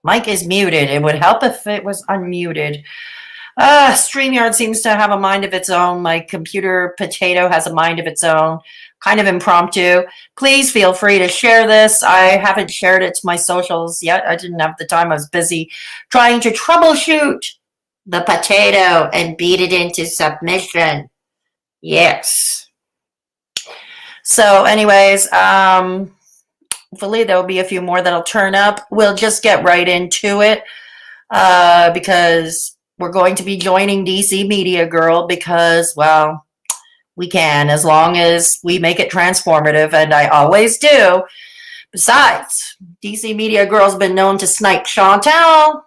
Mic is muted. It would help if it was unmuted. StreamYard seems to have a mind of its own. My computer potato has a mind of its own. Kind of impromptu. Please feel free to share this. I haven't shared it to my socials yet. I didn't have the time. I was busy trying to troubleshoot the potato and beat it into submission. Yes. So anyways, hopefully there'll be a few more that'll turn up. We'll just get right into it because we're going to be joining DC Media Girl because, well, we can as long as we make it transformative, and I always do. Besides, DC Media Girl's been known to snipe Chantal.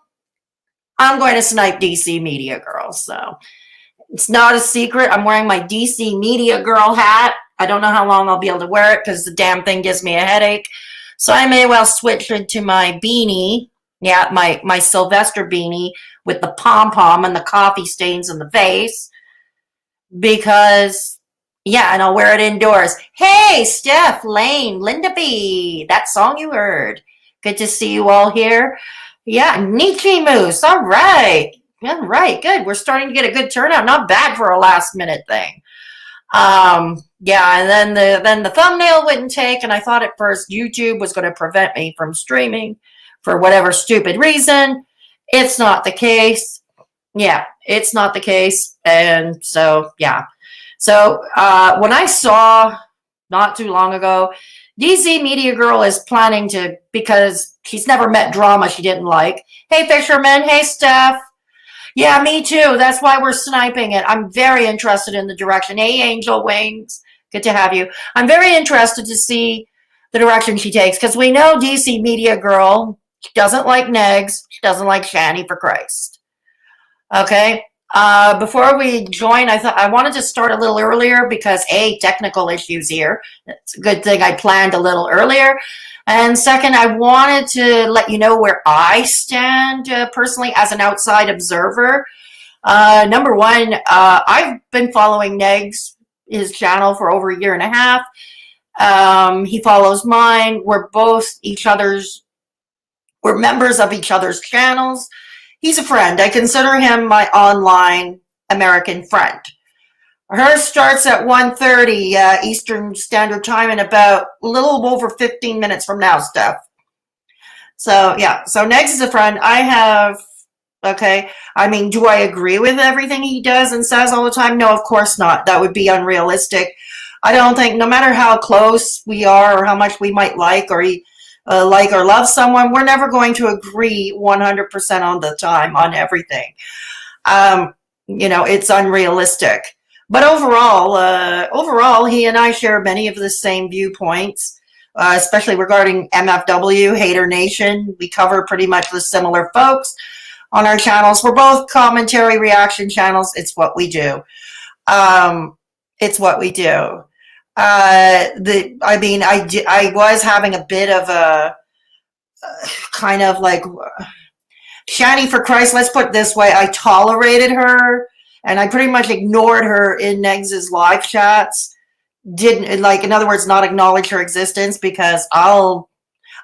I'm going to snipe DC Media Girl, so it's not a secret. I'm wearing my DC Media Girl hat. I don't know how long I'll be able to wear it because the damn thing gives me a headache. So I may well switch into my beanie. Yeah, my Sylvester beanie with the pom-pom and the coffee stains in the face. Because, yeah, and I'll wear it indoors. Hey, Steph, Lane, Linda B. That song you heard. Good to see you all here. Yeah, Nietzsche Moose. All right. All right, good. We're starting to get a good turnout. Not bad for a last-minute thing. Yeah, and then the thumbnail wouldn't take, and I thought at first YouTube was going to prevent me from streaming for whatever stupid reason. It's not the case. Yeah, it's not the case. And so, yeah. So when I saw not too long ago, DC Media Girl is planning to, because she's never met drama she didn't like. Hey, Fisherman. Hey, Steph. Yeah, me too. That's why we're sniping it. I'm very interested in the direction. Hey, Angel Wings. Good to have you. I'm very interested to see the direction she takes because we know DC Media Girl. She doesn't like Negz. She doesn't like ShannyForChrist. Okay. Before we join, I thought I wanted to start a little earlier because technical issues here. It's a good thing I planned a little earlier. And second, I wanted to let you know where I stand personally as an outside observer. Number one, I've been following Negz, his channel, for over a year and a half. He follows mine. We're members of each other's channels. He's a friend. I consider him my online American friend. Hers starts at 1:30 Eastern Standard Time in about a little over 15 minutes from now, Steph. So, yeah. So, Negz is a friend. Okay. I mean, do I agree with everything he does and says all the time? No, of course not. That would be unrealistic. I don't think, no matter how close we are or how much we might like or love someone, we're never going to agree 100% on the time on everything. It's unrealistic. But overall, he and I share many of the same viewpoints, especially regarding MFW, Hater Nation. We cover pretty much the similar folks on our channels. We're both commentary reaction channels. It's what we do. It's what we do. I was having a bit of a kind of like ShannyForChrist. Let's put it this way. I tolerated her. And I pretty much ignored her in Negz's live chats. In other words, not acknowledge her existence because I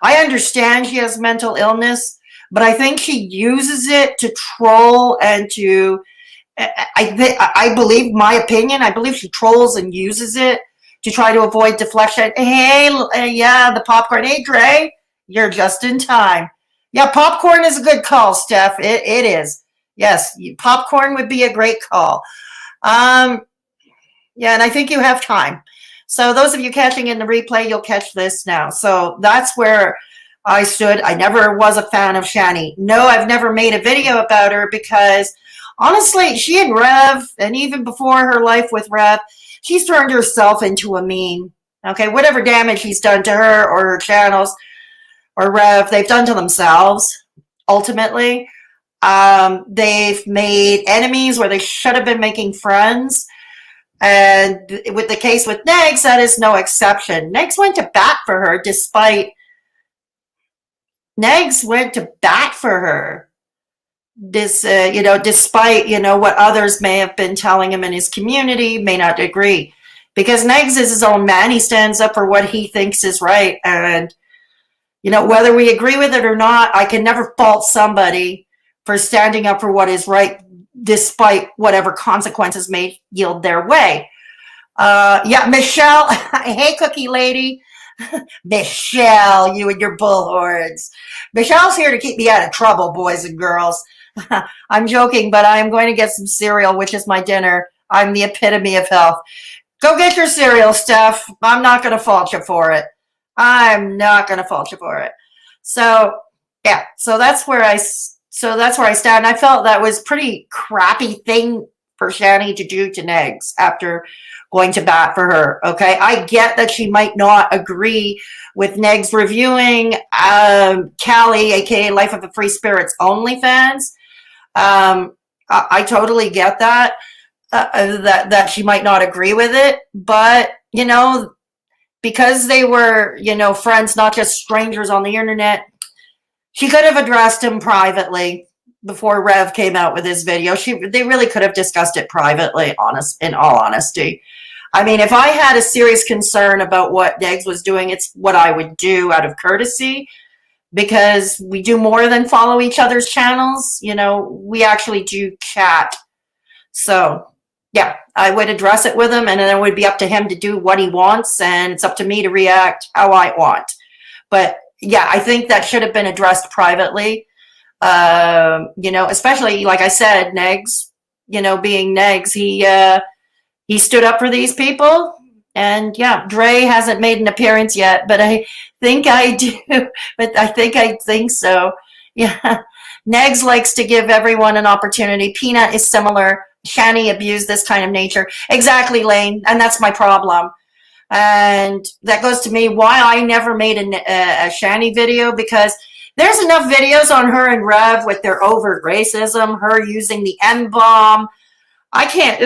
understand she has mental illness, but I think she uses it to troll and to, I believe, my opinion, I believe she trolls and uses it to try to avoid deflection. Hey, yeah, the popcorn. Hey, Dre, you're just in time. Yeah, popcorn is a good call, Steph. It is. Yes, popcorn would be a great call. Yeah, and I think you have time. So those of you catching in the replay, you'll catch this now. So that's where I stood. I never was a fan of Shanny. No, I've never made a video about her because, honestly, she and Rev, and even before her life with Rev, she's turned herself into a meme. Okay, whatever damage he's done to her or her channels or Rev, they've done to themselves, ultimately. They've made enemies where they should have been making friends. And with the case with Negz, that is no exception. Negz went to bat for her despite what others may have been telling him in his community, may not agree. Because Negz is his own man. He stands up for what he thinks is right. And You know, whether we agree with it or not, I can never fault somebody for standing up for what is right, despite whatever consequences may yield their way. Yeah, Michelle, hey, Cookie Lady. Michelle, you and your bullhorns. Michelle's here to keep me out of trouble, boys and girls. I'm joking, but I am going to get some cereal, which is my dinner. I'm the epitome of health. Go get your cereal, Steph. I'm not going to fault you for it. I'm not going to fault you for it. So, yeah, so that's where I stand. I felt that was pretty crappy thing for Shanny to do to Negz after going to bat for her. Okay, I get that she might not agree with Negz reviewing Callie, aka Lyfeofafreespirit's OnlyFans. I totally get that. That she might not agree with it, but you know, because they were, you know, friends, not just strangers on the internet, she could have addressed him privately before Rev came out with his video. They really could have discussed it privately, in all honesty. I mean, if I had a serious concern about what Negz was doing, it's what I would do out of courtesy, because we do more than follow each other's channels. You know, we actually do chat. So yeah, I would address it with him, and then it would be up to him to do what he wants, and it's up to me to react how I want. But yeah, I think that should have been addressed privately. You know, especially, like I said, Negz, you know, being Negz, he stood up for these people. And yeah, Dre hasn't made an appearance yet, but I think I do. But I think so. Yeah, Negz likes to give everyone an opportunity. Peanut is similar. Shanny abused this kind of nature. Exactly, Lane. And that's my problem. And that goes to me why I never made a Shanny video, because there's enough videos on her and Rev with their overt racism, her using the M-bomb. I can't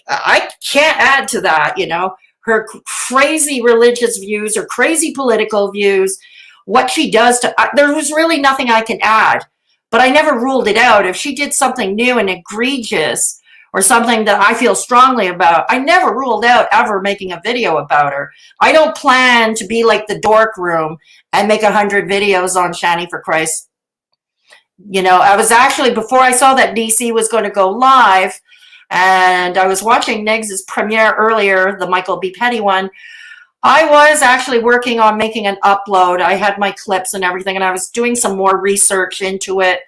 add to that, you know, her crazy religious views, her crazy political views, what she does to, there was really nothing I can add, but I never ruled it out. If she did something new and egregious, or something that I feel strongly about, I never ruled out ever making a video about her. I don't plan to be like the dork room and make 100 videos on ShannyForChrist's. You know, I was actually, before I saw that DC was going to go live, and I was watching Negz's premiere earlier, the Michael B. Petty one, I was actually working on making an upload. I had my clips and everything, and I was doing some more research into it,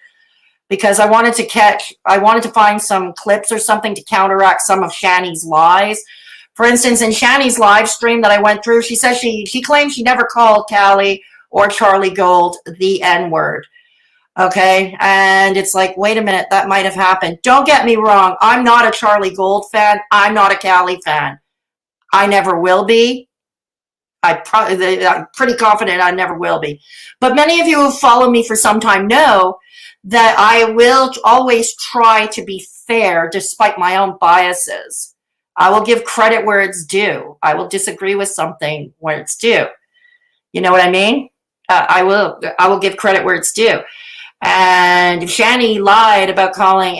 because I wanted to find some clips or something to counteract some of Shanny's lies. For instance, in Shanny's live stream that I went through, she says she claims she never called Callie or Charlie Gold the N-word. Okay, and it's like, wait a minute, that might have happened. Don't get me wrong, I'm not a Charlie Gold fan. I'm not a Callie fan. I never will be. I'm pretty confident I never will be. But many of you who follow me for some time know that I will always try to be fair despite my own biases. I will give credit where it's due. I will disagree with something where it's due. You know what I mean? I will give credit where it's due. And if Shanny lied about calling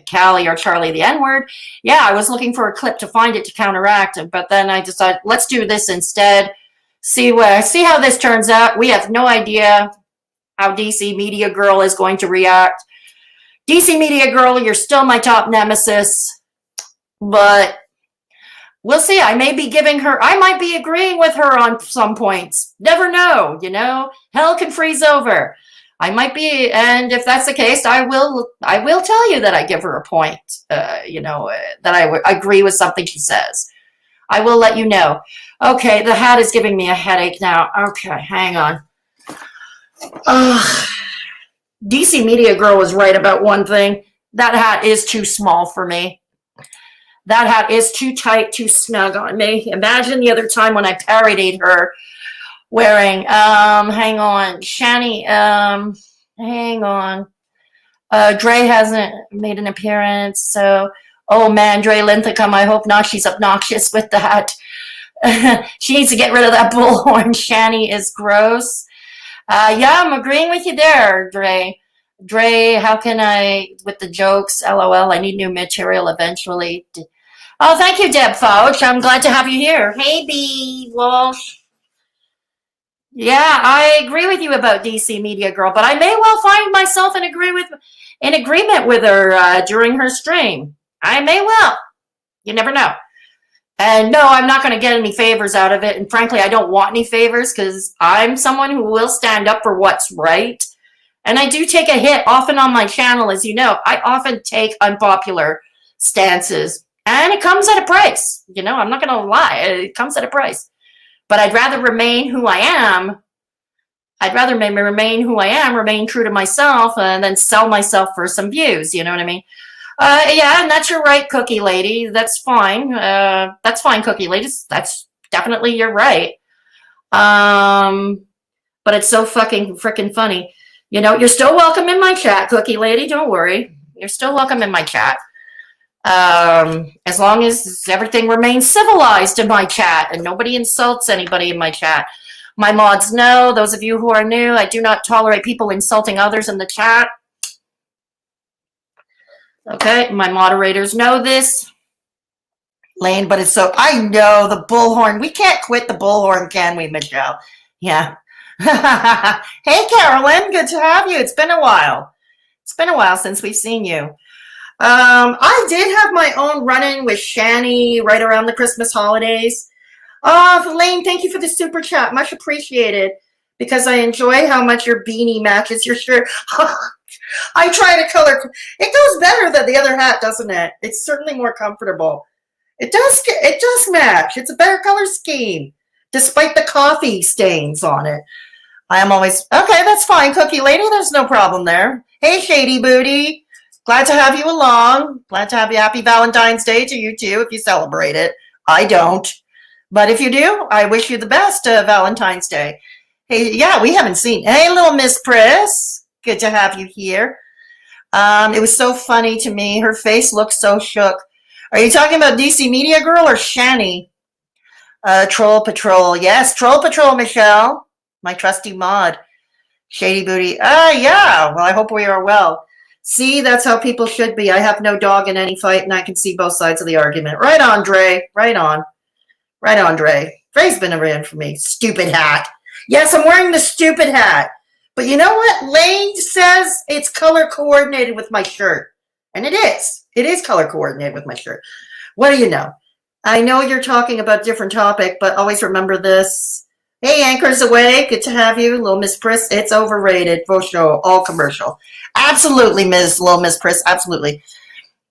Callie or Charlie the N-word, yeah, I was looking for a clip to find it to counteract it. But then I decided, let's do this instead. See how this turns out. We have no idea how DCMediaGirl is going to react. DCMediaGirl, you're still my top nemesis, but we'll see. I might be agreeing with her on some points. Never know, you know? Hell can freeze over. I might be, and if that's the case, I will tell you that I give her a point, you know, that I agree with something she says. I will let you know. Okay, the hat is giving me a headache now. Okay, hang on. DCMediaGirl was right about one thing. That hat is too small for me. That hat is too tight, too snug on me. Imagine the other time when I parodied her wearing, hang on, Shanny, hang on. Dre hasn't made an appearance, so, oh man, Dre Linthicum, I hope not. She's obnoxious with that. She needs to get rid of that bullhorn. Shanny is gross. Yeah, I'm agreeing with you there, Dre. Dre, how can I, with the jokes, LOL, I need new material eventually. Oh, thank you, Deb Fouch. I'm glad to have you here. Hey, B. Walsh. Yeah, I agree with you about DC Media Girl, but I may well find myself in agreement with her during her stream. I may well. You never know. And no, I'm not going to get any favors out of it. And frankly, I don't want any favors because I'm someone who will stand up for what's right. And I do take a hit often on my channel, as you know. I often take unpopular stances, and it comes at a price. You know, I'm not going to lie. It comes at a price. But I'd rather remain who I am. I'd rather remain who I am, remain true to myself, and then sell myself for some views. You know what I mean? Yeah, and that's your right, Cookie Lady. That's fine. That's fine, Cookie Lady. That's definitely your right. But it's so fucking freaking funny. You know, you're still welcome in my chat, Cookie Lady. Don't worry. You're still welcome in my chat. As long as everything remains civilized in my chat and nobody insults anybody in my chat. My mods know, those of you who are new, I do not tolerate people insulting others in the chat. Okay, my moderators know this. Lane, but it's so, I know the bullhorn. We can't quit the bullhorn, can we, Michelle? Yeah. Hey, Carolyn, good to have you. It's been a while. It's been a while since we've seen you. I did have my own run-in with Shanny right around the Christmas holidays. Lane, thank you for the super chat. Much appreciated, because I enjoy how much your beanie matches your shirt. I try to color. It goes better than the other hat, doesn't it? It's certainly more comfortable. It does match. It's a better color scheme, despite the coffee stains on it. I am always, okay, that's fine, Cookie Lady. There's no problem there. Hey, Shady Booty. Glad to have you along. Glad to have you. Happy Valentine's Day to you, too, if you celebrate it. I don't. But if you do, I wish you the best Valentine's Day. Hey, yeah, we haven't seen. Hey, little Miss Priss. Good to have you here. It was so funny to me. Her face looked so shook. Are you talking about DC Media Girl or Shanny? Troll Patrol. Yes, Troll Patrol, Michelle. My trusty mod. Shady Booty. Yeah. Well, I hope we are well. See, that's how people should be. I have no dog in any fight, and I can see both sides of the argument. Right on, Dre. Right on. Right on, Dre. Dre's been around for me. Stupid hat. Yes, I'm wearing the stupid hat. But you know what? Lane says it's color coordinated with my shirt. And it is. It is color coordinated with my shirt. What do you know? I know you're talking about a different topic, but always remember this. Hey, Anchor's away. Good to have you. Little Miss Priss. It's overrated. For sure. All commercial. Absolutely, Little Miss Priss. Absolutely.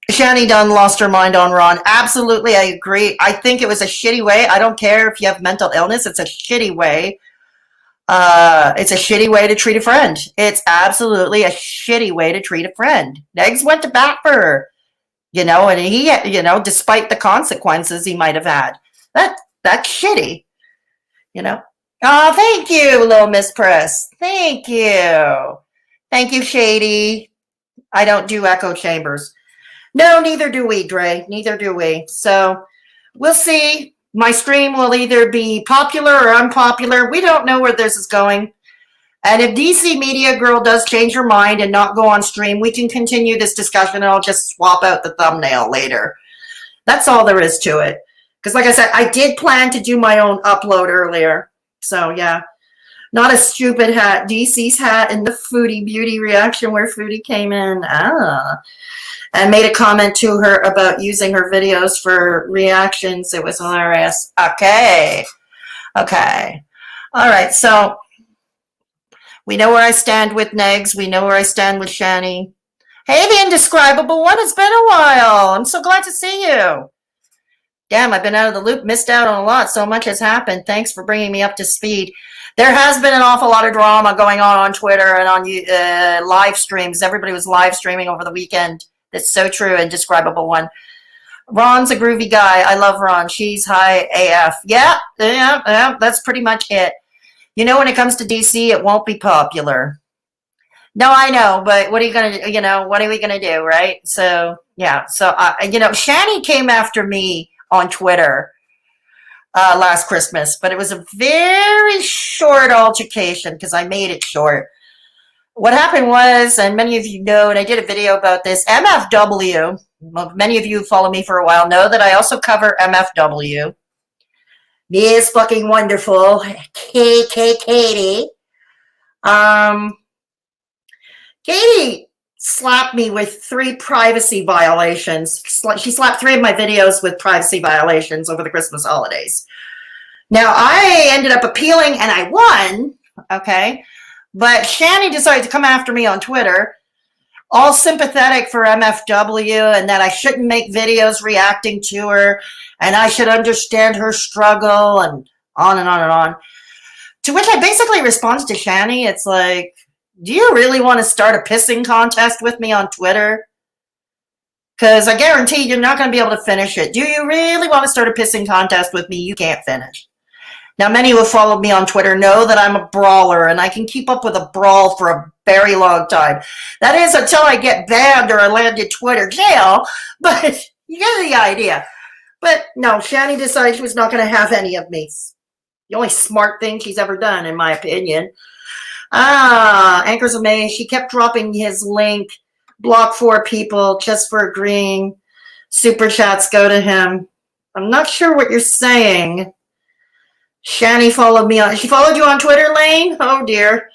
Shanny Dunn lost her mind on Ron. Absolutely, I agree. I think it was a shitty way. I don't care if you have mental illness. It's a shitty way. It's a shitty way to treat a friend. It's absolutely a shitty way to treat a friend. Negz went to bat for her, and he, despite the consequences he might have had. That's shitty, Oh, thank you, little Miss Press. Thank you. Thank you, Shady. I don't do echo chambers. No, neither do we, Dre. Neither do we. So we'll see. My stream will either be popular or unpopular. We don't know where this is going. And if DC Media Girl does change her mind and not go on stream, we can continue this discussion, and I'll just swap out the thumbnail later. That's all there is to it. Because like I said, I did plan to do my own upload earlier. So yeah, not a stupid hat. DC's hat in the Foodie Beauty reaction where Foodie came in. And made a comment to her about using her videos for reactions. It was hilarious. Okay. All right. So we know where I stand with Negz. We know where I stand with Shanny. Hey, the indescribable one. It's been a while. I'm so glad to see you. Damn, I've been out of the loop, missed out on a lot. So much has happened. Thanks for bringing me up to speed. There has been an awful lot of drama going on Twitter and on live streams. Everybody was live streaming over the weekend. It's so true, indescribable one. Ron's a groovy guy. I love Ron. She's high AF. Yeah, that's pretty much it. When it comes to DC, it won't be popular. No, I know, but what are you going to, what are we going to do, right? So, yeah. So, Shanny came after me on Twitter last Christmas, but it was a very short altercation because I made it short. What happened was, and many of you know, and I did a video about this, MFW, many of you who follow me for a while know that I also cover MFW. Miss fucking wonderful Katie. Katie slapped me with 3 privacy violations. She slapped 3 of my videos with privacy violations over the Christmas holidays. Now, I ended up appealing and I won, okay? But Shanny decided to come after me on Twitter, all sympathetic for MFW and that I shouldn't make videos reacting to her and I should understand her struggle and on and on and on. To which I basically responded to Shanny. It's like, do you really want to start a pissing contest with me on Twitter? Because I guarantee you're not going to be able to finish it. Do you really want to start a pissing contest with me? You can't finish. Now, many who have followed me on Twitter know that I'm a brawler and I can keep up with a brawl for a very long time. That is until I get banned or I land in Twitter jail, but you get the idea. But no, Shanny decided she was not going to have any of me. The only smart thing she's ever done, in my opinion. Anchor's amazed. She kept dropping his link. Block 4 people just for agreeing. Super chats go to him. I'm not sure what you're saying. Shanny followed me on. She followed you on Twitter, Lane? Oh, dear.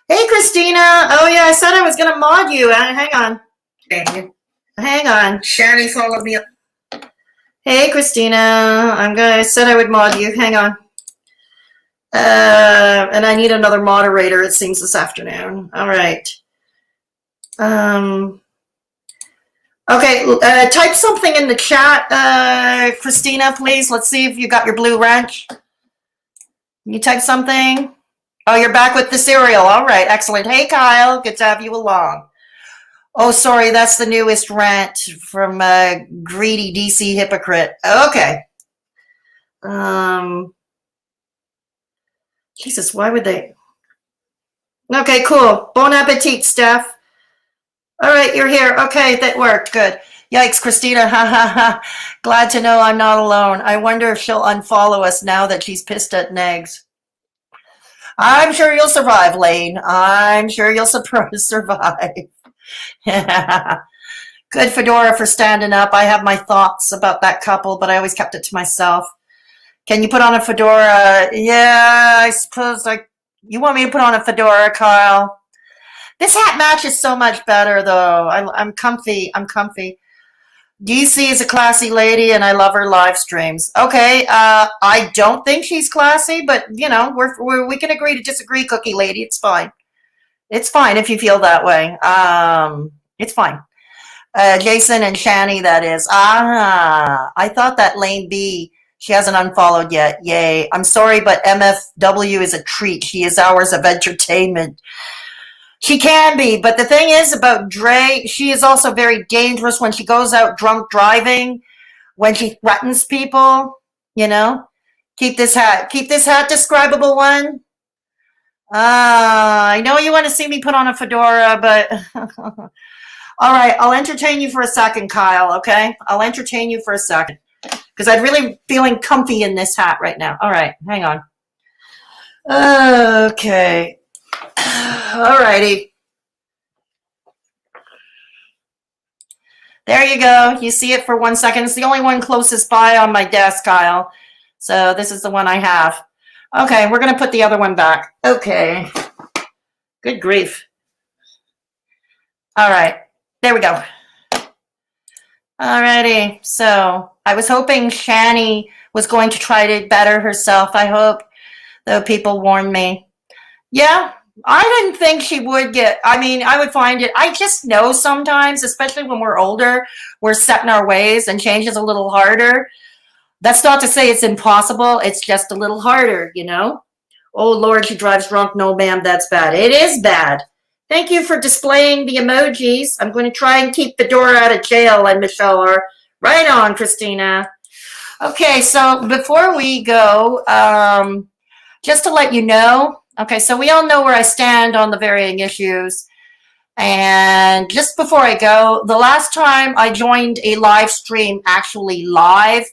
Hey, Christina. Oh, yeah, I said I was going to mod you. Hang on. Hang on. Shanny followed me. Hey, Christina. I said I would mod you. Hang on. And I need another moderator, it seems, this afternoon. All right. Okay, type something in the chat, Christina, please. Let's see if you got your blue wrench. Can you type something? Oh, you're back with the cereal. All right, excellent. Hey, Kyle, good to have you along. Oh, sorry, that's the newest rant from Greedy DC Hypocrite. Okay. Jesus, why would they? Okay, cool. Bon appetit, Steph. All right, you're here. Okay, that worked. Good. Yikes, Christina. Ha ha ha. Glad to know I'm not alone. I wonder if she'll unfollow us now that she's pissed at Negz. I'm sure you'll survive, Lane. I'm sure you'll survive. Good Fedora for standing up. I have my thoughts about that couple, but I always kept it to myself. Can you put on a fedora? Yeah, I suppose you want me to put on a fedora, Kyle? This hat matches so much better, though. I'm comfy. I'm comfy. DC is a classy lady, and I love her live streams. Okay, I don't think she's classy, but, you know, we can agree to disagree, Cookie Lady. It's fine. It's fine if you feel that way. It's fine. Jason and Shanny, that is. I thought that Lane B, she hasn't unfollowed yet. Yay. I'm sorry, but MFW is a treat. She is hours of entertainment. She can be, but the thing is about Dre, she is also very dangerous when she goes out drunk driving, when she threatens people, you know. Keep this hat describable one. I know you want to see me put on a fedora, but all right, I'll entertain you for a second, Kyle, okay? I'll entertain you for a second because I'm really feeling comfy in this hat right now. All right, hang on. Okay. All righty. There you go. You see it for 1 second. It's the only one closest by on my desk, Kyle. So this is the one I have. Okay, we're going to put the other one back. Okay. Good grief. All right. There we go. All righty. So I was hoping Shanny was going to try to better herself. I hope, though people warned me. Yeah, I didn't think she would get, I mean, I would find it, I just know sometimes, especially when we're older, we're set in our ways and change is a little harder. That's not to say it's impossible. It's just a little harder, you know? Oh, Lord, she drives drunk. No, ma'am, that's bad. It is bad. Thank you for displaying the emojis. I'm going to try and keep Fedora out of jail and Michelle are right on, Christina. Okay, so before we go, just to let you know, okay, so we all know where I stand on the varying issues. And just before I go, the last time I joined a live stream, actually live,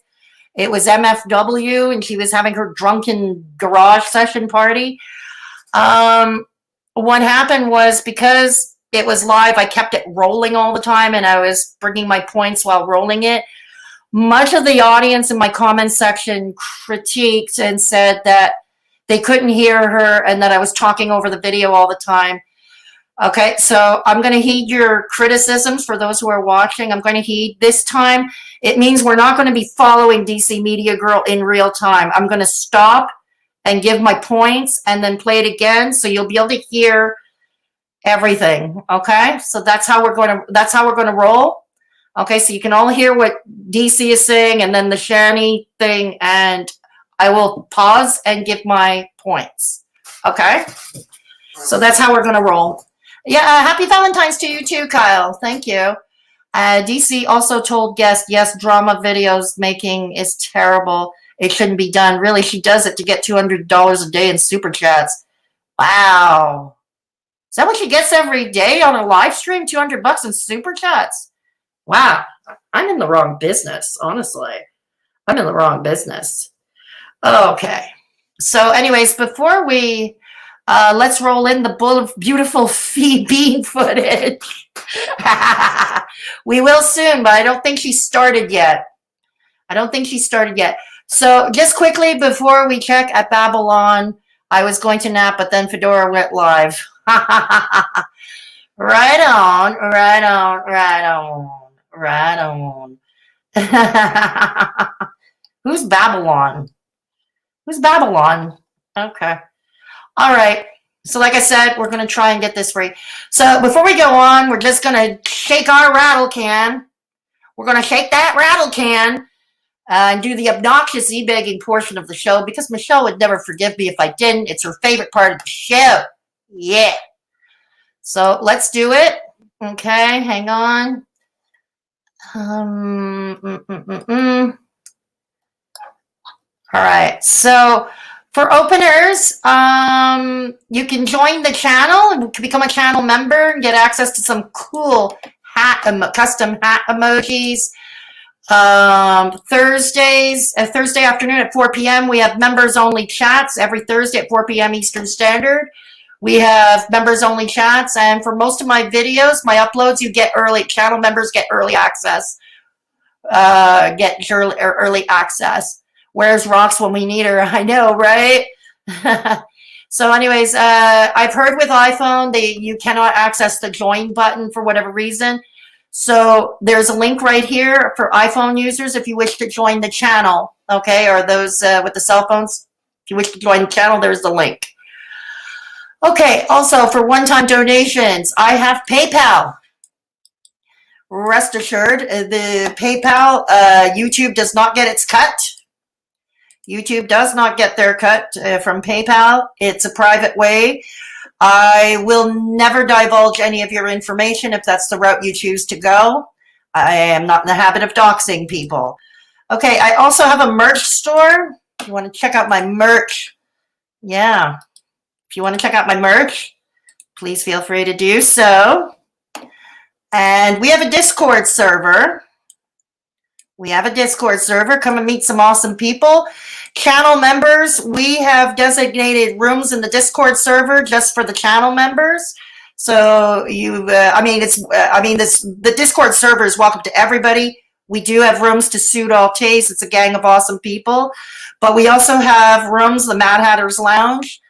it was MFW, and she was having her drunken garage session party. What happened was because it was live, I kept it rolling all the time, and I was bringing my points while rolling it. much of the audience in my comment section critiqued and said that they couldn't hear her and that I was talking over the video all the time. Okay, so I'm going to heed your criticisms for those who are watching. I'm going to heed this time. It means we're not going to be following DC Media Girl in real time. I'm going to stop and give my points and then play it again, so you'll be able to hear everything. Okay, so that's how we're going to roll. Okay, so you can all hear what DC is saying and then the Shanny thing, and I will pause and give my points. Okay, so that's how we're going to roll. Yeah, happy Valentine's to you too, Kyle. Thank you. DC also told guest, yes, drama videos making is terrible. It shouldn't be done. Really, she does it to get $200 a day in super chats. Wow. Is that what she gets every day on a live stream? $200 in super chats? Wow. I'm in the wrong business, honestly. I'm in the wrong business. Okay. So anyways, before we... let's roll in the beautiful bean footage. We will soon, but I don't think she started yet. So just quickly before we check at Babylon, I was going to nap, but then Fedora went live. Right on. Who's Babylon? Okay. All right. So like I said, we're going to try and get this free. So before we go on, we're just going to shake our rattle can. We're going to shake that rattle can and do the obnoxious e-begging portion of the show, because Michelle would never forgive me if I didn't. It's her favorite part of the show. Yeah. So let's do it. Okay, hang on. All right. So for openers, you can join the channel and become a channel member and get access to some cool custom hat emojis. Thursday afternoon at 4 p.m. we have members only chats every Thursday at 4 p.m. Eastern Standard. We have members only chats, and for most of my videos, my uploads, you get channel members get early access. Early access. Where's Rox when we need her? I know, right? So anyways, I've heard with iPhone you cannot access the join button for whatever reason. So there's a link right here for iPhone users if you wish to join the channel, okay? Or those with the cell phones, if you wish to join the channel, there's the link. Okay, also for one-time donations, I have PayPal. Rest assured, the PayPal, YouTube does not get its cut. YouTube does not get their cut from PayPal. It's a private way. I will never divulge any of your information if that's the route you choose to go. I am not in the habit of doxing people. Okay, I also have a merch store. If you want to check out my merch, yeah. If you want to check out my merch, please feel free to do so. And we have a Discord server. Come and meet some awesome people. Channel members, we have designated rooms in the Discord server just for the channel members. So the Discord server is welcome to everybody. We do have rooms to suit all tastes. It's a gang of awesome people. But we also have rooms, the Mad Hatter's Lounge,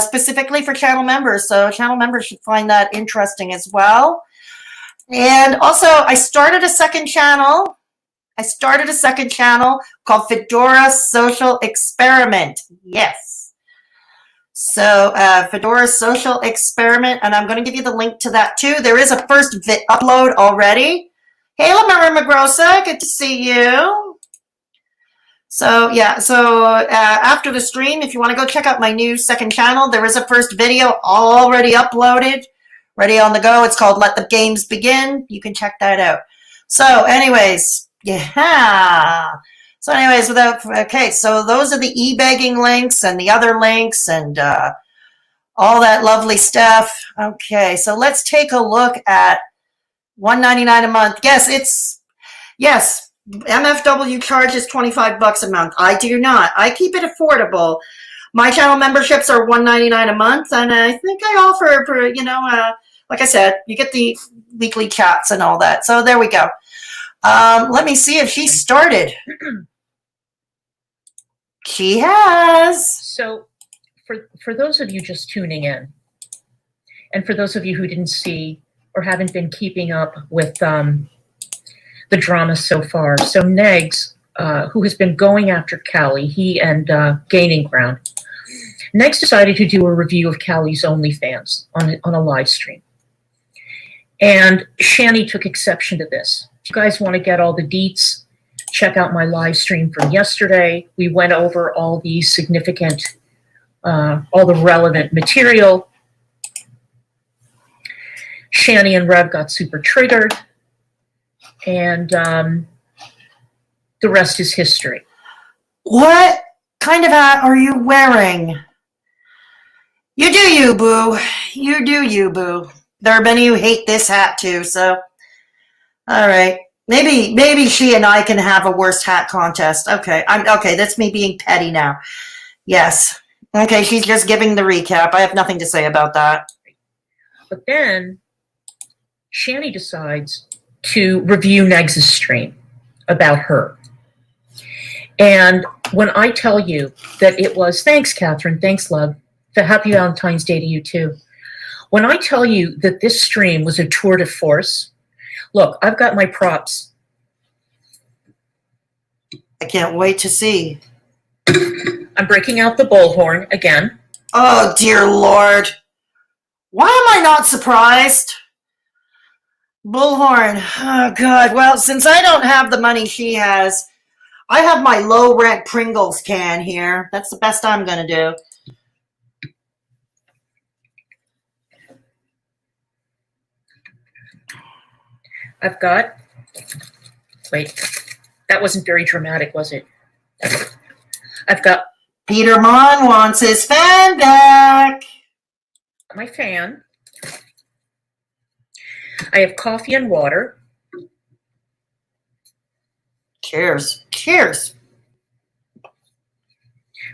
specifically for channel members. So channel members should find that interesting as well. And also, I started a second channel called Fedora Social Experiment. Yes. So Fedora Social Experiment, and I'm going to give you the link to that too. There is a first upload already. Hey, Lamara Magrosa, good to see you. So yeah, after the stream, if you want to go check out my new second channel, there is a first video already uploaded, ready on the go. It's called Let the Games Begin. You can check that out. So anyways, yeah. So anyways, so those are the e-begging links and the other links and all that lovely stuff. Okay, so let's take a look at $1.99 a month. Yes, MFW charges $25 a month. I do not. I keep it affordable. My channel memberships are $1.99 a month, and I think I offer for, like I said, you get the weekly chats and all that. So there we go. Let me see if she started. She has. So for those of you just tuning in, and for those of you who didn't see or haven't been keeping up with the drama so far, so Negz, who has been going after Callie, he and Gaining Ground, Negz decided to do a review of Callie's OnlyFans on a live stream. And Shanny took exception to this. If you guys want to get all the deets, check out my live stream from yesterday. We went over all the significant, all the relevant material. Shanny and Rev got super triggered, and the rest is history. What kind of hat are you wearing? You do you, boo. You do you, boo. There are many who hate this hat too, so all right. Maybe she and I can have a worst hat contest. Okay, okay, that's me being petty now. Yes. Okay, she's just giving the recap. I have nothing to say about that. But then Shanny decides to review Negz's stream about her. And when I tell you that it was, thanks, Catherine, thanks, love. Happy Valentine's Day to you, too. When I tell you that this stream was a tour de force, look, I've got my props. I can't wait to see. I'm breaking out the bullhorn again. Oh, dear Lord. Why am I not surprised? Bullhorn. Oh, God. Well, since I don't have the money she has, I have my low-rent Pringles can here. That's the best I'm going to do. I've got, wait, that wasn't very dramatic, was it? I've got Peter Mon wants his fan back. My fan. I have coffee and water. Cheers. Cheers.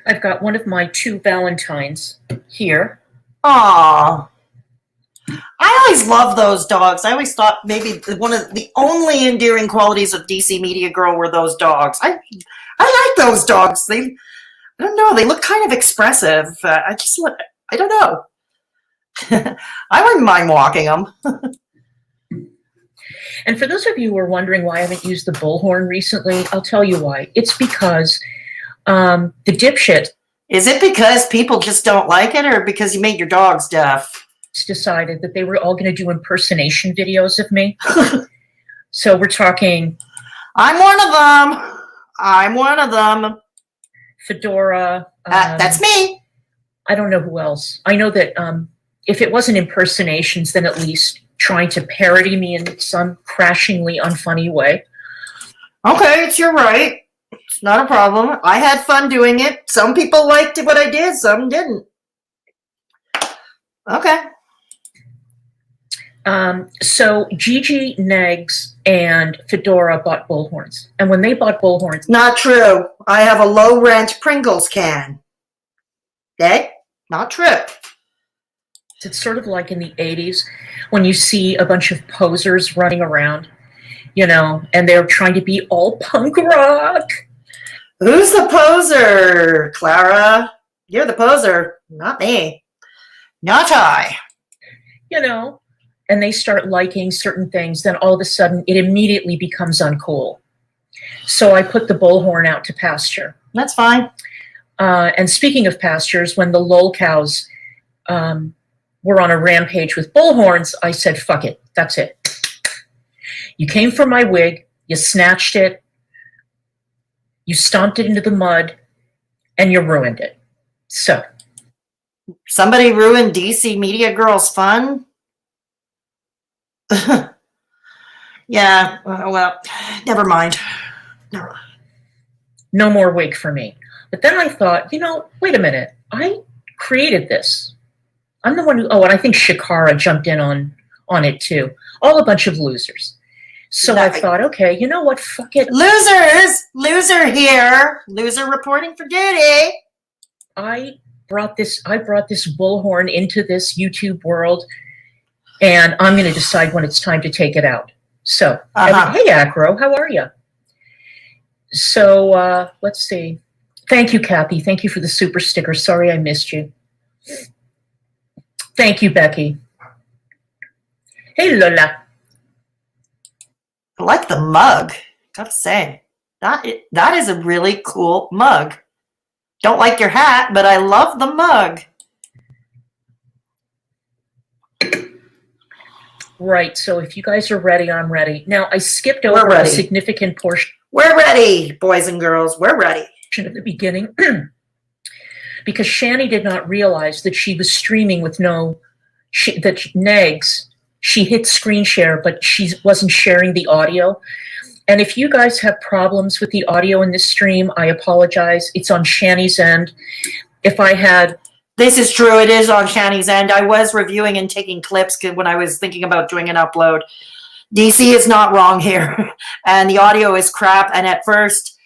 I've got one of my 2 Valentines here. Aww. I always loved those dogs. I always thought maybe one of the only endearing qualities of DCMediaGirl were those dogs. I like those dogs. I don't know. They look kind of expressive. I don't know. I wouldn't mind walking them. And for those of you who are wondering why I haven't used the bullhorn recently, I'll tell you why. It's because the dipshit. Is it because people just don't like it, or because you made your dogs deaf? Decided that they were all going to do impersonation videos of me. So we're talking. I'm one of them. I'm one of them. Fedora. That's me. I don't know who else. I know that if it wasn't impersonations, then at least trying to parody me in some crashingly unfunny way. Okay, it's your right. It's not a problem. I had fun doing it. Some people liked what I did, some didn't. Okay. So Gigi, Negz, and Fedora bought bullhorns. And when they bought bullhorns... Not true. I have a low-rent Pringles can. Okay? Not true. It's sort of like in the 80s when you see a bunch of posers running around, you know, and they're trying to be all punk rock. Who's the poser, Clara? You're the poser, not me. Not I. You know, and they start liking certain things, then all of a sudden it immediately becomes uncool. So I put the bullhorn out to pasture. That's fine. And speaking of pastures, when the lol cows were on a rampage with bullhorns, I said, fuck it, that's it. You came for my wig, you snatched it, you stomped it into the mud, and you ruined it. So. Somebody ruined DCMediaGirl's fun? Yeah, well, never mind. No more wig for me. But then I thought, you know, wait a minute. I created this. I'm the one who, and I think Shikara jumped in on it too. All a bunch of losers. So I thought, okay, you know what? Fuck it. Losers! Loser here. Loser reporting for duty. I brought this bullhorn into this YouTube world, and I'm going to decide when it's time to take it out. So, hey, Acro, how are you? So, let's see. Thank you, Kathy. Thank you for the super sticker. Sorry I missed you. Thank you, Becky. Hey, Lola. I like the mug. Gotta say, that is a really cool mug. Don't like your hat, but I love the mug. Right, so if you guys are ready, I'm ready. Now, I skipped over a significant portion. We're ready, boys and girls. We're ready. At the beginning, because Shanny did not realize that she was streaming with that Negz, she hit screen share, but she wasn't sharing the audio. And if you guys have problems with the audio in this stream, I apologize. It's on Shanny's end. If I had... This is true. It is on Shanny's end. I was reviewing and taking clips when I was thinking about doing an upload. DC is not wrong here. And the audio is crap. And at first,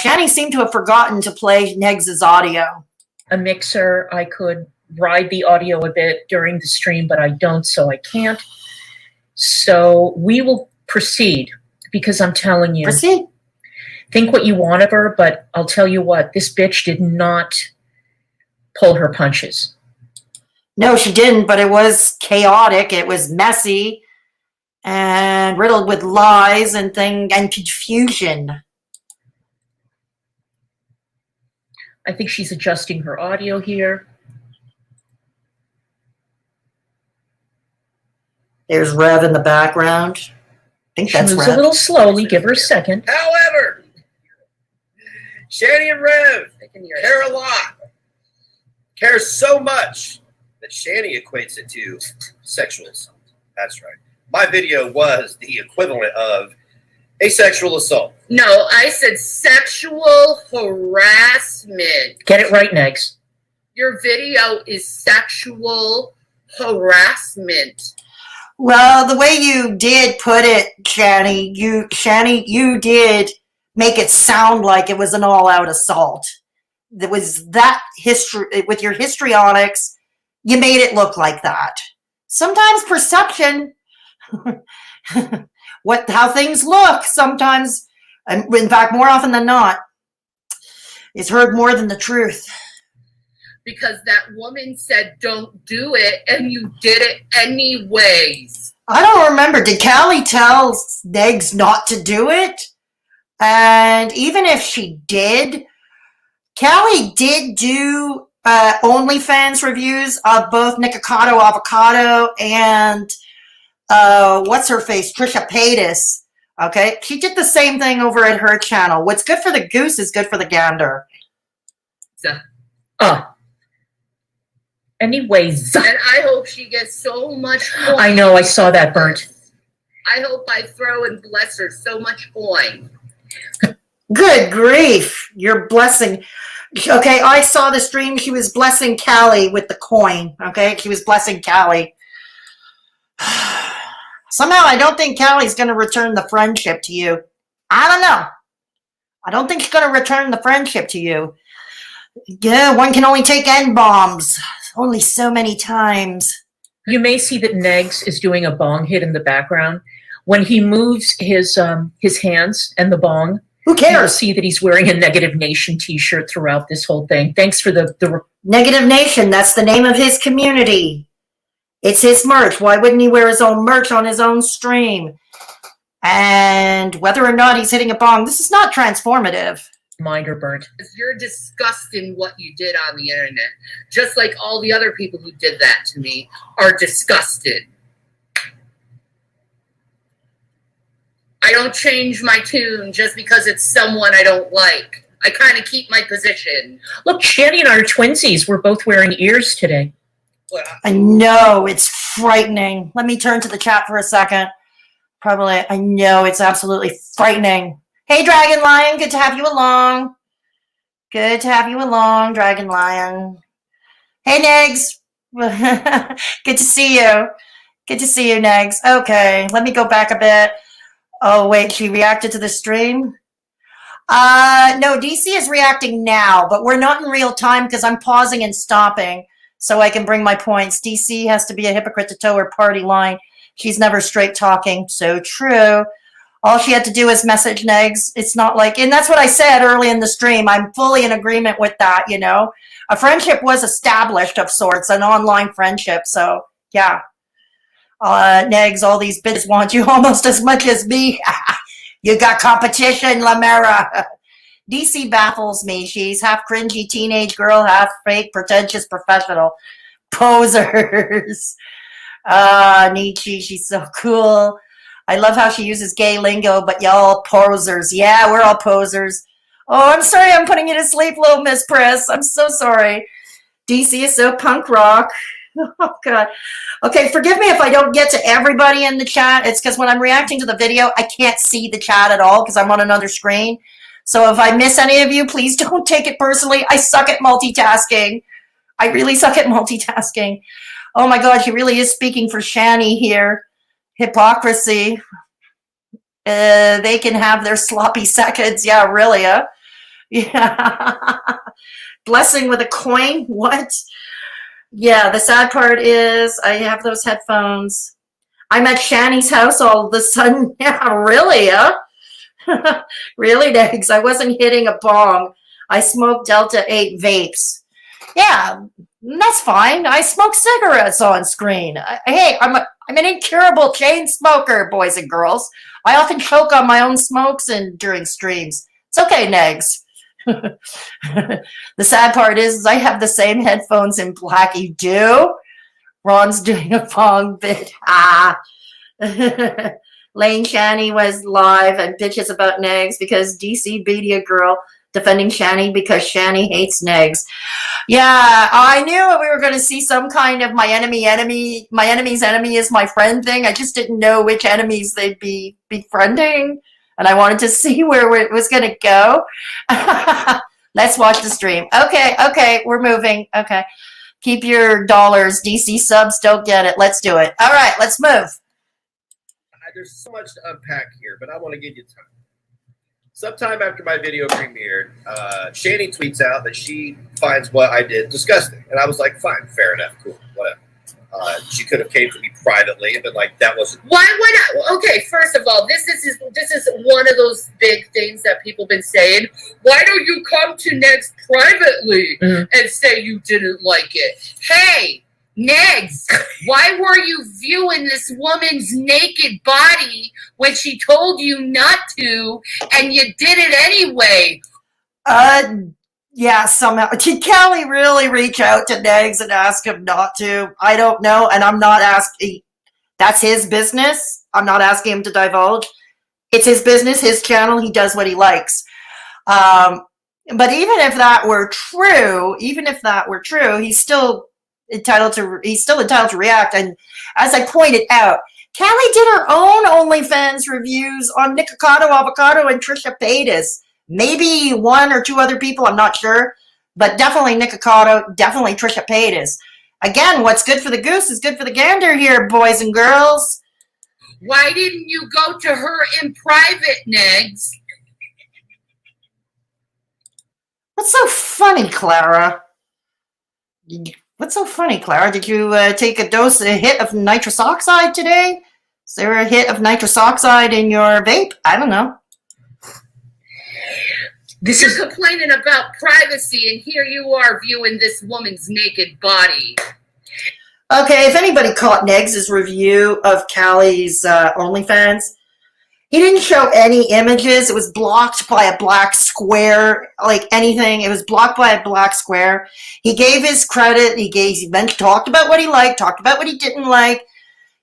Shanny seemed to have forgotten to play Negz's audio. A mixer, I could ride the audio a bit during the stream, but I don't, so I can't. So we will proceed. Because I'm telling you, proceed. Think what you want of her, but I'll tell you what, this bitch did not pull her punches. No, she didn't, but it was chaotic. It was messy and riddled with lies and confusion. I think she's adjusting her audio here. There's Rev in the background. I think that's moves a little slowly. Give her a second. However, Shanny and Rev care a lot. Care so much that Shanny equates it to sexual assault. That's right. My video was the equivalent of a sexual assault. No, I said sexual harassment. Get it right, Negz. Your video is sexual harassment. Well, the way you did put it, Shanny, you did make it sound like it was an all-out assault. There was that history with your histrionics. You made it look like that. Sometimes perception, how things look, sometimes, in fact, more often than not, is heard more than the truth. Because that woman said, don't do it, and you did it anyways. I don't remember. Did Callie tell Negz not to do it? And even if she did, Callie did do OnlyFans reviews of both Nikocado Avocado and what's her face, Trisha Paytas. Okay, she did the same thing over at her channel. What's good for the goose is good for the gander. Anyways. And I hope she gets so much coin. I know, I saw that, Burnt. I hope I throw and bless her so much coin. Good grief. You're blessing. Okay, I saw the stream. She was blessing Callie with the coin. Okay, she was blessing Callie. Somehow I don't think Callie's going to return the friendship to you. I don't know. I don't think she's going to return the friendship to you. Yeah, one can only take N-bombs. Only so many times. You may see that Negz is doing a bong hit in the background. When he moves his hands and the bong, who cares? You'll see that he's wearing a Negative Nation t-shirt throughout this whole thing. Thanks for the Negative Nation, that's the name of his community. It's his merch. Why wouldn't he wear his own merch on his own stream? And whether or not he's hitting a bong, this is not transformative. Reminder, Burnt. You're disgusting what you did on the internet. Just like all the other people who did that to me are disgusted. I don't change my tune just because it's someone I don't like. I kind of keep my position. Look, Shanny and I are twinsies. We're both wearing ears today. I know, it's frightening. Let me turn to the chat for a second. Probably, I know, it's absolutely frightening. Hey, Dragon Lion, good to have you along. Good to have you along, Dragon Lion. Hey, Negz. Good to see you. Good to see you, Negz. Okay, let me go back a bit. Oh, wait, she reacted to the stream? No, DC is reacting now, but we're not in real time because I'm pausing and stopping so I can bring my points. DC has to be a hypocrite to toe her party line. She's never straight talking. So true. All she had to do is message Negz. It's not like, and that's what I said early in the stream. I'm fully in agreement with that, you know. A friendship was established of sorts, an online friendship. So, yeah. Negz, all these bitches want you almost as much as me. You got competition, Lamera. DC baffles me. She's half cringy teenage girl, half fake, pretentious professional. Posers. Nietzsche, she's so cool. I love how she uses gay lingo, but y'all posers. Yeah, we're all posers. Oh, I'm sorry I'm putting you to sleep, little Miss Press. I'm so sorry. DC is so punk rock. Oh, God. Okay, forgive me if I don't get to everybody in the chat. It's because when I'm reacting to the video, I can't see the chat at all because I'm on another screen. So if I miss any of you, please don't take it personally. I suck at multitasking. I really suck at multitasking. Oh, my God, she really is speaking for Shanny here. Hypocrisy. They can have their sloppy seconds. Yeah, really, huh? Yeah. Blessing with a coin? What? Yeah, the sad part is I have those headphones. I'm at Shanny's house all of a sudden. Yeah, really, huh? Really, Negz? I wasn't hitting a bong. I smoked Delta 8 vapes. Yeah, that's fine. I smoke cigarettes on screen. Hey, I'm an incurable chain smoker, boys and girls. I often choke on my own smokes and during streams. It's okay, Negz. The sad part is I have the same headphones in black. You do? Ron's doing a bong bit. Lane Shanny was live and bitches about Negz because DCMediaGirl defending Shanny because Shanny hates Negz. Yeah, I knew we were going to see some kind of my enemy's enemy is my friend thing. I just didn't know which enemies they'd be befriending, and I wanted to see where it was going to go. Let's watch the stream. Okay, we're moving. Okay. Keep your dollars. DC subs don't get it. Let's do it. All right, let's move. There's so much to unpack here, but I want to give you time. Sometime after my video premiered, Shanny tweets out that she finds what I did disgusting. And I was like, fine, fair enough, cool, whatever. She could have came to me privately and been like, that wasn't... Why would I? Okay, first of all, this is one of those big things that people been saying. Why don't you come to Negz privately and say you didn't like it? Hey, Negz, why were you viewing this woman's naked body when she told you not to, and you did it anyway? Yeah, somehow. Did Callie really reach out to Negz and ask him not to? I don't know, and I'm not asking. That's his business. I'm not asking him to divulge. It's his business, his channel. He does what he likes. But even if that were true, he's still entitled to react. And as I pointed out, Callie did her own OnlyFans reviews on Nikocado Avocado and Trisha Paytas. Maybe one or two other people, I'm not sure, but definitely Nikocado, definitely Trisha Paytas. Again, what's good for the goose is good for the gander here, boys and girls. Why didn't you go to her in private, Negz? What's so funny, Clara? What's so funny, Clara? Did you take a hit of nitrous oxide today? Is there a hit of nitrous oxide in your vape? I don't know. You're complaining about privacy, and here you are viewing this woman's naked body. Okay, if anybody caught Negz's review of Callie's OnlyFans, he didn't show any images. It was blocked by a black square, like anything. It was blocked by a black square. He gave his credit. He talked about what he liked, talked about what he didn't like,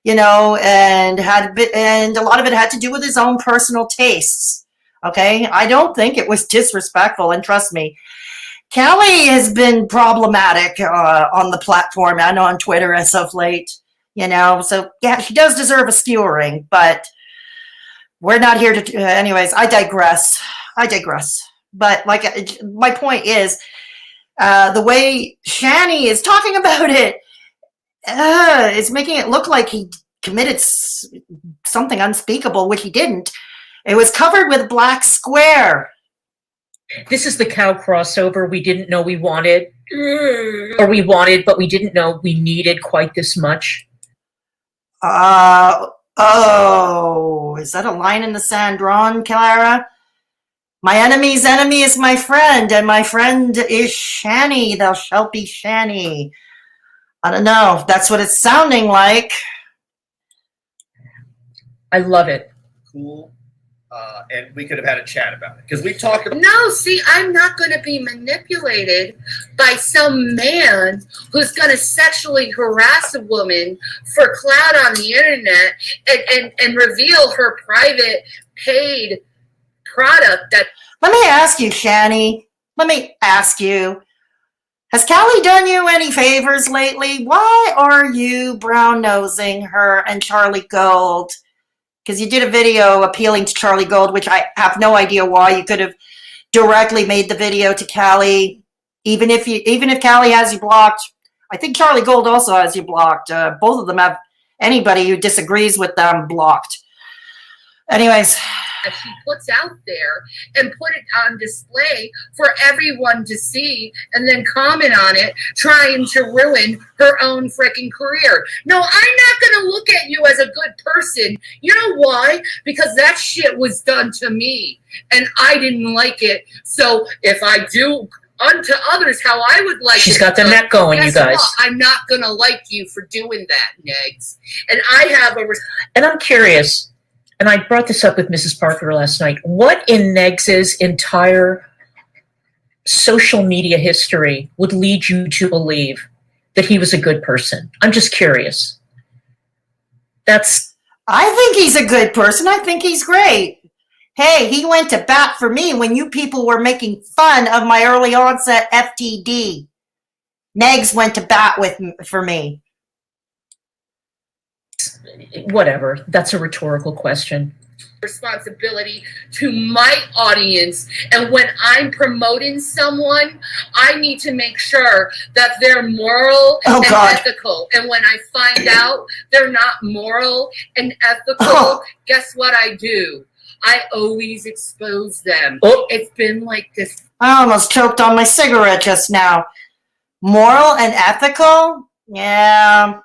you know, and a lot of it had to do with his own personal tastes. Okay, I don't think it was disrespectful, and trust me, Callie has been problematic on the platform and on Twitter as of late, you know, so yeah, she does deserve a skewering, but we're not here to, anyways, I digress. But like, my point is, the way Shanny is talking about it, is making it look like he committed something unspeakable, which he didn't. It was covered with black square. This is the cow crossover we didn't know we wanted. Or we wanted, but we didn't know we needed quite this much. Oh, is that a line in the sand drawn, Clara? My enemy's enemy is my friend, and my friend is Shanny. Thou shalt be Shanny. I don't know. That's what it's sounding like. I love it. Cool. And we could have had a chat about it because we talked about. No, see, I'm not going to be manipulated by some man who's going to sexually harass a woman for clout on the internet and reveal her private paid product. That Let me ask you, Shanny. Let me ask you. Has Callie done you any favors lately? Why are you brown-nosing her and Charlie Gold? Because you did a video appealing to Charlie Gold, which I have no idea why. You could have directly made the video to Callie, even if Callie has you blocked. I think Charlie Gold also has you blocked. Both of them have anybody who disagrees with them blocked. Anyways, that she puts out there and put it on display for everyone to see and then comment on it, trying to ruin her own freaking career. No, I'm not going to look at you as a good person. You know why? Because that shit was done to me and I didn't like it. So if I do unto others how I would like She's it got the done, neck going, you guess guys. what? I'm not going to like you for doing that, Negz. And I have a... And I'm curious, and I brought this up with Mrs. Parker last night, what in Negz's entire social media history would lead you to believe that he was a good person? I'm just curious. I think he's a good person. I think he's great. Hey, he went to bat for me when you people were making fun of my early onset FTD. Negz went to bat for me. Whatever. That's a rhetorical question. Responsibility to my audience, and when I'm promoting someone, I need to make sure that they're moral and ethical. And when I find out they're not moral and ethical, guess what I do? I always expose them. It's been like this. I almost choked on my cigarette just now. Moral and ethical? Yeah.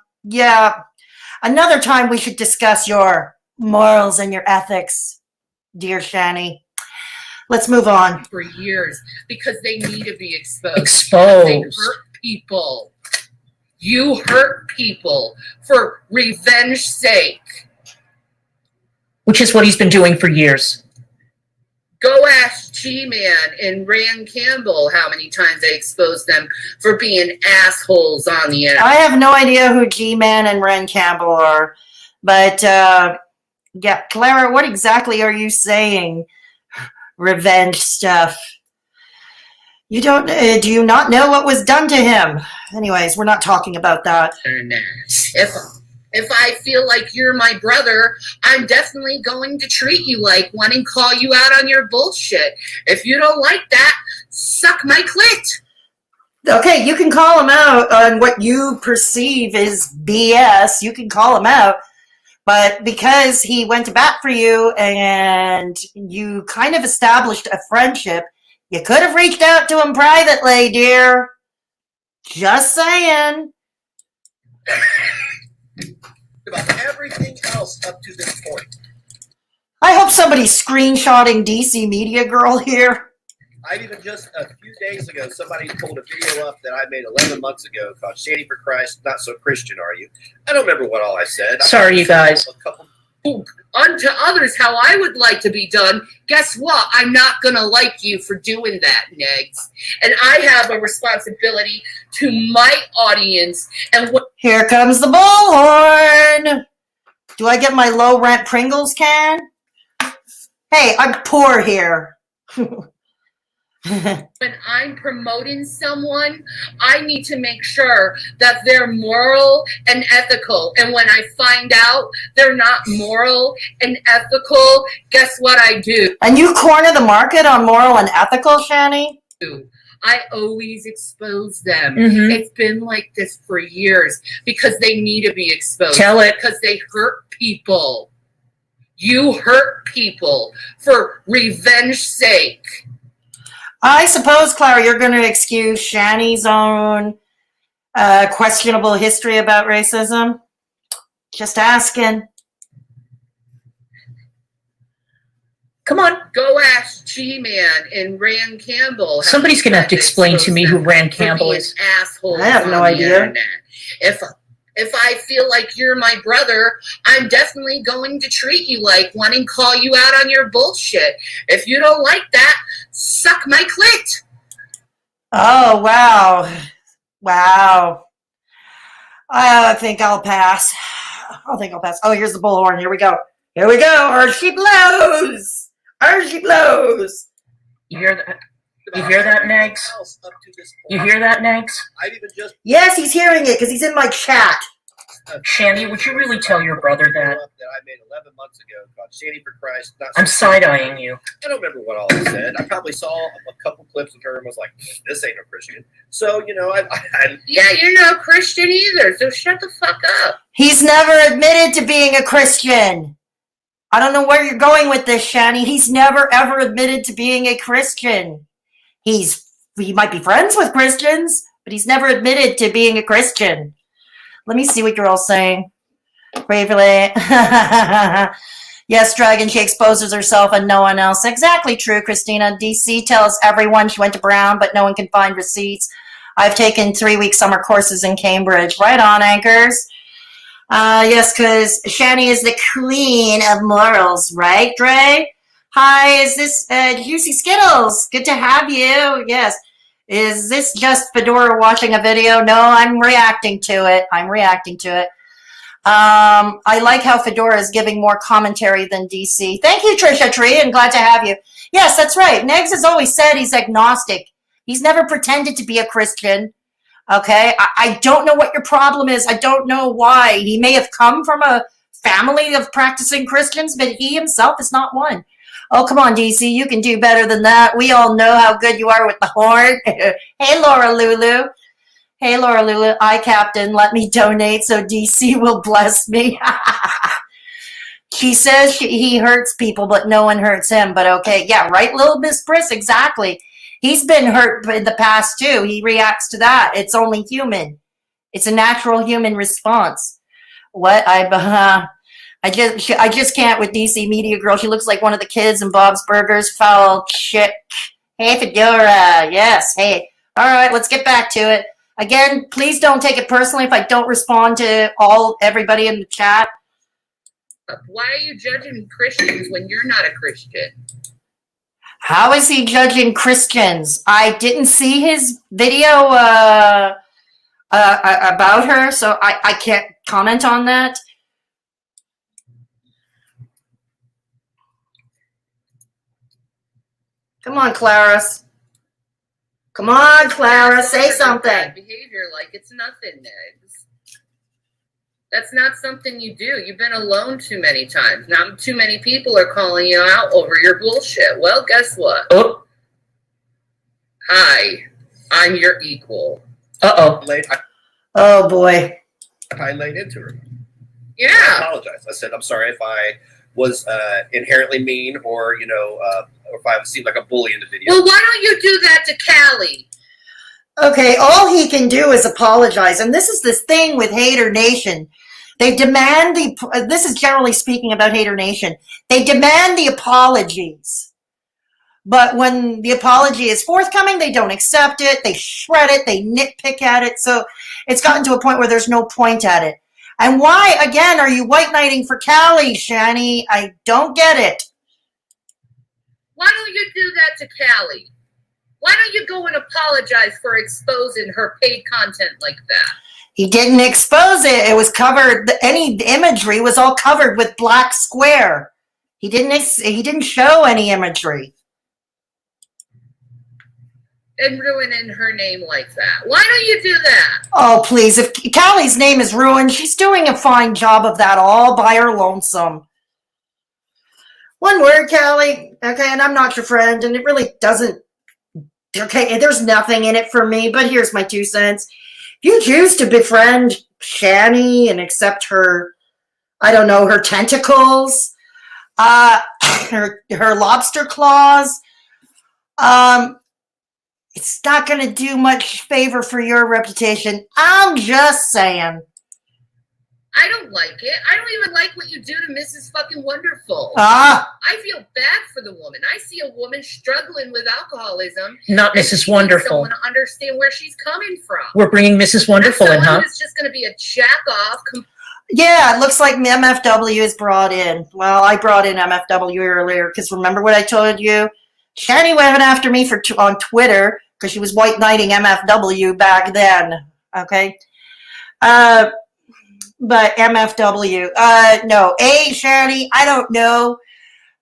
Another time we should discuss your morals and your ethics, dear Shanny. Let's move on. For years, because they need to be exposed. Exposed. They hurt people. You hurt people for revenge sake. Which is what he's been doing for years. Go ask G-Man and Rand Campbell how many times they exposed them for being assholes on the internet. I have no idea who G-Man and Rand Campbell are, but yeah, Clara, what exactly are you saying? Revenge stuff. You don't? Do you not know what was done to him? Anyways, we're not talking about that. If I feel like you're my brother, I'm definitely going to treat you like one and call you out on your bullshit. If you don't like that, suck my clit. Okay, you can call him out on what you perceive is BS. You can call him out. But because he went to bat for you and you kind of established a friendship, you could have reached out to him privately, dear. Just saying. About everything else up to this point. I hope somebody's screenshotting DCMediaGirl here. I've even just a few days ago, somebody pulled a video up that I made 11 months ago called ShannyForChrist's, Not So Christian, Are You? I don't remember what all I said. Sorry, you guys. Unto others how I would like to be done, guess what? I'm not going to like you for doing that, Negz. And I have a responsibility to my audience. And Here comes the bullhorn. Do I get my low rent Pringles can? Hey, I'm poor here. when I'm promoting someone, I need to make sure that they're moral and ethical. And when I find out they're not moral and ethical, guess what I do? And you corner the market on moral and ethical, Shanny? I always expose them. It's been like this for years because they need to be exposed. Tell it. Because they hurt people. You hurt people for revenge sake. I suppose, Clara, you're going to excuse Shanny's own questionable history about racism? Just asking. Come on. Go ask G-Man and Rand Campbell. Somebody's going to have to explain to me who Rand Campbell is. Assholes I have no on the idea. internet. If I feel like you're my brother, I'm definitely going to treat you like one and call you out on your bullshit. If you don't like that, suck my clit. Oh, wow. Wow. I think I'll pass. Oh, here's the bullhorn. Here we go. Or she blows. You hear that? You hear that, Negz? You hear that, Negz? I've even just Yes, he's hearing it because he's in my chat. Shanny, would you really tell your brother that? that I made 11 months ago called ShannyForChrist's. I'm side-eyeing you. I don't remember what all I said. I probably saw a couple clips of her and was like, "This ain't no Christian." So Yeah, you're no Christian either, so shut the fuck up. He's never admitted to being a Christian. I don't know where you're going with this, Shanny. He's never, ever admitted to being a Christian. He might be friends with Christians, but he's never admitted to being a Christian. Let me see what you're all saying. Bravely. Yes, Dragon, she exposes herself and no one else. Exactly true, Christina. DC tells everyone she went to Brown, but no one can find receipts. I've taken 3-week summer courses in Cambridge. Right on, Anchors. Yes, because Shanny is the queen of morals, right, Dre? Hi, is this Juicy Skittles? Good to have you. Yes. Is this just Fedora watching a video? No, I'm reacting to it. I like how Fedora is giving more commentary than DC. Thank you, Trisha Tree, and glad to have you. Yes, that's right. Negz has always said he's agnostic. He's never pretended to be a Christian. Okay? I don't know what your problem is. I don't know why. He may have come from a family of practicing Christians, but he himself is not one. Oh, come on, DC. You can do better than that. We all know how good you are with the horn. Hey, Laura Lulu. I, Captain, let me donate so DC will bless me. She says he hurts people, but no one hurts him. But okay, yeah, right, little Miss Briss, exactly. He's been hurt in the past, too. He reacts to that. It's only human. It's a natural human response. What? I just can't with DCMediaGirl. She looks like one of the kids in Bob's Burgers. Foul chick. Hey, Fedora. Yes. Hey. All right, let's get back to it. Again, please don't take it personally if I don't respond to everybody in the chat. Why are you judging Christians when you're not a Christian? How is he judging Christians? I didn't see his video about her, so I can't comment on that. Come on, Clarice. Come on, Clara, say something. Bad behavior like it's nothing, Negz. That's not something you do. You've been alone too many times. Now too many people are calling you out over your bullshit. Well, guess what? Oh. Hi, I'm your equal. Uh-oh. Oh, boy. I laid into her. Yeah. I apologize. I said, I'm sorry if I was inherently mean or, or if I seemed like a bully in the video. Well, why don't you do that to Callie? Okay, all he can do is apologize. And this is this thing with Hater Nation. They demand this is generally speaking about Hater Nation. They demand the apologies. But when the apology is forthcoming, they don't accept it. They shred it. They nitpick at it. So it's gotten to a point where there's no point at it. And why, again, are you white knighting for Callie, Shanny? I don't get it. Why don't you do that to Callie? Why don't you go and apologize for exposing her paid content like that? He didn't expose it. It was covered. Any imagery was all covered with black square. He didn't show any imagery. And ruining her name like that. Why don't you do that? Oh, please. If Callie's name is ruined, she's doing a fine job of that all by her lonesome. One word, Callie. Okay, and I'm not your friend, and it really doesn't. Okay, there's nothing in it for me, but here's my 2 cents. If you choose to befriend Shanny and accept her, I don't know, her tentacles, her lobster claws, it's not going to do much favor for your reputation. I'm just saying. I don't like it. I don't even like what you do to Mrs. fucking Wonderful. Ah, I feel bad for the woman. I see a woman struggling with alcoholism. Not Mrs. Wonderful. Someone to understand where she's coming from. We're bringing Mrs. Wonderful in, huh? Who's just going to be a jack off. yeah, it looks like MFW is brought in. Well, I brought in MFW earlier because remember what I told you? Shanny went after me on Twitter because she was white knighting MFW back then. Okay. But MFW, no, Shanny, I don't know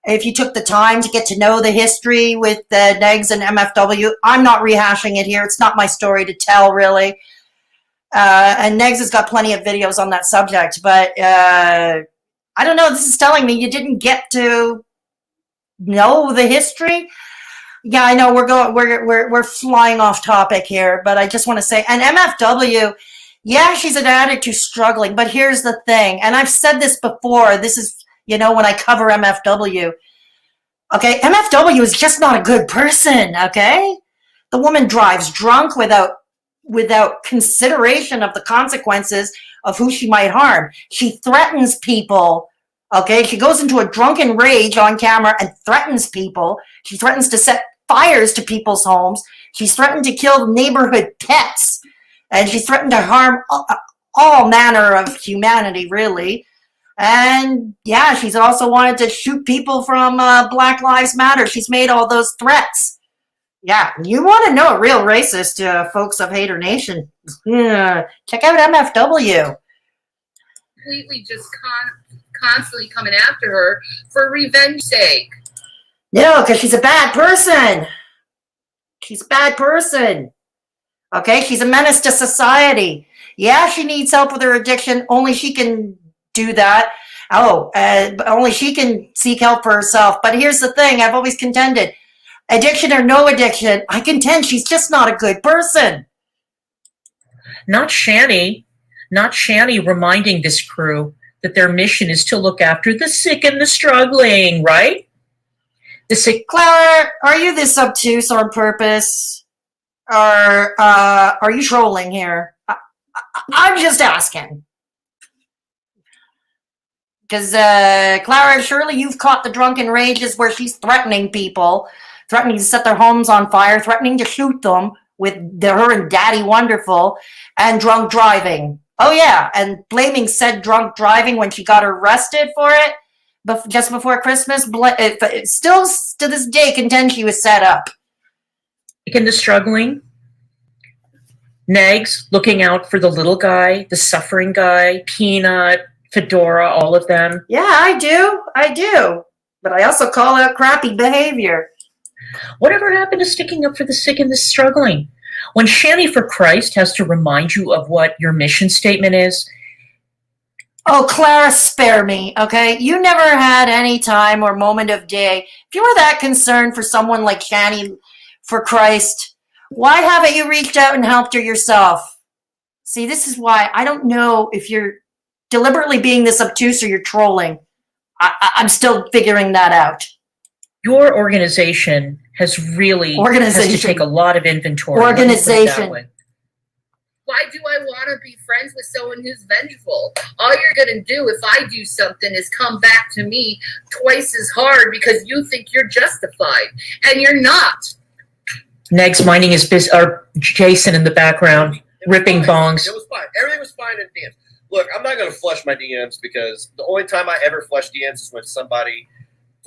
if you took the time to get to know the history with Negz and MFW. I'm not rehashing it here. It's not my story to tell, really. And Negz has got plenty of videos on that subject, but I don't know. This is telling me you didn't get to know the history. Yeah, I know we're flying off topic here, but I just want to say, and MFW. Yeah, she's an addict who's struggling, but here's the thing, and I've said this before, this is, when I cover MFW, okay, MFW is just not a good person, okay? The woman drives drunk without consideration of the consequences of who she might harm. She threatens people, okay? She goes into a drunken rage on camera and threatens people. She threatens to set fires to people's homes. She's threatened to kill neighborhood pets. And she threatened to harm all manner of humanity, really. And, yeah, she's also wanted to shoot people from Black Lives Matter. She's made all those threats. Yeah, you want to know a real racist, folks of Hater Nation. Check out MFW. Completely just constantly coming after her for revenge sake. No, because she's a bad person. She's a bad person. Okay, she's a menace to society. Yeah, she needs help with her addiction. Only she can do that. Only she can seek help for herself. But here's the thing, I've always contended. Addiction or no addiction, I contend she's just not a good person. Not Shanny reminding this crew that their mission is to look after the sick and the struggling, right? The sick. Clara, are you this obtuse on purpose? Or are you trolling here? I'm just asking. Because, Clara, surely you've caught the drunken rages where she's threatening people, threatening to set their homes on fire, threatening to shoot them with her and Daddy Wonderful, and drunk driving. Oh, yeah, and blaming said drunk driving when she got arrested for it just before Christmas. Still, to this day, contend she was set up. In the struggling, Negz looking out for the little guy, the suffering guy, Peanut, Fedora, all of them. Yeah, I do. But I also call out crappy behavior. Whatever happened to sticking up for the sick and the struggling? When ShannyForChrist has to remind you of what your mission statement is. Oh, Clara, spare me, okay? You never had any time or moment of day. If you were that concerned for someone like ShannyForChrist, why haven't you reached out and helped her yourself? See, this is why I don't know if you're deliberately being this obtuse or you're trolling. I'm still figuring that out. Your organization has to take a lot of inventory. Organization. Why do I want to be friends with someone who's vengeful? All you're going to do if I do something is come back to me twice as hard because you think you're justified, and you're not. Negz minding his business, or Jason in the background, ripping bongs. It was fine. Everything was fine in DMs. Look, I'm not going to flush my DMs because the only time I ever flush DMs is when somebody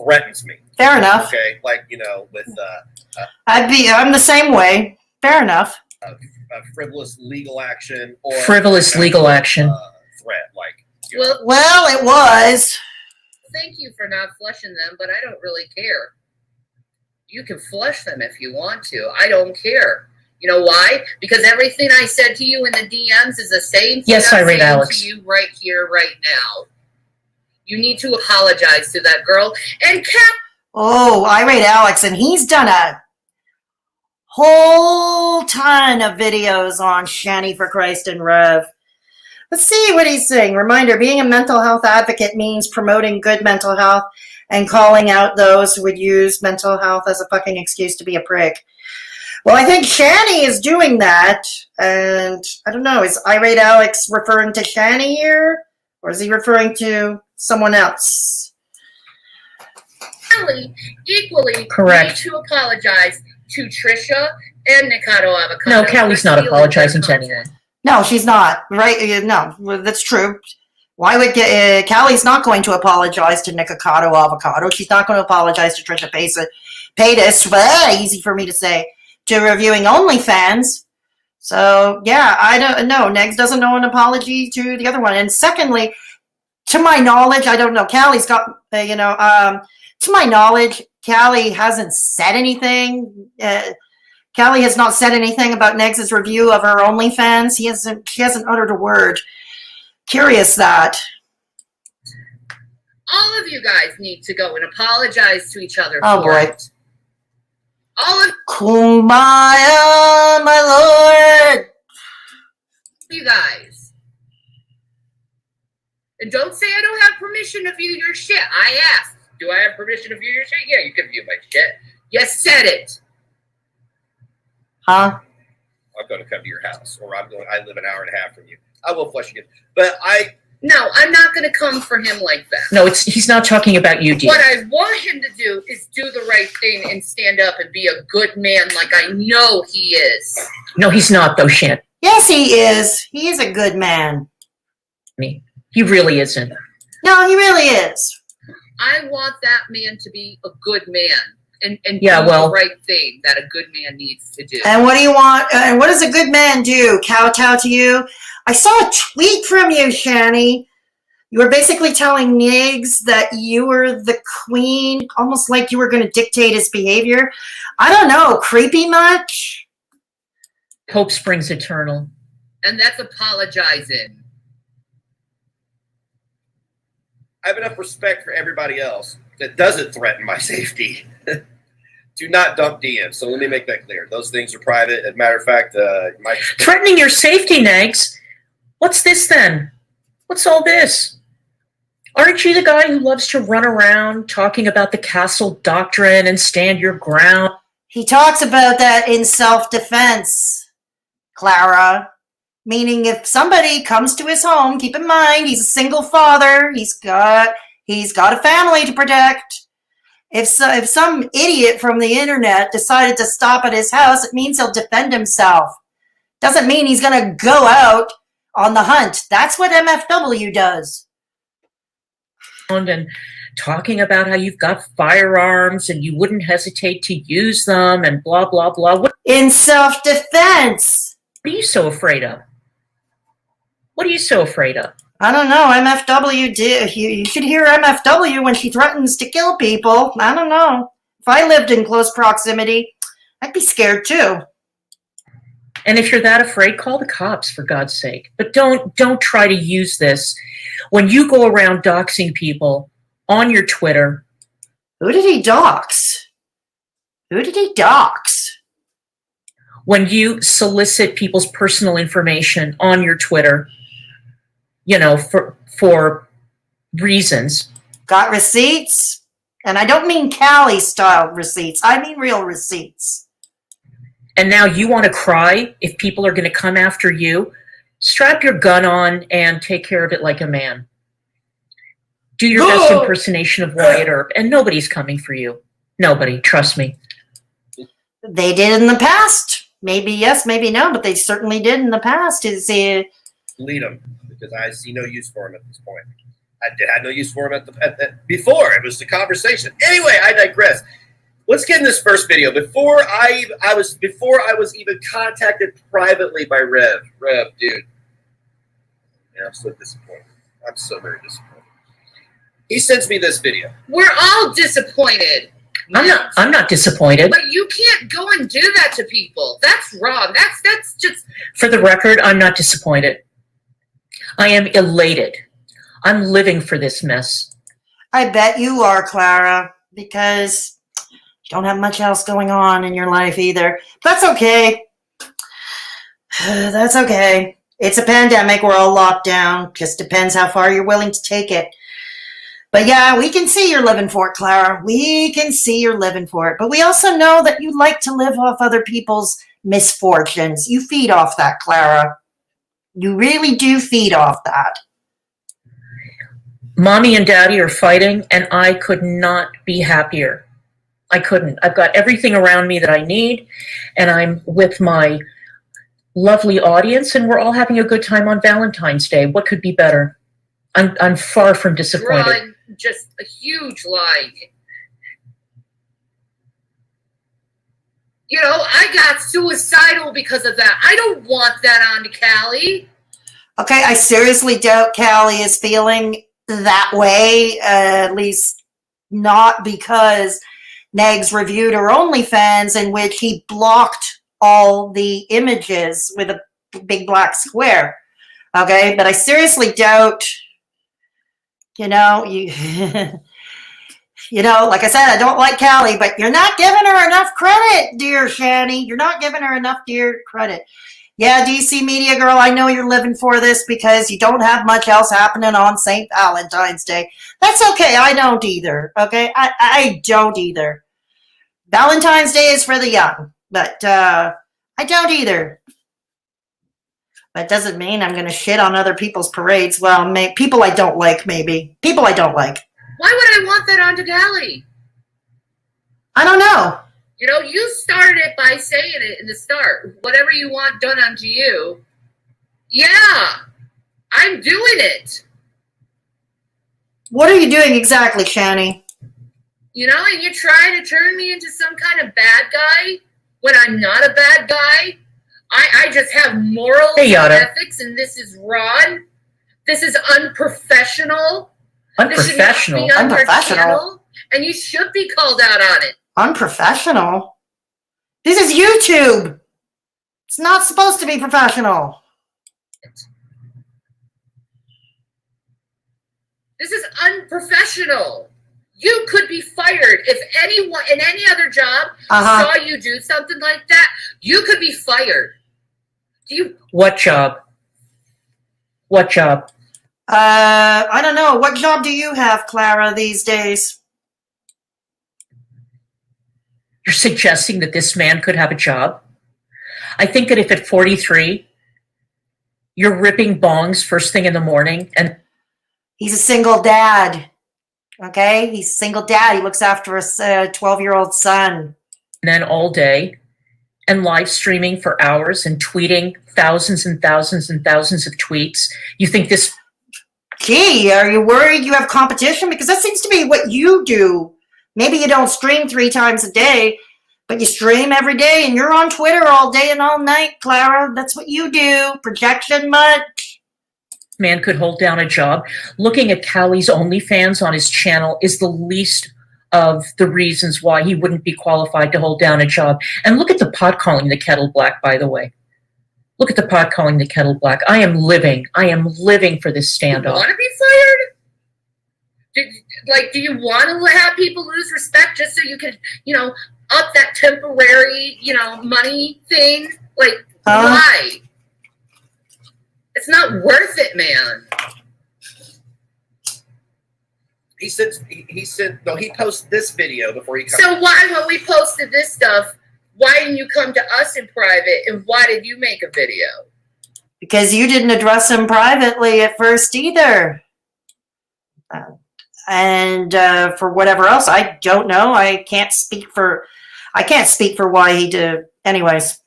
threatens me. Fair enough. Okay, like, with... I'm the same way. Fair enough. Frivolous legal action or... Frivolous legal action. Threat, like... Well, it was. Thank you for not flushing them, but I don't really care. You can flush them if you want to. I don't care. You know why? Because everything I said to you in the DMs is the same thing yes, I'm saying Alex. to you right here, right now. You need to apologize to that girl. And Oh, irate Alex, and he's done a whole ton of videos on ShannyForChrist and Rev. Let's see what he's saying. Reminder, being a mental health advocate means promoting good mental health and calling out those who would use mental health as a fucking excuse to be a prick. Well, I think Shanny is doing that, and I don't know, is irate Alex referring to Shanny here? Or is he referring to someone else? Callie equally Correct. need to apologize to Trisha and Nikado Avocado. No, Callie's not apologizing to anyone. No, she's not. Right? No, that's true. Why would Callie's not going to apologize to Nikado Avocado? She's not going to apologize to Trisha Paytas. Well, easy for me to say. To reviewing OnlyFans. So yeah, I don't know. Negz doesn't know an apology to the other one. And secondly, to my knowledge, I don't know. Callie's got to my knowledge, Callie hasn't said anything. Callie has not said anything about Negz's review of her OnlyFans. She hasn't uttered a word. Curious that. All of you guys need to go and apologize to each other. Oh for boy. it. All of Kumbaya, my lord. you guys. And don't say I don't have permission to view your shit. I asked, do I have permission to view your shit? Yeah, you can view my shit. You said it. Huh? I'm going to come to your house, or I live an hour and a half from you. I will flush you. But No, I'm not going to come for him like that. No, he's not talking about you, Dee. What I want him to do is do the right thing and stand up and be a good man like I know he is. No, he's not, though, Shan. Yes, he is. He is a good man. He really isn't. No, he really is. I want that man to be a good man and Yeah, do well- the right thing that a good man needs to do. And what do you want? And what does a good man do? Kowtow to you? I saw a tweet from you, Shanny. You were basically telling Negz that you were the queen, almost like you were going to dictate his behavior. I don't know. Creepy much? Hope springs eternal. And that's apologizing. I have enough respect for everybody else that doesn't threaten my safety. Do not dump DMs. So let me make that clear. Those things are private. As a matter of fact, Threatening your safety, Negz? What's this, then? What's all this? Aren't you the guy who loves to run around talking about the castle doctrine and stand your ground? He talks about that in self-defense, Clara. Meaning if somebody comes to his home, keep in mind he's a single father. He's got a family to protect. If some idiot from the internet decided to stop at his house, it means he'll defend himself. Doesn't mean he's going to go out on the hunt. That's what MFW does. And talking about how you've got firearms and you wouldn't hesitate to use them and blah, blah, blah. What In self-defense. are you so afraid of? What are you so afraid of? I don't know. MFW did. You should hear MFW when she threatens to kill people. I don't know. If I lived in close proximity, I'd be scared too. And if you're that afraid, call the cops, for God's sake. But don't try to use this when you go around doxing people on your Twitter. Who did he dox? Who did he dox? When you solicit people's personal information on your Twitter, for reasons. Got receipts? And I don't mean Callie style receipts. I mean real receipts. And now you want to cry if people are going to come after you? Strap your gun on and take care of it like a man. Do your best impersonation of Wyatt Earp, and nobody's coming for you. Nobody, trust me. They did in the past. Maybe yes, maybe no, but they certainly did in the past. lead them because I see no use for him at this point. I had no use for him before. It was the conversation. Anyway, I digress. Let's get in this first video. Before I was even contacted privately by Rev, dude. Yeah, I'm so disappointed. I'm so very disappointed. He sends me this video. We're all disappointed. I'm not disappointed. But you can't go and do that to people. That's wrong. That's just. For the record, I'm not disappointed. I am elated. I'm living for this mess. I bet you are, Clara, because you don't have much else going on in your life either. That's okay. That's okay. It's a pandemic. We're all locked down. Just depends how far you're willing to take it. But yeah, we can see you're living for it, Clara. We can see you're living for it. But we also know that you like to live off other people's misfortunes. You feed off that, Clara. You really do feed off that. Mommy and Daddy are fighting, and I could not be happier. I couldn't. I've got everything around me that I need, and I'm with my lovely audience, and we're all having a good time on Valentine's Day. What could be better? I'm far from disappointed. Drawing just a huge line. You know, I got suicidal because of that. I don't want that on to Callie. Okay, I seriously doubt Callie is feeling that way, at least not because Negz reviewed her OnlyFans in which he blocked all the images with a big black square. Okay, but I seriously doubt, you know, you know, like I said, I don't like Callie, but you're not giving her enough credit, dear Shanny. You're not giving her enough dear credit. Yeah, DC Media Girl, I know you're living for this because you don't have much else happening on St. Valentine's Day. That's okay. I don't either. Okay, I don't either. Valentine's Day is for the young, but I don't either. That doesn't mean I'm going to shit on other people's parades. Well, people I don't like, maybe. People I don't like. Why would I want that on to Callie? I don't know. You know, you started it by saying it in the start. Whatever you want done unto you. Yeah, I'm doing it. What are you doing exactly, Shanny? You know, and you're trying to turn me into some kind of bad guy when I'm not a bad guy. I just have morals and ethics, and this is wrong. This is unprofessional. Unprofessional? This should not be on your Unprofessional? channel, and you should be called out on it. Unprofessional? This is YouTube. It's not supposed to be professional. This is unprofessional. You could be fired if anyone in any other job saw you do something like that. You could be fired. Do you? What job? What job? I don't know. What job do you have, Clara, these days? You're suggesting that this man could have a job? I think that if at 43, you're ripping bongs first thing in the morning and... He's a single dad. Okay? He's a single dad. He looks after a 12-year-old son. And then all day and live streaming for hours and tweeting thousands and thousands and thousands of tweets. You think this... Gee, are you worried you have competition? Because that seems to be what you do. Maybe you don't stream 3 times a day, but you stream every day and you're on Twitter all day and all night, Clara. That's what you do. Projection much? Man could hold down a job. Looking at Callie's OnlyFans on his channel is the least of the reasons why he wouldn't be qualified to hold down a job. And look at the pot calling the kettle black, by the way. Look at the pot calling the kettle black. I am living for this standoff. You want to be fired? Do you want to have people lose respect just so you can, you know, up that temporary, you know, money thing? Like, why? It's not worth it, man. He said, no, he posted this video before he comes. So why, when we posted this stuff, why didn't you come to us in private, and why did you make a video? Because you didn't address him privately at first either. And for whatever else, I don't know. I can't speak for why he did. Anyways.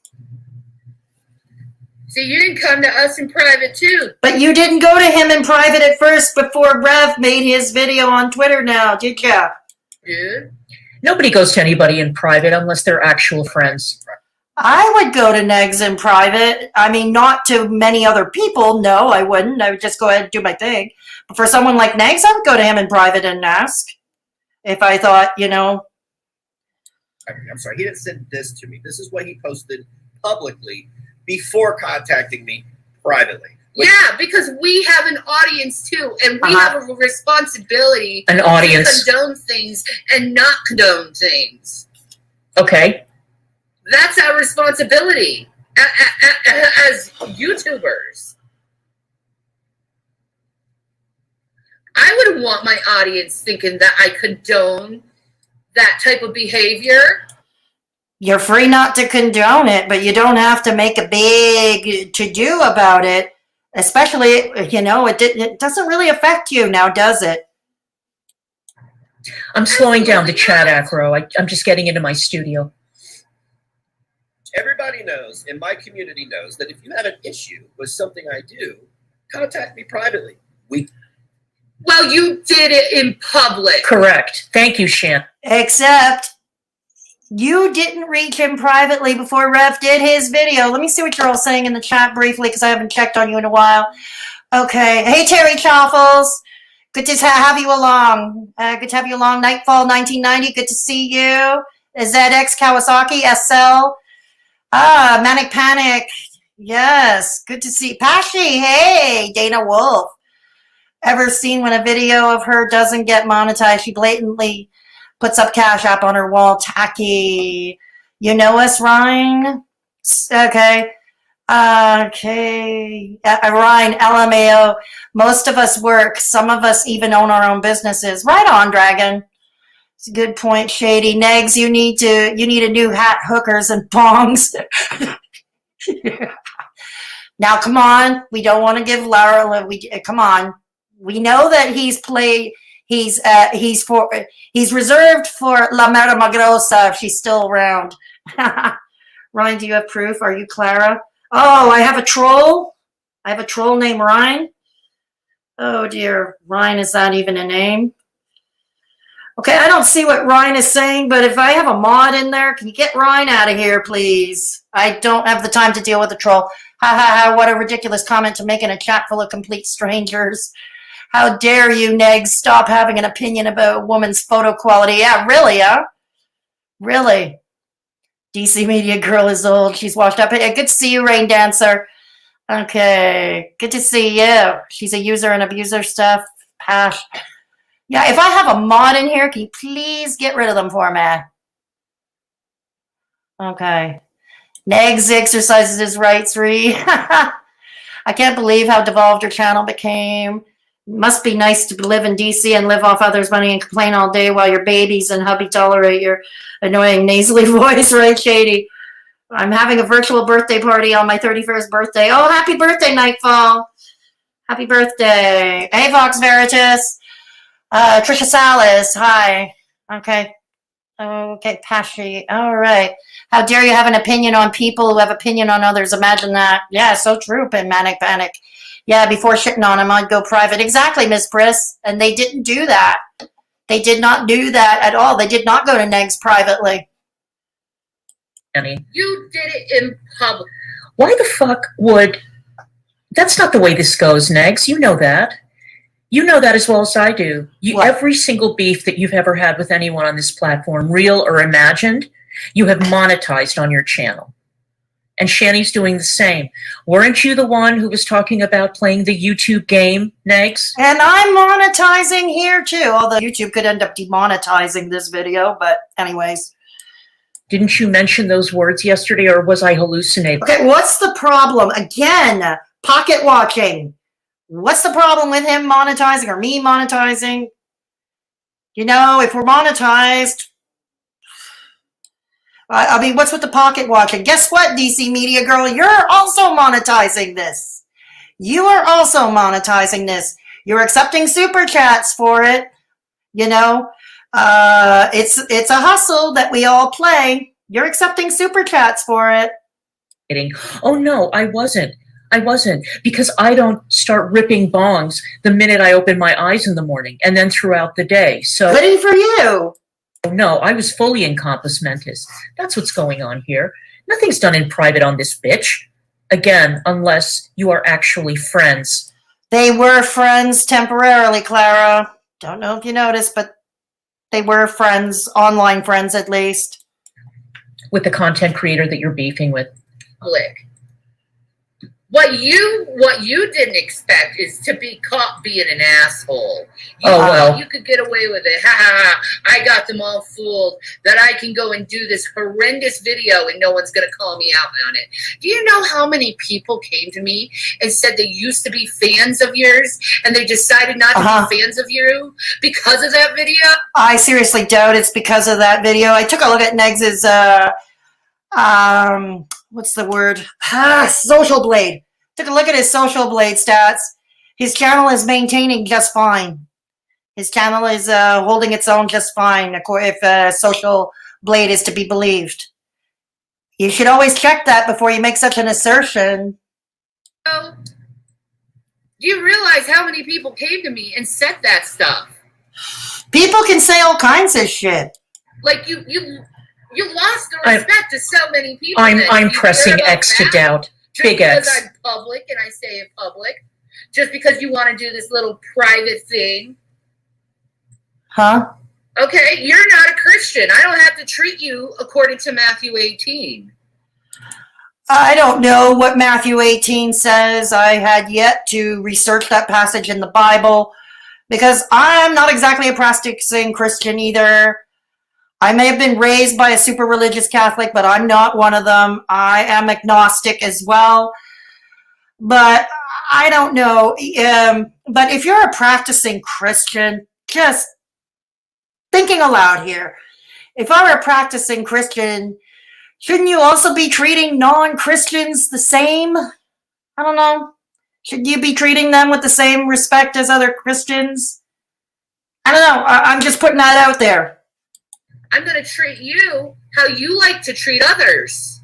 See, you didn't come to us in private too. But you didn't go to him in private at first before Rev made his video on Twitter now, did ya? Dude. Nobody goes to anybody in private unless they're actual friends. I would go to Negz in private. I mean, not to many other people. No, I wouldn't. I would just go ahead and do my thing. But for someone like Negz, I would go to him in private and ask if I thought, you know. I'm sorry, he didn't send this to me. This is what he posted publicly before contacting me privately. Yeah, because we have an audience too, and we have a responsibility an audience. to condone things and not condone things. Okay. That's our responsibility as YouTubers. I wouldn't want my audience thinking that I condone that type of behavior. You're free not to condone it, but you don't have to make a big to-do about it. Especially, you know, it doesn't really affect you now, does it? I'm slowing down the chat acro. I'm just getting into my studio. Everybody knows, and my community knows, that if you have an issue with something I do, contact me privately. Well, you did it in public. Correct. Thank you, Shan. Except you didn't reach him privately before Rev did his video. Let me see what you're all saying in the chat briefly, because I haven't checked on you in a while. Okay. Hey, Terry Chaffles. Good to have you along. Good to have you along. Nightfall 1990. Good to see you. ZX Kawasaki SL. Manic Panic. Yes. Good to see Pashi. Hey, Dana Wolf. Ever seen when a video of her doesn't get monetized? She blatantly puts up Cash App on her wall. Tacky. You know us, Ryan? Okay. Okay. Ryan, LMAO. Most of us work. Some of us even own our own businesses. Right on, Dragon. It's a good point, Shady. Negz, you need a new hat, hookers, and bongs. Now, come on. We don't want to give Lara. Come on. We know that he's reserved for La Mera Magrosa if she's still around. Ryan, do you have proof? Are you Clara? Oh, I have a troll. I have a troll named Ryan. Oh dear, Ryan, is that even a name? Okay, I don't see what Ryan is saying, but if I have a mod in there, can you get Ryan out of here, please? I don't have the time to deal with a troll. Ha ha ha, what a ridiculous comment to make in a chat full of complete strangers. How dare you, Negz, stop having an opinion about a woman's photo quality. Yeah, really, huh? Really? DC Media Girl is old. She's washed up. Hey, good to see you, Rain Dancer. Okay, good to see you. She's a user and abuser stuff. Pash. Yeah, if I have a mod in here, can you please get rid of them for me? Okay. Negz exercises his rights, Ree. I can't believe how devolved your channel became. Must be nice to live in DC and live off others' money and complain all day while your babies and hubby tolerate your annoying nasally voice, right, Shady? I'm having a virtual birthday party on my 31st birthday. Oh, happy birthday, Nightfall. Happy birthday. Hey, Vox Veritas. Trisha Salas, hi. Okay. Okay, Pashi. All right. How dare you have an opinion on people who have opinion on others? Imagine that. Yeah, so true, Manic Panic. Yeah, before shitting on him, I'd go private. Exactly, Miss Briss. And they didn't do that. They did not do that at all. They did not go to Negz privately. You did it in public. Why the fuck would... That's not the way this goes, Negz. You know that. You know that as well as I do. Every single beef that you've ever had with anyone on this platform, real or imagined, you have monetized on your channel. And Shanny's doing the same. Weren't you the one who was talking about playing the YouTube game, Negz? And I'm monetizing here too, although YouTube could end up demonetizing this video, but anyways. Didn't you mention those words yesterday, or was I hallucinating? Okay, what's the problem? Again, pocket watching. What's the problem with him monetizing or me monetizing? You know, if we're monetized, I mean, what's with the pocket watching? Guess what, DC Media Girl? You're also monetizing this. You are also monetizing this. You're accepting super chats for it. You know, it's a hustle that we all play. You're accepting super chats for it. Oh, no, I wasn't. Because I don't start ripping bongs the minute I open my eyes in the morning and then throughout the day. So goody for you. No, I was fully in compos mentis. That's what's going on here. Nothing's done in private on this bitch. Again, unless you are actually friends. They were friends temporarily, Clara. Don't know if you noticed, but they were friends, online friends at least. With the content creator that you're beefing with. Public. What you didn't expect is to be caught being an asshole. You could get away with it. Ha ha ha. I got them all fooled that I can go and do this horrendous video and no one's going to call me out on it. Do you know how many people came to me and said they used to be fans of yours and they decided not to be fans of you because of that video? I seriously doubt it's because of that video. I took a look at Negz's what's the word? Social Blade. Took a look at his social blade stats. His channel is maintaining just fine. His channel is holding its own just fine, if social blade is to be believed. You should always check that before you make such an assertion. Oh, do you realize how many people came to me and said that stuff? People can say all kinds of shit. Like you lost the respect to so many people. I'm pressing X to doubt. Just Big because X. I'm public and I say it public, just because you want to do this little private thing. Huh? Okay, you're not a Christian. I don't have to treat you according to Matthew 18. I don't know what Matthew 18 says. I had yet to research that passage in the Bible because I'm not exactly a practicing Christian either. I may have been raised by a super religious Catholic, but I'm not one of them. I am agnostic as well. But I don't know. But if you're a practicing Christian, just thinking aloud here, if I were a practicing Christian, shouldn't you also be treating non-Christians the same? I don't know. Should you be treating them with the same respect as other Christians? I don't know. I'm just putting that out there. I'm going to treat you how you like to treat others.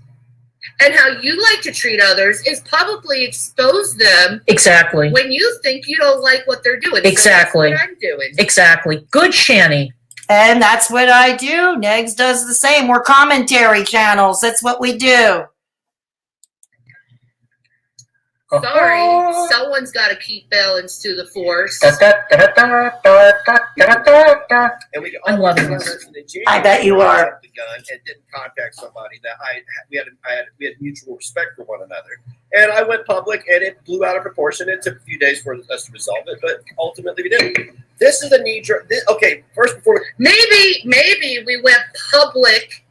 And how you like to treat others is publicly expose them. Exactly. When you think you don't like what they're doing. Exactly. So that's what I'm doing. Exactly. Good, Shanny. And that's what I do. Negz does the same. We're commentary channels. That's what we do. Sorry, someone's got to keep balance to the force. And we I'm loving this. I bet you are. The gun and didn't contact somebody that we had mutual respect for one another. And I went public, and it blew out of proportion. It took a few days for us to resolve it, but ultimately we did. This is a knee jerk. Okay, first before Maybe we went public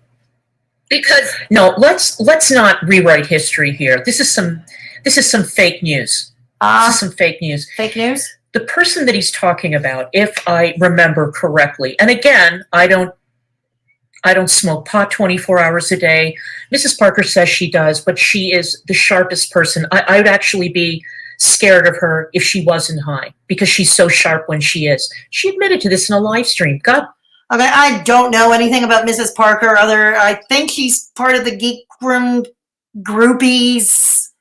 because No, let's not rewrite history here. This is some fake news. This is some fake news. Fake news? The person that he's talking about, if I remember correctly, and again, I don't smoke pot 24 hours a day. Mrs. Parker says she does, but she is the sharpest person. I would actually be scared of her if she wasn't high because she's so sharp when she is. She admitted to this in a live stream. God. Okay, I don't know anything about Mrs. Parker. I think she's part of the Geek Room groupies.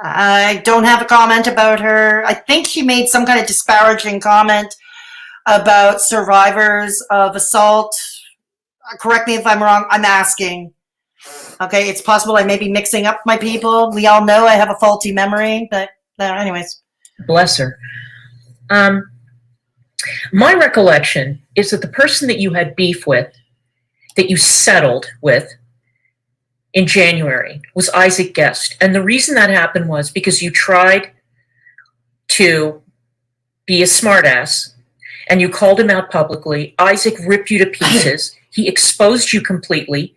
I don't have a comment about her. I think she made some kind of disparaging comment about survivors of assault. Correct me if I'm wrong. I'm asking. Okay, it's possible I may be mixing up my people. We all know I have a faulty memory, but anyways. Bless her. My recollection is that the person that you had beef with, that you settled with in January, was Isaac Guest. And the reason that happened was because you tried to be a smartass and you called him out publicly. Isaac ripped you to pieces. He exposed you completely,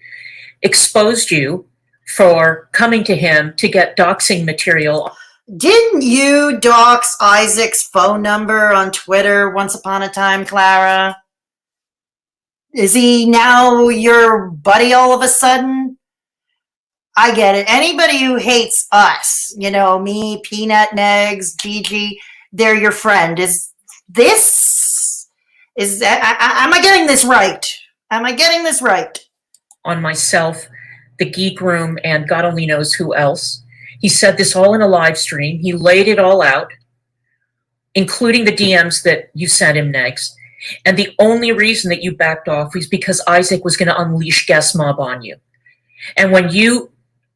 exposed you for coming to him to get doxing material. Didn't you dox Isaac's phone number on Twitter once upon a time, Clara? Is he now your buddy all of a sudden? I get it. Anybody who hates us, me, Peanut, Negz, Gigi, they're your friend. Am I getting this right? Am I getting this right? On myself, the Geek Room, and God only knows who else. He said this all in a live stream. He laid it all out, including the DMs that you sent him, Negz. And the only reason that you backed off was because Isaac was going to unleash Guest Mob on you. And when you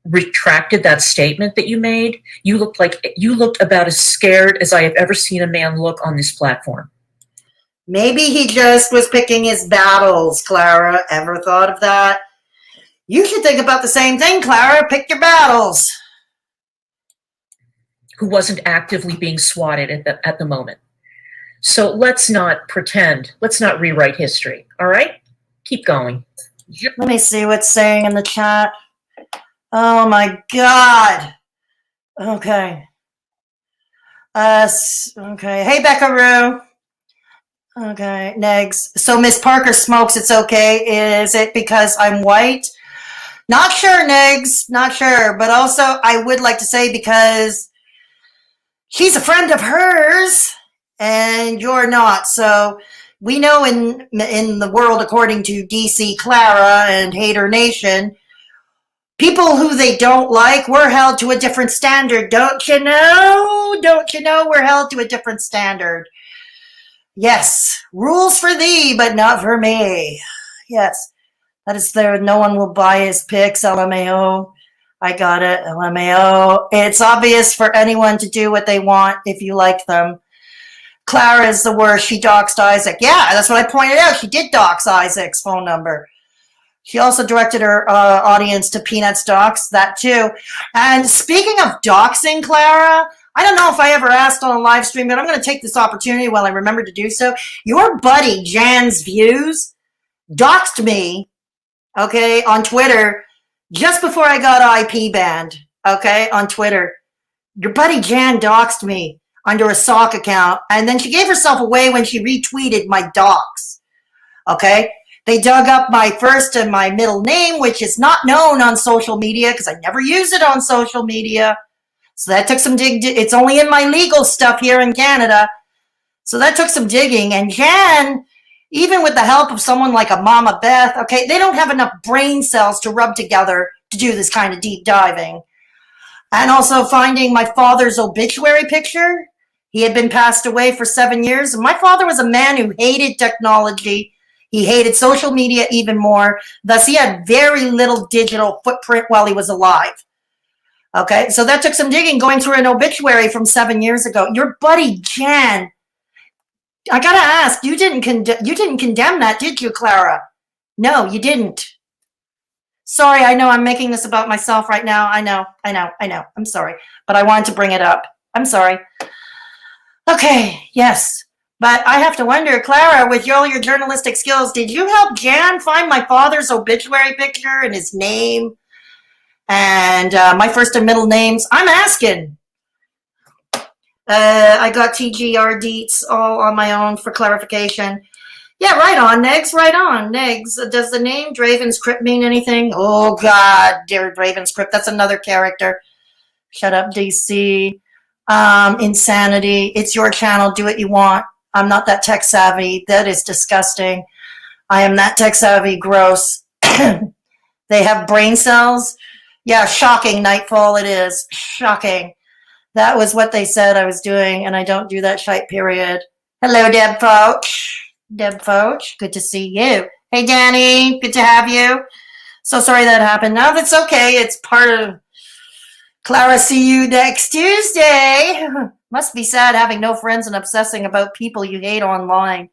retracted that statement that you made, you looked about as scared as I have ever seen a man look on this platform. Maybe he just was picking his battles, Clara. Ever thought of that? You should think about the same thing, Clara. Pick your battles. Who wasn't actively being swatted at the moment. So let's not pretend. Let's not rewrite history. All right? Keep going. Let me see what's saying in the chat. Oh my God. Okay. Okay. Hey, Beckaroo. Okay, Negz. So Miss Parker smokes, it's okay. Is it because I'm white? Not sure, Negz. Not sure. But also, I would like to say because he's a friend of hers and you're not. So we know in the world, according to DC Clara and Hater Nation, people who they don't like, we're held to a different standard. Don't you know? Don't you know we're held to a different standard? Yes, rules for thee, but not for me. Yes, that is there. No one will buy his pics, LMAO. I got it, LMAO. It's obvious for anyone to do what they want if you like them. Clara is the worst. She doxed Isaac. Yeah, that's what I pointed out. She did dox Isaac's phone number. She also directed her audience to Peanuts dox, that too. And speaking of doxing, Clara, I don't know if I ever asked on a live stream, but I'm going to take this opportunity while I remember to do so. Your buddy, Jan's Views, doxed me, okay, on Twitter just before I got IP banned, okay, on Twitter. Your buddy Jan doxed me under a sock account, and then she gave herself away when she retweeted my dox, okay? They dug up my first and my middle name, which is not known on social media because I never use it on social media. So that took some it's only in my legal stuff here in Canada. So that took some digging. And Jan, even with the help of someone like a Mama Beth, okay, they don't have enough brain cells to rub together to do this kind of deep diving. And also finding my father's obituary picture. He had been passed away for 7 years. And my father was a man who hated technology. He hated social media even more. Thus, he had very little digital footprint while he was alive. Okay, so that took some digging, going through an obituary from 7 years ago. Your buddy Jan, I gotta ask, you didn't condemn that, did you, Clara? No, you didn't. Sorry, I know I'm making this about myself right now. I know. I'm sorry, but I wanted to bring it up. I'm sorry. Okay, yes. But I have to wonder, Clara, with all your journalistic skills, did you help Jan find my father's obituary picture and his name and my first and middle names? I'm asking. I got TGR deets all on my own for clarification. Yeah, right on, Negz, right on. Negz, does the name Draven's Crypt mean anything? Oh, God, dear Draven's Crypt, that's another character. Shut up, DC. Insanity. It's your channel. Do what you want. I'm not that tech savvy. That is disgusting. I am that tech savvy. Gross. They have brain cells. Yeah, shocking, Nightfall. It is shocking. That was what they said I was doing, and I don't do that shite, period. Hello, Deb Foch. Deb Foch, good to see you. Hey, Danny, good to have you. So sorry that happened. No, that's okay. It's part of Clara. See you next Tuesday. Must be sad having no friends and obsessing about people you hate online.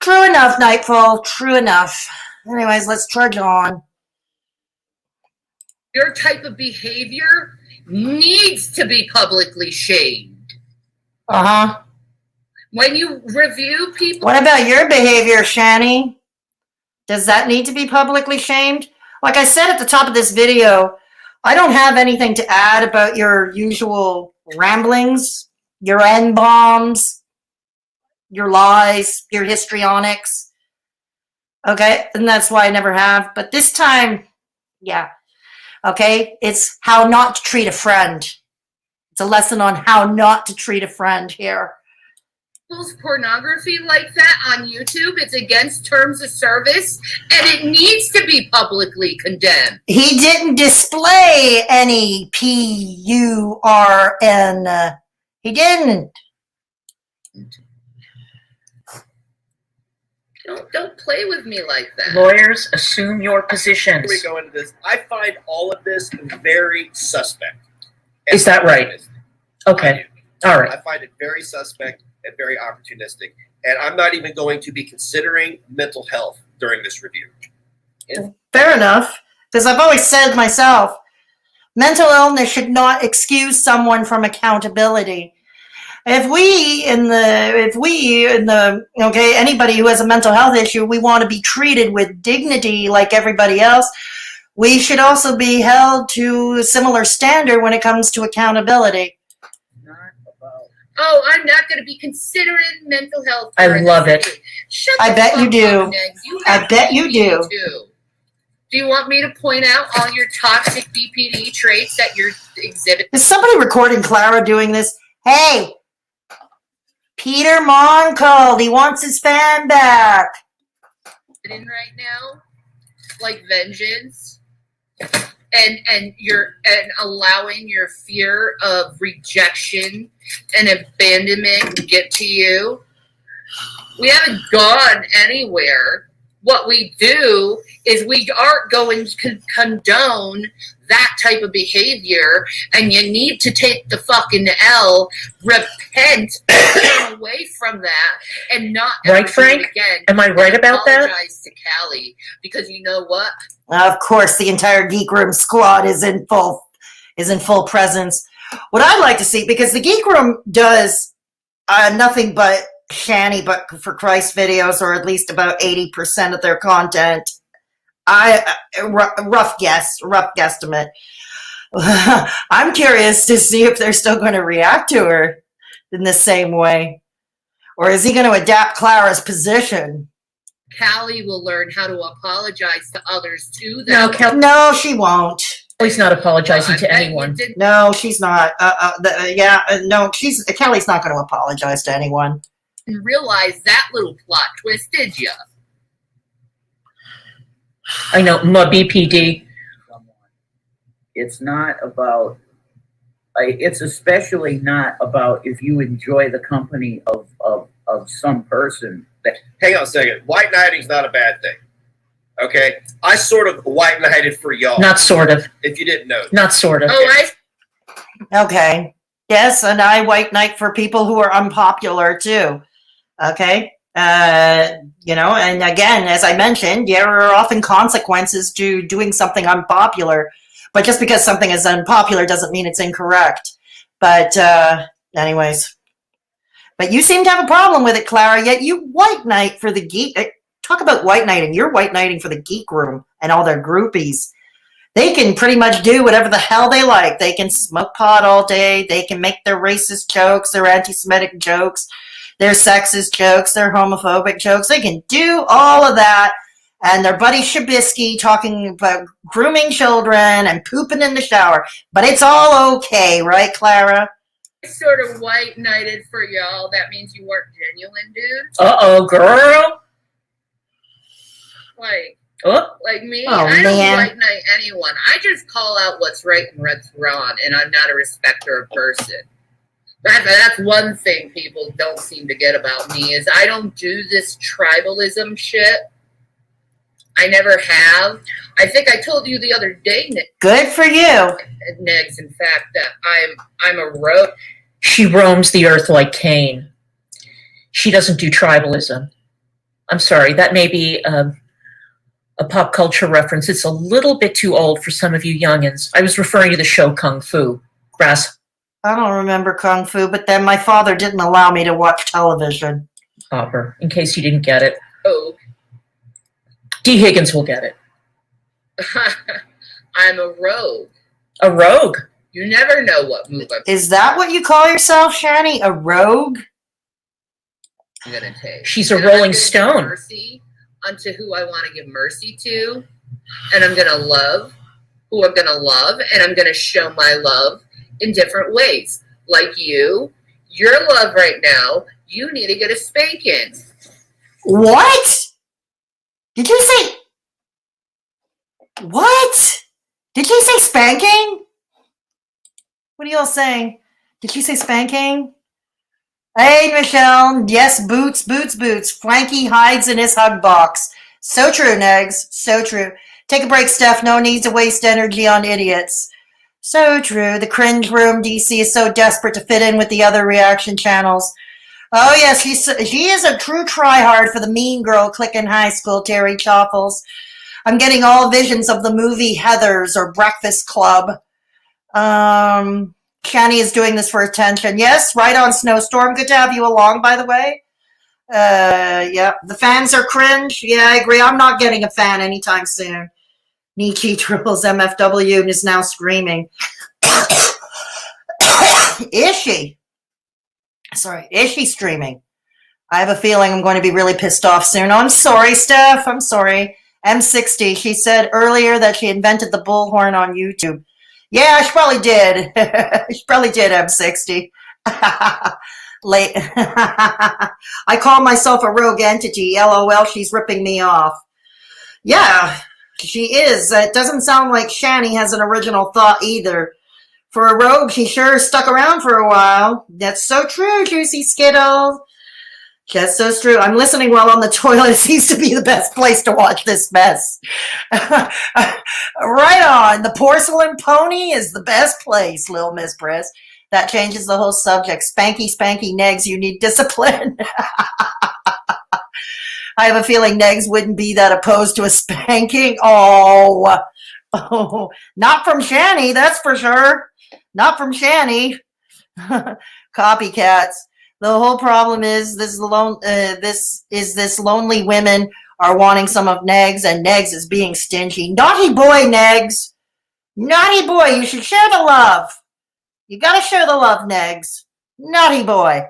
True enough, Nightfall. True enough. Anyways, let's trudge on. Your type of behavior needs to be publicly shamed. Uh-huh. When you review people... What about your behavior, Shanny? Does that need to be publicly shamed? Like I said at the top of this video, I don't have anything to add about your usual ramblings, your N-bombs, your lies, your histrionics. Okay? And that's why I never have. But this time, yeah. Okay? It's how not to treat a friend. It's a lesson on how not to treat a friend here. Pornography like that on YouTube, it's against terms of service, and it needs to be publicly condemned. He didn't display any PURN. He didn't. Don't play with me like that. Lawyers, assume your positions. Before we go into this, I find all of this very suspect. Is that right? Okay. All right. I find it very suspect and very opportunistic. And I'm not even going to be considering mental health during this review. Fair enough. Because I've always said myself, mental illness should not excuse someone from accountability. If anybody who has a mental health issue, we want to be treated with dignity like everybody else, we should also be held to a similar standard when it comes to accountability. Oh, I'm not going to be considering mental health. I love it. Shut I bet you do. Up, I bet you do. Do you want me to point out all your toxic BPD traits that you're exhibiting? Is somebody recording Clara doing this? Hey, Peter Mon called. He wants his fan back. In right now, like vengeance, and allowing your fear of rejection and abandonment to get to you. We haven't gone anywhere. What we do is we aren't going to condone that type of behavior, and you need to take the fucking L, repent, turn away from that, and not Right, ever do Frank? it again. Am I right about that? Apologize to Callie, because you know what? Of course, the entire Geek Room squad is in full presence. What I'd like to see, because the Geek Room does nothing but Shanny but for Christ videos, or at least about 80% of their content. Rough guesstimate. I'm curious to see if they're still going to react to her in the same way, or is he going to adapt Clara's position? Callie will learn how to apologize to others too. Then. No, she won't. Callie's not apologizing to anyone. No, she's not. No, Callie's not going to apologize to anyone. Didn't realize that little plot twist, did you? I know, my BPD. It's not about, it's especially not about if you enjoy the company of some person. Hang on a second. White knighting's not a bad thing. Okay? I sort of white knighted for y'all. Not sort of. If you didn't know. Not sort of. Oh, Okay. Yes, and I white knight for people who are unpopular too. Okay? And again, as I mentioned, there are often consequences to doing something unpopular. But just because something is unpopular doesn't mean it's incorrect. But anyways. But you seem to have a problem with it, Clara, yet you white knight for the geek. Talk about white knighting. You're white knighting for the Geek Room and all their groupies. They can pretty much do whatever the hell they like. They can smoke pot all day. They can make their racist jokes, their anti-Semitic jokes, their sexist jokes, their homophobic jokes. They can do all of that. And their buddy Shabisky talking about grooming children and pooping in the shower. But it's all okay, right, Clara? Sort of white knighted for y'all. That means you weren't genuine, dude. Uh-oh, girl. Like me, Oh, I don't man. white knight anyone. I just call out what's right and what's wrong, and I'm not a respecter of person. That's one thing people don't seem to get about me is I don't do this tribalism shit. I never have. I think I told you the other day, Good for you. Negz, in fact, that I'm a rogue. She roams the earth like Cain. She doesn't do tribalism. I'm sorry, that may be a pop culture reference. It's a little bit too old for some of you youngins. I was referring to the show Kung Fu. Grass. I don't remember Kung Fu, but then my father didn't allow me to watch television. Hopper, in case you didn't get it. Oh. D. Higgins will get it. I'm a rogue. A rogue? You never know what move Is that what you call yourself, Shanny? A rogue? I'm going to take. She's a And rolling I'm gonna give stone. Mercy unto who I want to give mercy to. And I'm going to love who I'm going to love. And I'm going to show my love in different ways. Like you, your love right now, you need to get a spanking. What? Did you say... What? Did you say spanking? What are y'all saying? Did you say spanking? Hey, Michelle. Yes, boots. Frankie hides in his hug box. So true, Negz. So true. Take a break, Steph. No need to waste energy on idiots. So true. The cringe room DC is so desperate to fit in with the other reaction channels. Oh, yes, she is a true tryhard for the mean girl clique in high school, Terry Choffles. I'm getting all visions of the movie Heathers or Breakfast Club. Shanny is doing this for attention. Yes, right on, Snowstorm. Good to have you along, by the way. Yeah, the fans are cringe. Yeah, I agree. I'm not getting a fan anytime soon. Nietzsche triples MFW and is now screaming. Is she? Sorry, is she streaming? I have a feeling I'm going to be really pissed off soon. Oh, I'm sorry, Steph. I'm sorry. M60, she said earlier that she invented the bullhorn on YouTube. Yeah, she probably did. She probably did, M60. Late. I call myself a rogue entity. LOL, she's ripping me off. Yeah, she is. It doesn't sound like Shanny has an original thought either. For a rogue, she sure stuck around for a while. That's so true, Juicy Skittles. That's so true. I'm listening while on the toilet. It seems to be the best place to watch this mess. Right on. The porcelain pony is the best place, Lil Miss Briss. That changes the whole subject. Spanky, spanky, Negz, you need discipline. I have a feeling Negz wouldn't be that opposed to a spanking. Oh, not from Shanny, that's for sure. Not from Shanny. Copycats. The whole problem is this lonely women are wanting some of Negz, and Negz is being stingy. Naughty boy, Negz. Naughty boy, you should share the love. You gotta share the love, Negz. Naughty boy.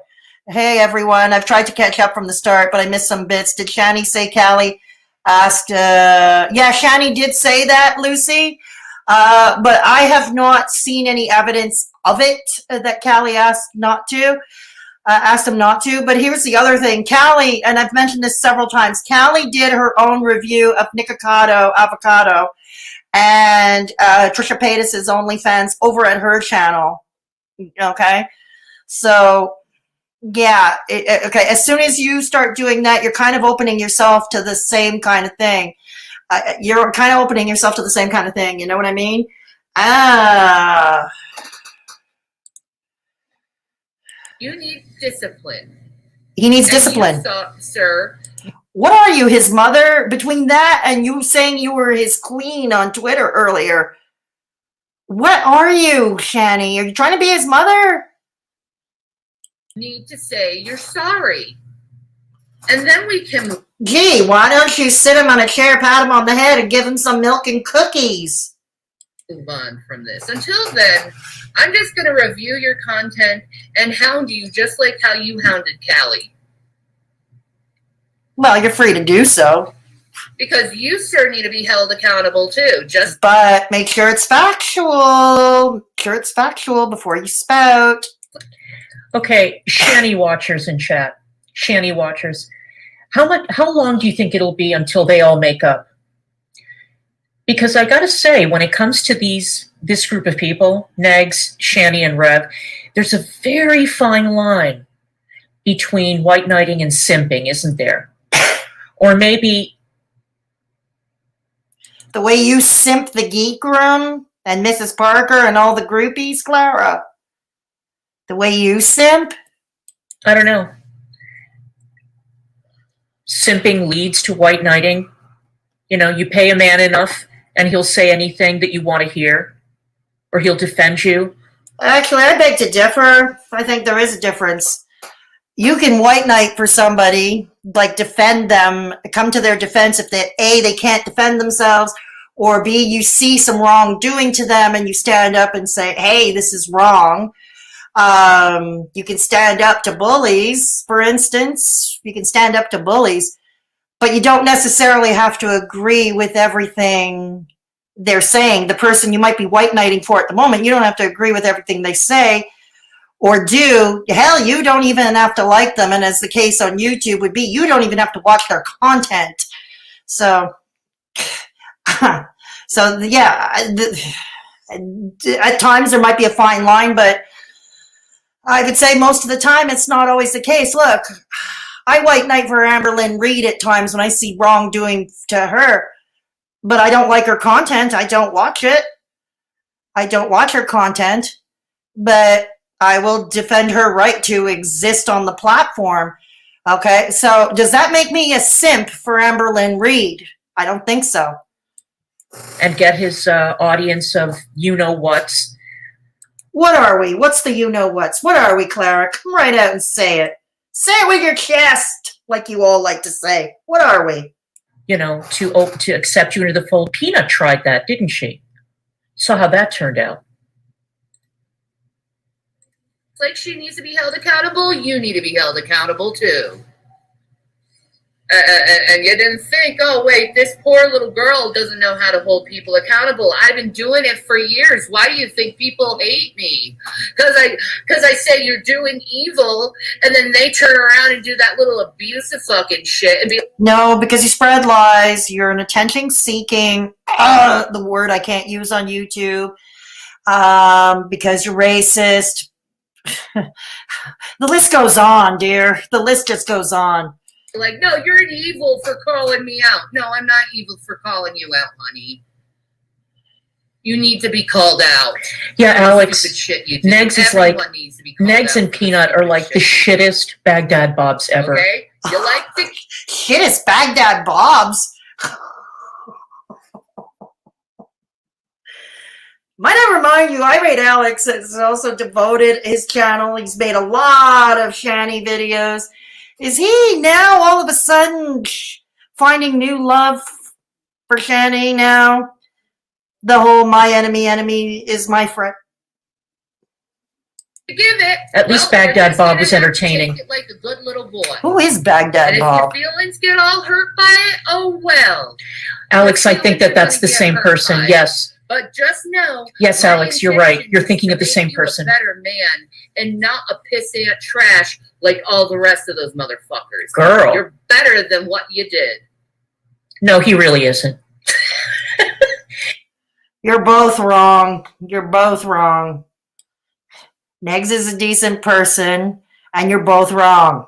Hey, everyone. I've tried to catch up from the start, but I missed some bits. Did Shanny say Callie asked? Yeah, Shanny did say that, Lucy. But I have not seen any evidence of it that Callie asked him not to. But here's the other thing. Callie, and I've mentioned this several times, Callie did her own review of Avocado and Trisha Paytas' OnlyFans over at her channel. Okay? So, yeah. Okay, as soon as you start doing that, you're kind of opening yourself to the same kind of thing. You're kind of opening yourself to the same kind of thing. You know what I mean? You need discipline. He needs discipline. Sir. What are you, his mother? Between that and you saying you were his queen on Twitter earlier, what are you, Shanny? Are you trying to be his mother? You need to say you're sorry. And then we can... Gee, why don't you sit him on a chair, pat him on the head, and give him some milk and cookies? Move on from this. Until then, I'm just going to review your content and hound you just like how you hounded Callie. Well, you're free to do so. Because you, sir, need to be held accountable, too. But make sure it's factual. Make sure it's factual before you spout. Okay, Shanny watchers in chat. Shanny watchers. How long do you think it'll be until they all make up? Because I gotta say, when it comes to this group of people, Negz, Shanny, and Rev, there's a very fine line between white knighting and simping, isn't there? Or maybe the way you simp the geek room and Mrs. Parker and all the groupies, Clara. The way you simp? I don't know. Simping leads to white knighting. You know, you pay a man enough and he'll say anything that you want to hear, or he'll defend you. Actually, I beg to differ. I think there is a difference. You can white knight for somebody, like defend them, come to their defense if they can't defend themselves, or B, you see some wrongdoing to them and you stand up and say, hey, this is wrong. You can stand up to bullies, for instance. You can stand up to bullies, but you don't necessarily have to agree with everything they're saying. The person you might be white knighting for at the moment, you don't have to agree with everything they say or do. Hell, you don't even have to like them. And as the case on YouTube would be, you don't even have to watch their content. So, yeah, at times there might be a fine line, but I would say most of the time it's not always the case. Look, I white knight for Amberlynn Reed at times when I see wrongdoing to her, but I don't like her content. I don't watch it. I don't watch her content, but I will defend her right to exist on the platform. Okay, so does that make me a simp for Amberlynn Reed? I don't think so. And get his audience of you-know-whats. What are we? What's the you-know-whats? What are we, Clara? Come right out and say it. Say it with your chest, like you all like to say. What are we? You know, to accept you into the fold. Peanut tried that, didn't she? Saw how that turned out. It's like she needs to be held accountable. You need to be held accountable, too. And you didn't think, oh, wait, this poor little girl doesn't know how to hold people accountable. I've been doing it for years. Why do you think people hate me? Because I say you're doing evil, and then they turn around and do that little abusive fucking shit and be No, because you spread lies. You're an attention-seeking, the word I can't use on YouTube, because you're racist. The list goes on, dear. The list just goes on. like, no, you're an evil for calling me out. No, I'm not evil for calling you out, honey. You need to be called out. Yeah, Alex, Shit you do. Negz is Everyone like, needs to be called Negz out and Peanut are like the shittest Baghdad Bobs ever. Okay? You like to Shit, it's Baghdad Bobs. Might I remind you, I rate Alex has also devoted his channel. He's made a lot of Shanny videos. Is he now all of a sudden finding new love for Shanny now? The whole my enemy is my friend. give it. At least Well, Baghdad you're Bob just was gonna entertaining. take it like a good little boy. Who is Baghdad And if Bob? your feelings get all hurt by it, oh well. Alex, I think that Feelings are that's gonna the get same hurt person. by it. Yes. But just know. Yes, my Alex, you're right. intention You're is thinking to of the make same you person. A better man and not a pissant trash like all the rest of those motherfuckers. Girl. You're better than what you did. No, he really isn't. You're both wrong. You're both wrong. Negz is a decent person, and you're both wrong.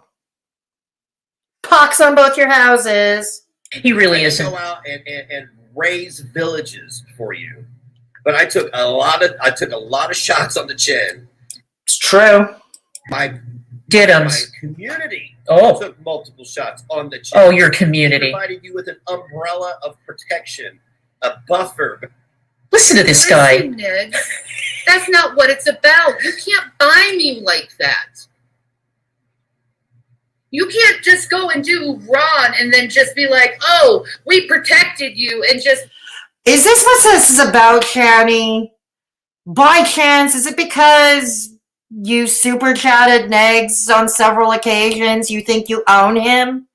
Pox on both your houses. He really I could isn't. go out and raise villages for you, but I took a lot of shots on the chin. It's true. My Diddums. community Oh. took multiple shots on the chin. Oh, your community. Provided you with an umbrella of protection, a buffer. Listen to this guy. Listen, Negz, that's not what it's about. You can't buy me like that. You can't just go and do Ron and then just be like, oh, we protected you and just Is this what this is about, Shanny? By chance, is it because you super chatted Negz on several occasions? You think you own him?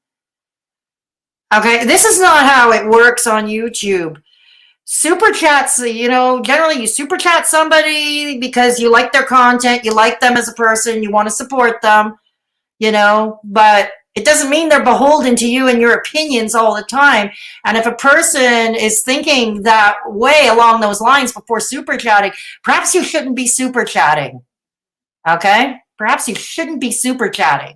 Okay, this is not how it works on YouTube. Super chats, you know, generally you super chat somebody because you like their content, you like them as a person, you want to support them, you know, but it doesn't mean they're beholden to you and your opinions all the time. And if a person is thinking that way along those lines before super chatting, perhaps you shouldn't be super chatting. Okay? Perhaps you shouldn't be super chatting.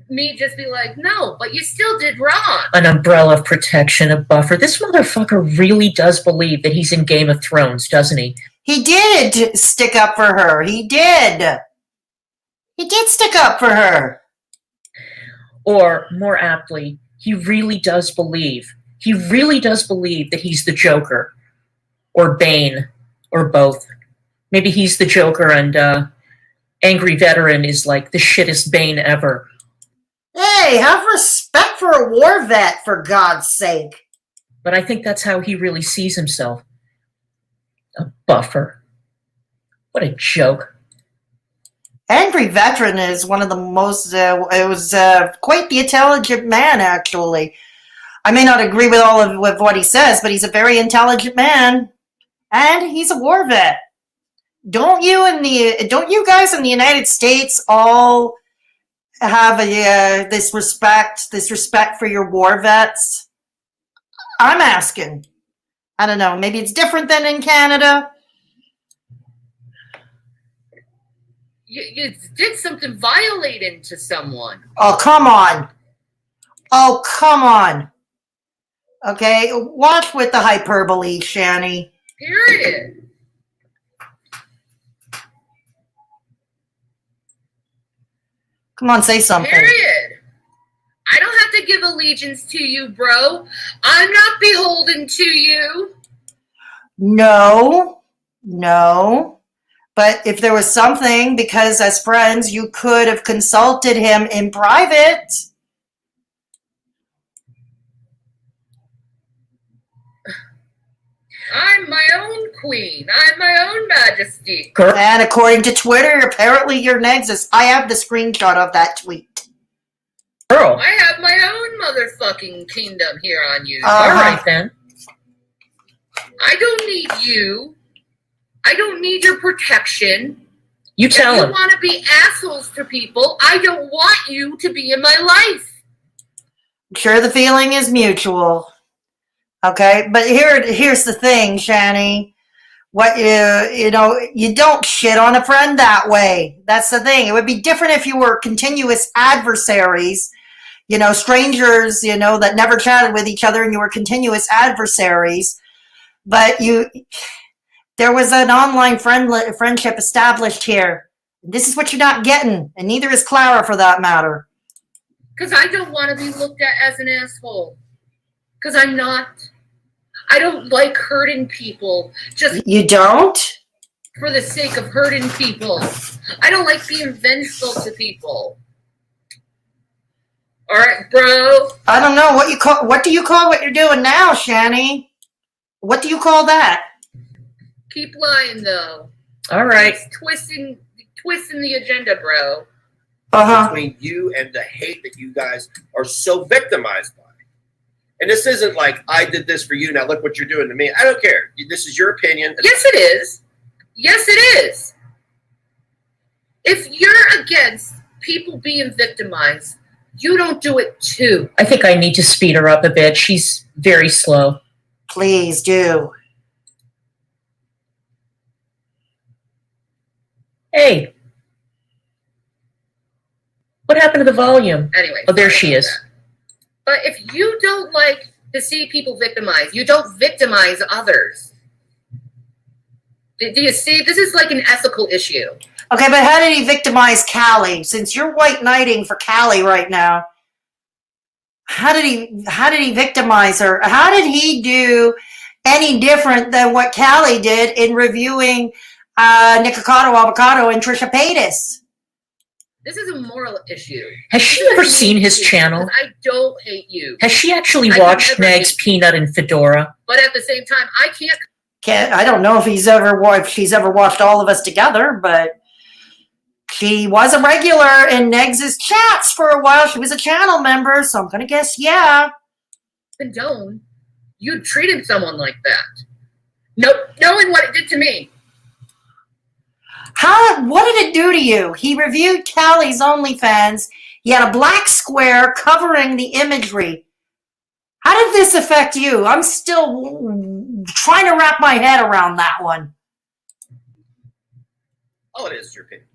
me just be like, no, but you still did wrong. An umbrella of protection, a buffer. This motherfucker really does believe that he's in Game of Thrones, doesn't he? He did stick up for her. He did. He did stick up for her. Or, more aptly, he really does believe. He really does believe that he's the Joker. Or Bane. Or both. Maybe he's the Joker and Angry Veteran is like the shittest Bane ever. Hey, have respect for a war vet, for God's sake. But I think that's how he really sees himself. A buffer. What a joke. Angry Veteran is one of the most, it was quite the intelligent man, actually. I may not agree with all of with what he says, but he's a very intelligent man. And he's a war vet. Don't you guys in the United States all have this respect for your war vets? I'm asking. I don't know. Maybe it's different than in Canada. You did something violating to someone. Oh, come on. Oh, come on. Okay, watch with the hyperbole, Shanny. Period. Come on, say something. Period. I don't have to give allegiance to you, bro. I'm not beholden to you. No. But if there was something, because as friends, you could have consulted him in private. I'm my own queen. I'm my own majesty. Girl. And according to Twitter, apparently you're Negz. I have the screenshot of that tweet. Girl. I have my motherfucking kingdom here on you. All right, then. I don't need you. I don't need your protection. You tell if him. you want to be assholes to people, I don't want you to be in my life. I'm sure the feeling is mutual. Okay, but here's the thing, Shanny. What you know, you don't shit on a friend that way. That's the thing. It would be different if you were continuous adversaries, you know, strangers, you know, that never chatted with each other, and you were continuous adversaries. But there was an online friendship established here. This is what you're not getting, and neither is Clara for that matter. Because I don't want to be looked at as an asshole. Because I'm not. I don't like hurting people. You don't? For the sake of hurting people. I don't like being vengeful to people. All right, bro. I don't know what do you call what you're doing now, Shanny? What do you call that? Keep lying though. All right. It's twisting the agenda, bro. Between you and the hate that you guys are so victimized by. And this isn't like, I did this for you, now look what you're doing to me. I don't care. This is your opinion. Yes, it is. Yes, it is. If you're against people being victimized, you don't do it too. I think I need to speed her up a bit. She's very slow. Please do. Hey. What happened to the volume? Anyway. Oh, there she is. But if you don't like to see people victimized, you don't victimize others. Do you see? This is like an ethical issue. Okay, but how did he victimize Callie? Since you're white knighting for Callie right now, how did he victimize her? How did he do any different than what Callie did in reviewing Nikocado Avocado and Trisha Paytas? This is a moral issue. Has she ever seen his channel? I don't hate you. Has she actually watched Negz, Peanut, and Fedora? But at the same time, I can't. I don't know if she's ever watched all of us together, but she was a regular in Negz's chats for a while. She was a channel member, so I'm gonna guess yeah. Condone you treated someone like that. Nope, knowing what it did to me. What did it do to you? He reviewed Callie's OnlyFans. He had a black square covering the imagery. How did this affect you? I'm still trying to wrap my head around that one. All it is your opinion.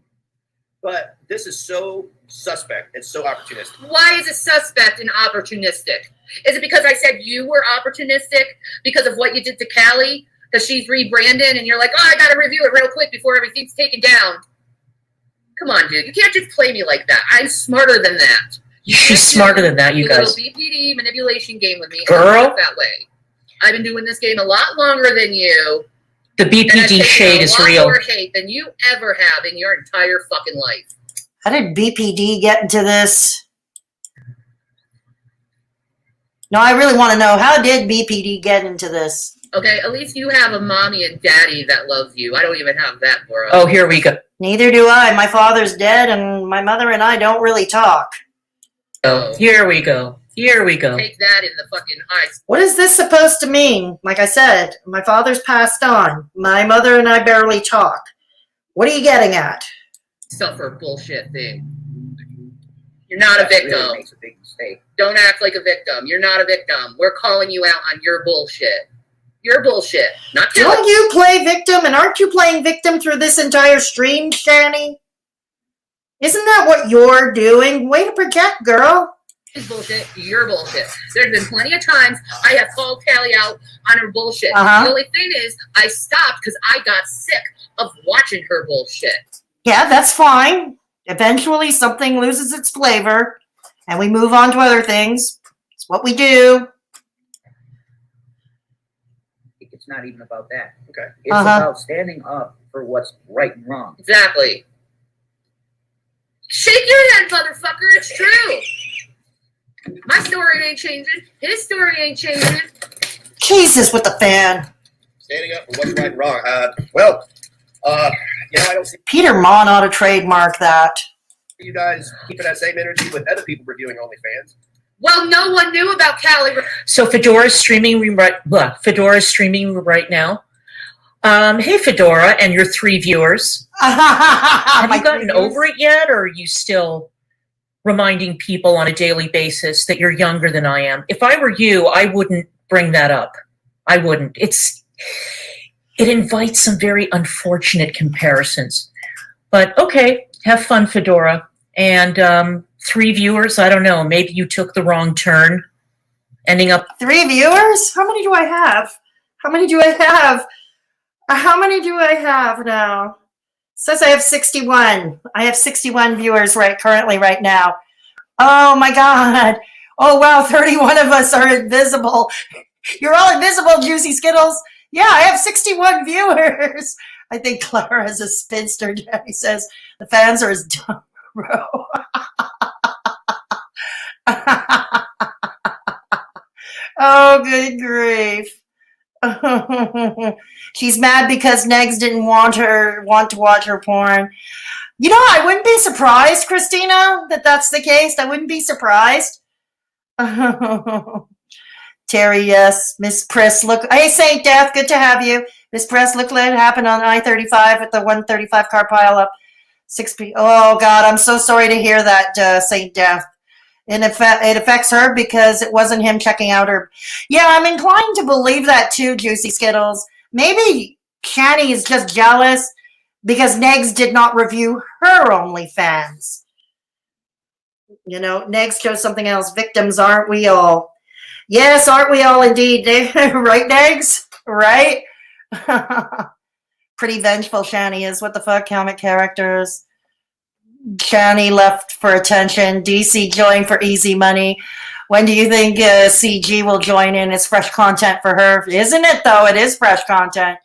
But this is so suspect. It's so opportunistic. Why is it suspect and opportunistic? Is it because I said you were opportunistic because of what you did to Callie? Because she's rebranded and you're like, oh, I got to review it real quick before everything's taken down. Come on, dude. You can't just play me like that. I'm smarter than that. She's smarter than that, you guys. Little BPD manipulation game with me. Girl. That way. I've been doing this game a lot longer than you. The BPD shade is real. And I've taken a lot more hate than you ever have in your entire fucking life. How did BPD get into this? No, I really want to know. How did BPD get into this? Okay, at least you have a mommy and daddy that loves you. I don't even have that, bro. Oh, here we go. Neither do I. My father's dead, and my mother and I don't really talk. Oh, here we go. Here we go. Take that in the fucking eyes. What is this supposed to mean? Like I said, my father's passed on. My mother and I barely talk. What are you getting at? Suffer bullshit thing. You're not a victim. Really makes a big mistake. Don't act like a victim. You're not a victim. We're calling you out on your bullshit. Your bullshit. Not Kelly. Don't you play victim, and aren't you playing victim through this entire stream, Shanny? Isn't that what you're doing? Way to project, girl. His bullshit, your bullshit. There's been plenty of times I have called Callie out on her bullshit. Uh-huh. The only thing is I stopped because I got sick of watching her bullshit. Yeah, that's fine. Eventually, something loses its flavor, and we move on to other things. It's what we do. It's not even about that. Okay. It's about standing up for what's right and wrong. Exactly. Shake your head, motherfucker. It's true. My story ain't changing. His story ain't changing. Jesus with the fan. Standing up for what's right and wrong. I don't see Peter Mon ought to trademark that. you guys keeping that same energy with other people reviewing OnlyFans. Well, no one knew about Callie. So Fedora's streaming right now. Hey, Fedora, and your 3 viewers. Have you gotten over it yet, or are you still reminding people on a daily basis that you're younger than I am? If I were you, I wouldn't bring that up. I wouldn't. It invites some very unfortunate comparisons. But okay, have fun, Fedora. And 3 viewers, I don't know, maybe you took the wrong turn, ending up... 3 viewers? How many do I have? How many do I have? How many do I have now? It says I have 61. I have 61 viewers currently right now. Oh my God. Oh wow, 31 of us are invisible. You're all invisible, Juicy Skittles. Yeah, I have 61 viewers. I think Clara is a spinster. He says the fans are as dumb, bro. Oh, good grief. She's mad because Negz didn't want to watch her porn. You know, I wouldn't be surprised, Christina, that that's the case. I wouldn't be surprised. Terry, yes. Miss Priss, look. Hey, Saint Death, good to have you. Miss Priss, look what happened on I-35 with the 135 car pileup. 6 p. Oh, God, I'm so sorry to hear that, Saint Death. It affects her because it wasn't him checking out her. Yeah, I'm inclined to believe that too, Juicy Skittles. Maybe Shanny is just jealous because Negz did not review her OnlyFans. You know, Negz chose something else. Victims, aren't we all? Yes, aren't we all indeed? Right, Negz? Right? Pretty vengeful Shanny is. What the fuck, comic characters? Shanny left for attention. DC joined for easy money. When do you think CG will join in? It's fresh content for her. Isn't it, though? It is fresh content.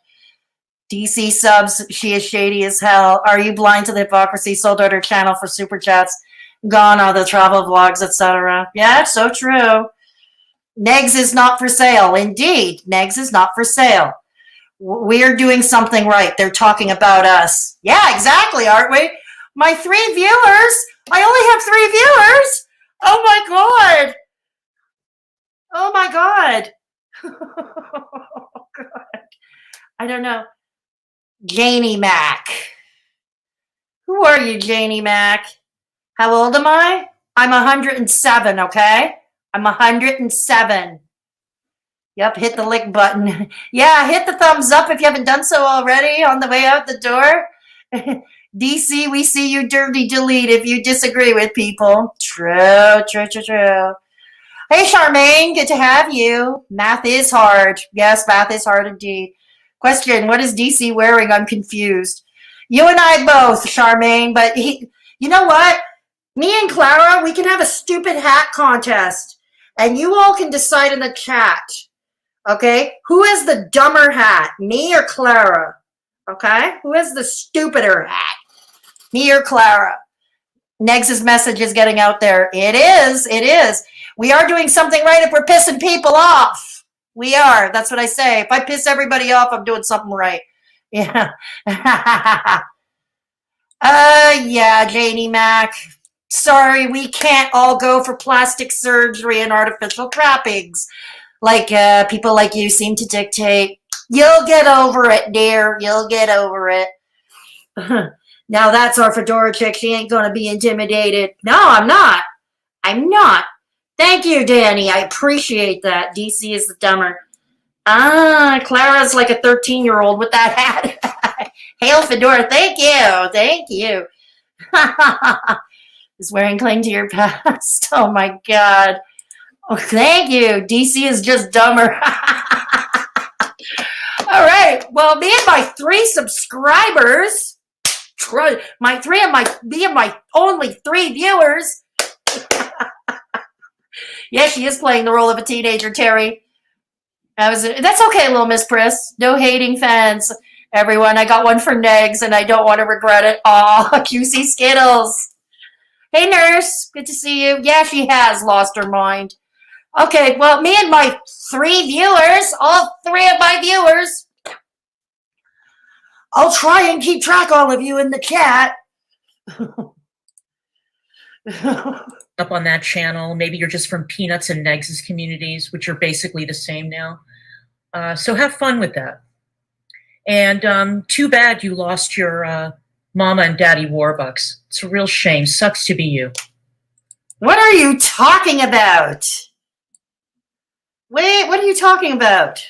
DC subs. She is shady as hell. Are you blind to the hypocrisy? Sold out her channel for super chats. Gone are the travel vlogs, etc. Yeah, it's so true. Negz is not for sale. Indeed, Negz is not for sale. We're doing something right. They're talking about us. Yeah, exactly, aren't we? My 3 viewers. I only have 3 viewers. Oh my God. Oh my God. Oh God. I don't know. Janie Mac. Who are you, Janie Mac? How old am I? I'm 107, okay? I'm 107. Yep, hit the like button. Yeah, hit the thumbs up if you haven't done so already on the way out the door. DC, we see you dirty delete if you disagree with people. True, true, true, true. Hey, Charmaine, good to have you. Math is hard. Yes, math is hard indeed. Question, what is DC wearing? I'm confused. You and I both, Charmaine, but you know what? Me and Clara, we can have a stupid hat contest, and you all can decide in the chat, okay? Who has the dumber hat, me or Clara? Okay? Who has the stupider hat? Me or Clara? Negz's message is getting out there. It is. It is. We are doing something right if we're pissing people off. We are. That's what I say. If I piss everybody off, I'm doing something right. Yeah. Yeah, Janie Mac. Sorry, we can't all go for plastic surgery and artificial trappings like people like you seem to dictate. You'll get over it, dear. You'll get over it. Now that's our Fedora chick. She ain't going to be intimidated. No, I'm not. I'm not. Thank you, Danny. I appreciate that. DC is the dumber. Ah, Clara's like a 13-year-old with that hat. Hail Fedora. Thank you. Thank you. Is wearing cling to your past. Oh, my God. Oh, thank you. DC is just dumber. All right. Well, me and my 3 subscribers, me and my only 3 viewers. Yeah, she is playing the role of a teenager, Terry. That's okay, little Miss Priss. No hating fans, everyone. I got one for Negz, and I don't want to regret it. Aw, QC Skittles. Hey, nurse. Good to see you. Yeah, she has lost her mind. Okay, well, me and my 3 viewers, all 3 of my viewers, I'll try and keep track of all of you in the chat. up on that channel. Maybe you're just from Peanuts and Negz communities, which are basically the same now. So have fun with that. And too bad you lost your Mama and Daddy Warbucks. It's a real shame. Sucks to be you. What are you talking about? Wait, what are you talking about?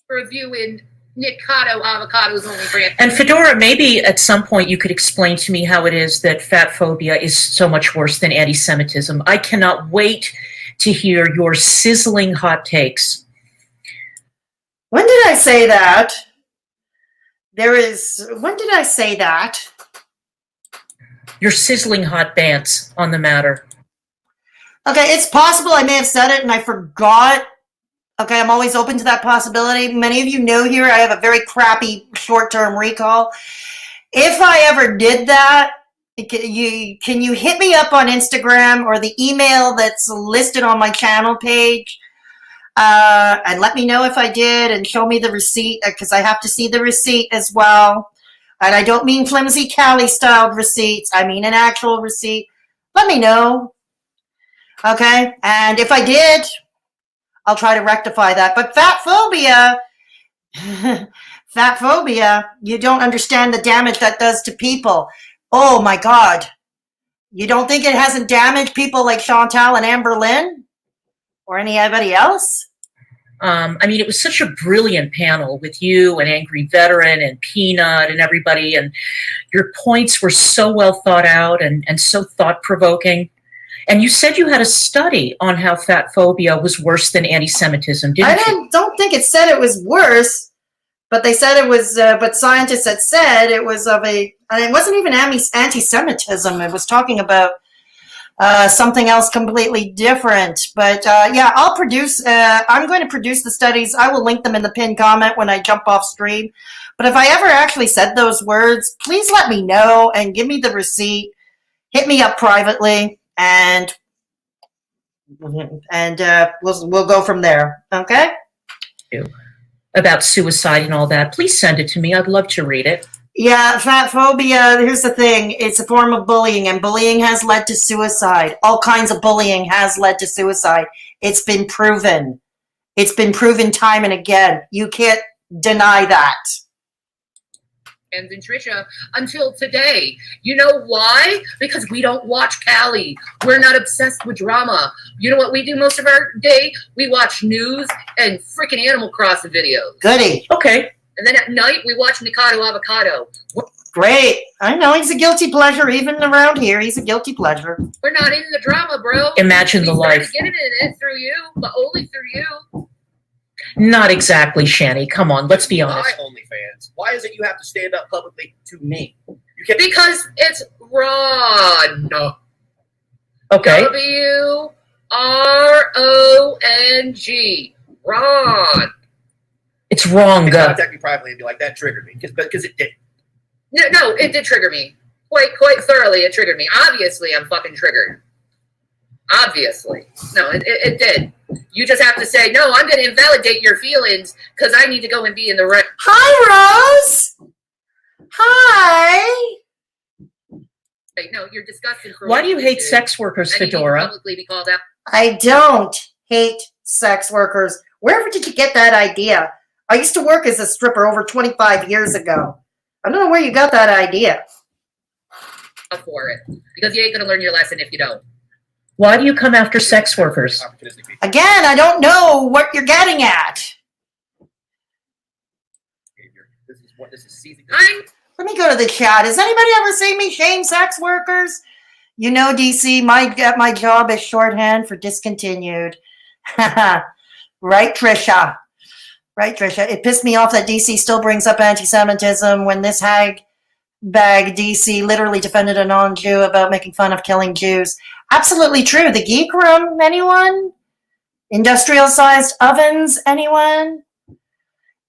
Reviewing Nikado Avocado's only brand. And Fedora, maybe at some point you could explain to me how it is that fat phobia is so much worse than anti-Semitism. I cannot wait to hear your sizzling hot takes. When did I say that? When did I say that? Your sizzling hot bants on the matter. Okay, it's possible I may have said it and I forgot. Okay, I'm always open to that possibility. Many of you know here I have a very crappy short-term recall. If I ever did that, can you hit me up on Instagram or the email that's listed on my channel page and let me know if I did and show me the receipt, because I have to see the receipt as well. And I don't mean flimsy Callie-styled receipts. I mean an actual receipt. Let me know. Okay, and if I did, I'll try to rectify that. But fat phobia, you don't understand the damage that does to people. Oh my God. You don't think it hasn't damaged people like Chantal and Amber Lynn? Or anybody else? I mean, it was such a brilliant panel with you and Angry Veteran and Peanut and everybody. And your points were so well thought out and so thought-provoking. And you said you had a study on how fat phobia was worse than anti-Semitism, didn't you? I don't think it said it was worse, but they said it was, but scientists had said it was it wasn't even anti-Semitism. It was talking about something else completely different. But yeah, I'm going to produce the studies. I will link them in the pinned comment when I jump off stream. But if I ever actually said those words, please let me know and give me the receipt. Hit me up privately. And we'll go from there. Okay. About suicide and all that. Please send it to me. I'd love to read it. Yeah, fat phobia. Here's the thing. It's a form of bullying, and bullying has led to suicide. All kinds of bullying has led to suicide. It's been proven. It's been proven time and again. You can't deny that. And Trisha until today. You know why? Because we don't watch Callie. We're not obsessed with drama. You know what we do most of our day? We watch news and freaking Animal Crossing videos. Goody. Okay. And then at night we watch Nikado Avocado. Great. I know he's a guilty pleasure even around here. He's a guilty pleasure. We're not in the drama, bro. Imagine the life. We started getting in it through you, but only through you. Not exactly, Shanny. Come on, let's be honest. My OnlyFans. Why is it you have to stand up publicly to me? You can't. Because it's Ron. Okay. WRONG. Ron. It's wrong. Contact me privately and be like, that triggered me. Because it did. No, it did trigger me. Quite thoroughly, it triggered me. Obviously, I'm fucking triggered. Obviously. No, it did. You just have to say, no, I'm going to invalidate your feelings because I need to go and be in the right. Hi, Rose. Hi. No, you're disgusting. Why do you hate sex workers, Fedora? Publicly be called out. I don't hate sex workers. Wherever did you get that idea? I used to work as a stripper over 25 years ago. I don't know where you got that idea. For it. Because you ain't going to learn your lesson if you don't. Why do you come after sex workers? Again, I don't know what you're getting at. Let me go to the chat. Has anybody ever seen me shame sex workers? You know, DC, my job is shorthand for discontinued. Right, Trisha? Right, Trisha? It pissed me off that DC still brings up anti-Semitism when this hag bag DC literally defended a non-Jew about making fun of killing Jews. Absolutely true. The geek room, anyone? Industrial-sized ovens, anyone?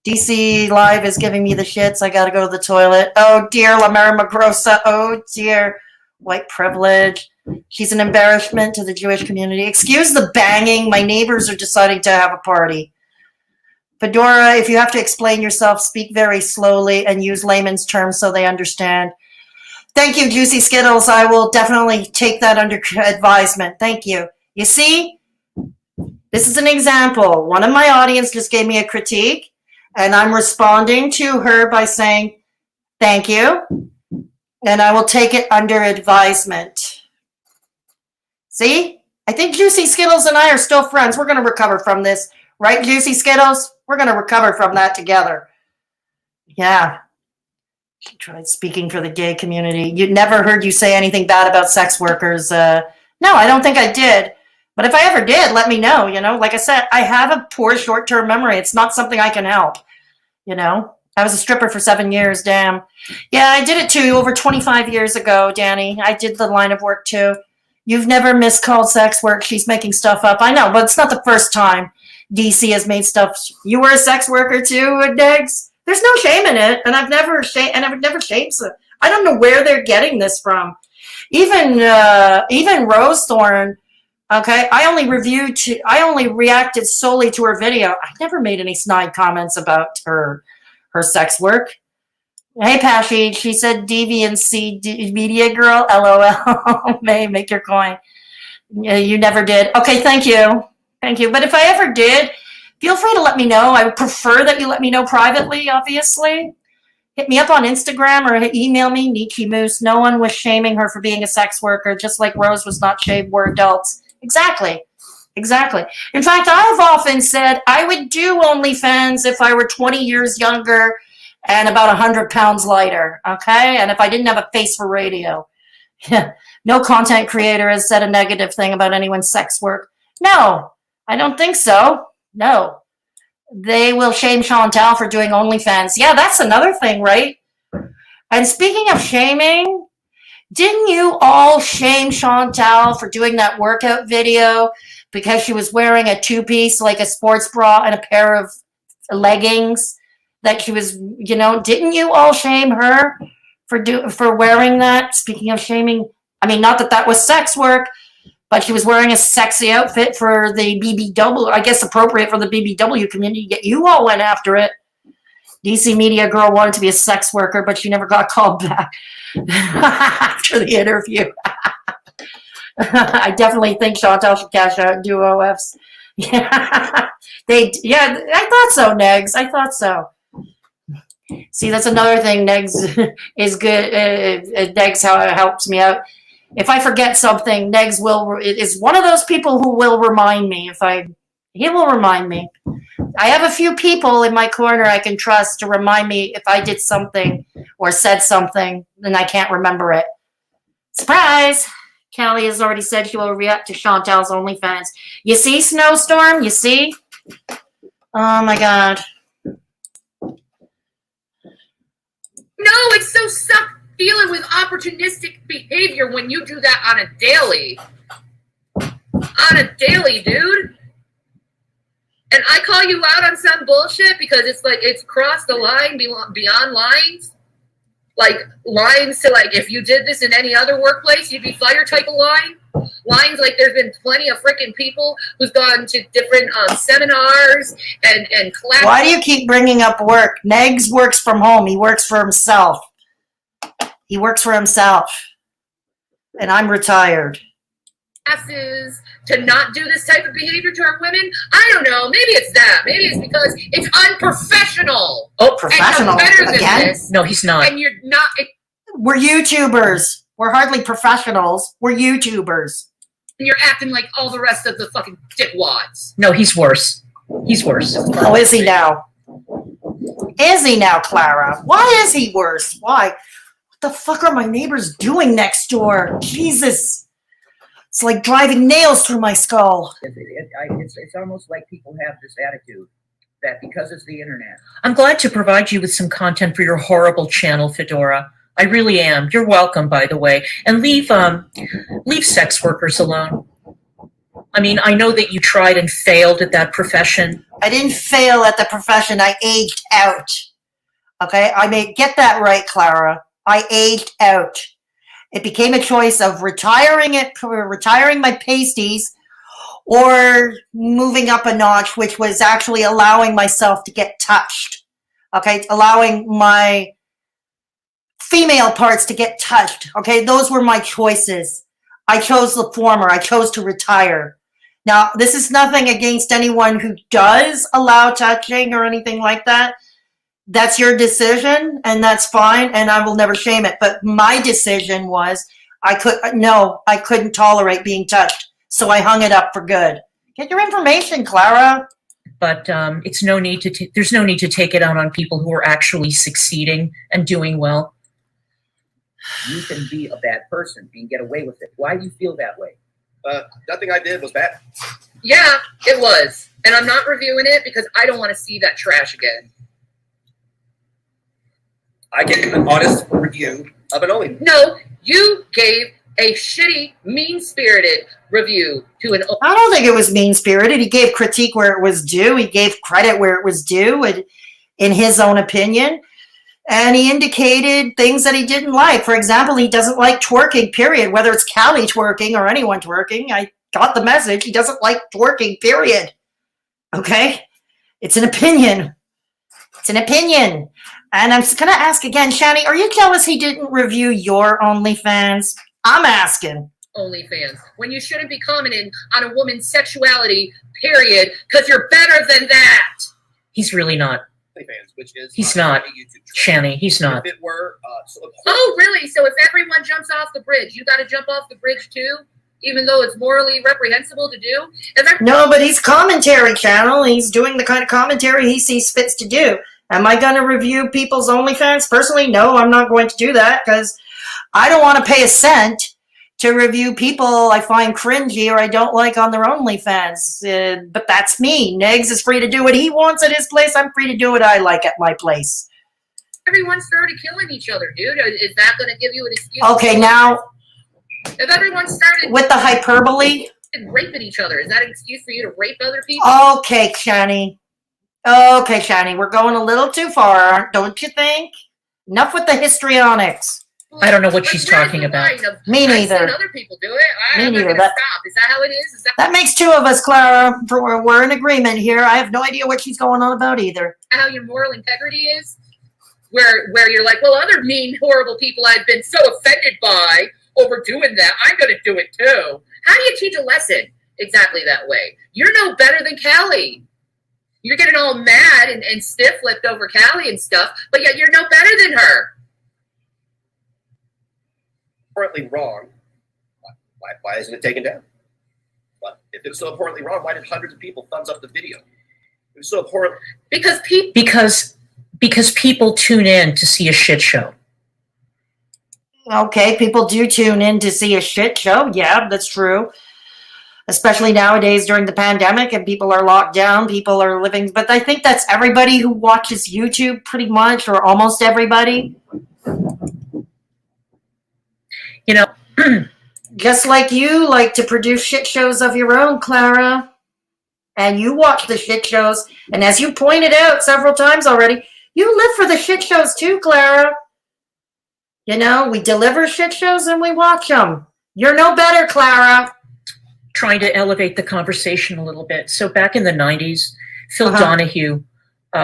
DC Live is giving me the shits. I gotta go to the toilet. Oh dear, La Mara Magrosa. Oh dear, white privilege. She's an embarrassment to the Jewish community. Excuse the banging. My neighbors are deciding to have a party. Fedora, if you have to explain yourself, speak very slowly and use layman's terms so they understand. Thank you, Juicy Skittles. I will definitely take that under advisement. Thank you. You see, this is an example. One of my audience just gave me a critique, and I'm responding to her by saying, thank you, and I will take it under advisement. See? I think Juicy Skittles and I are still friends. We're going to recover from this. Right, Juicy Skittles? We're going to recover from that together. Yeah. She tried speaking for the gay community. You never heard you say anything bad about sex workers. No, I don't think I did. But if I ever did, let me know. You know, like I said, I have a poor short-term memory. It's not something I can help. You know, I was a stripper for 7 years. Damn. Yeah, I did it too over 25 years ago, Danny. I did the line of work too. You've never miscalled sex work. She's making stuff up. I know, but it's not the first time DC has made stuff. You were a sex worker too, Negz? There's no shame in it, and I've never shamed them. I don't know where they're getting this from. Even Rose Thorne, okay, I only reacted solely to her video. I never made any snide comments about her sex work. Hey, Pashy, she said DCMediaGirl, Media Girl, LOL. May make your coin. Yeah, you never did. Okay, thank you. Thank you. But if I ever did, feel free to let me know. I would prefer that you let me know privately, obviously. Hit me up on Instagram or email me, Nietzsche Moose. No one was shaming her for being a sex worker, just like Rose was not shamed. We're adults. Exactly. Exactly. In fact, I've often said I would do OnlyFans if I were 20 years younger and about 100 pounds lighter, okay? And if I didn't have a face for radio. No content creator has said a negative thing about anyone's sex work. No, I don't think so. No. They will shame Chantal for doing OnlyFans. Yeah, that's another thing, right? And speaking of shaming, didn't you all shame Chantal for doing that workout video because she was wearing a two-piece, like a sports bra and a pair of leggings that she was, you know, didn't you all shame her for wearing that? Speaking of shaming, I mean, not that that was sex work, but she was wearing a sexy outfit for the BBW, I guess appropriate for the BBW community, yet you all went after it. DCMediaGirl wanted to be a sex worker, but she never got called back after the interview. I definitely think Chantal should cash out and do OFs. Yeah, I thought so, Negz. I thought so. See, that's another thing. Negz is good. Negz helps me out. If I forget something, Negz is one of those people who will remind me. He will remind me. I have a few people in my corner I can trust to remind me if I did something or said something, then I can't remember it. Surprise! Callie has already said she will react to Chantal's OnlyFans. You see, Snowstorm? You see? Oh my God. No, it's so suck feeling with opportunistic behavior when you do that on a daily. On a daily, dude. And I call you out on some bullshit because it's like it's crossed the line beyond lines. Like lines to like if you did this in any other workplace, you'd be fired type of line. Lines like there's been plenty of freaking people who's gone to different seminars and classes. Why do you keep bringing up work? Negz works from home. He works for himself. He works for himself. And I'm retired. Classes to not do this type of behavior to our women. I don't know. Maybe it's that. Maybe it's because it's unprofessional. Oh, professional and you're better than again? This, No, he's not. and you're not. We're YouTubers. We're hardly professionals. We're YouTubers. And you're acting like all the rest of the fucking dickwads. No, he's worse. He's worse. Oh, is he now? Is he now, Clara? Why is he worse? Why? What the fuck are my neighbors doing next door? Jesus. It's like driving nails through my skull. It's almost like people have this attitude that because it's the internet. I'm glad to provide you with some content for your horrible channel, Fedora. I really am. You're welcome, by the way. And leave sex workers alone. I mean, I know that you tried and failed at that profession. I didn't fail at the profession. I aged out. Okay? Get that right, Clara. I aged out. It became a choice of retiring my pasties or moving up a notch, which was actually allowing myself to get touched. Okay? Allowing my female parts to get touched. Okay, those were my choices. I chose the former. I chose to retire. Now, this is nothing against anyone who does allow touching or anything like that. That's your decision, and that's fine, and I will never shame it. But my decision was I couldn't tolerate being touched, so I hung it up for good. Get your information, Clara. But it's no need to. There's no need to take it out on people who are actually succeeding and doing well. You can be a bad person and get away with it. Why do you feel that way? Nothing I did was bad. Yeah, it was. And I'm not reviewing it because I don't want to see that trash again. I gave an honest review of an only. No, you gave a shitty, mean-spirited review to an. I don't think it was mean-spirited. He gave critique where it was due. He gave credit where it was due, in his own opinion. And he indicated things that he didn't like. For example, he doesn't like twerking, period. Whether it's Callie twerking or anyone twerking, I got the message. He doesn't like twerking, period. Okay? It's an opinion. It's an opinion. And I'm going to ask again, Shanny, are you jealous he didn't review your OnlyFans? I'm asking. OnlyFans. When you shouldn't be commenting on a woman's sexuality, period, because you're better than that. He's really not. OnlyFans, which is He's not. Shanny, he's not. If it were, Oh, really? So if everyone jumps off the bridge, you got to jump off the bridge too? Even though it's morally reprehensible to do? No, but he's commentary channel. He's doing the kind of commentary he sees fits to do. Am I going to review people's OnlyFans? Personally, no, I'm not going to do that because I don't want to pay a cent to review people I find cringy or I don't like on their OnlyFans. But that's me. Negz is free to do what he wants at his place. I'm free to do what I like at my place. Everyone started killing each other, dude. Is that going to give you an excuse? Okay, now, if everyone started with the hyperbole. Raping each other, is that an excuse for you to rape other people? Okay, Shanny. Okay, Shanny, we're going a little too far, don't you think? Enough with the histrionics. I don't know what she's talking about. Me neither. I've seen other people do it. Me I'm not neither. going to stop. Is that how it is? That makes two of us, Clara. We're in agreement here. I have no idea what she's going on about either. How your moral integrity is? Where you're like, well, other mean, horrible people I've been so offended by over doing that, I'm going to do it too. How do you teach a lesson exactly that way? You're no better than Callie. You're getting all mad and stiff-lipped over Callie and stuff, but yet you're no better than her. Apparently wrong. Why isn't it taken down? But if it's so abhorrently wrong, why did hundreds of people thumbs up the video? It was so abhorrent. Because people tune in to see a shit show. Okay, people do tune in to see a shit show. Yeah, that's true. Especially nowadays during the pandemic and people are locked down, people are living. But I think that's everybody who watches YouTube pretty much, or almost everybody. You know, just like you like to produce shit shows of your own, Clara. And you watch the shit shows. And as you pointed out several times already, you live for the shit shows too, Clara. You know, we deliver shit shows and we watch them. You're no better, Clara. Trying to elevate the conversation a little bit. So back in the 90s, Phil Donahue,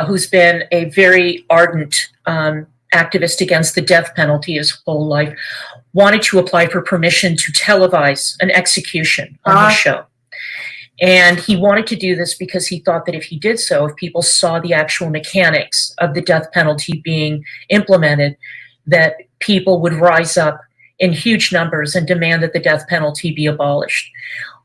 who's been a very ardent activist against the death penalty his whole life, wanted to apply for permission to televise an execution on the show. And he wanted to do this because he thought that if he did so, if people saw the actual mechanics of the death penalty being implemented, that people would rise up in huge numbers and demand that the death penalty be abolished.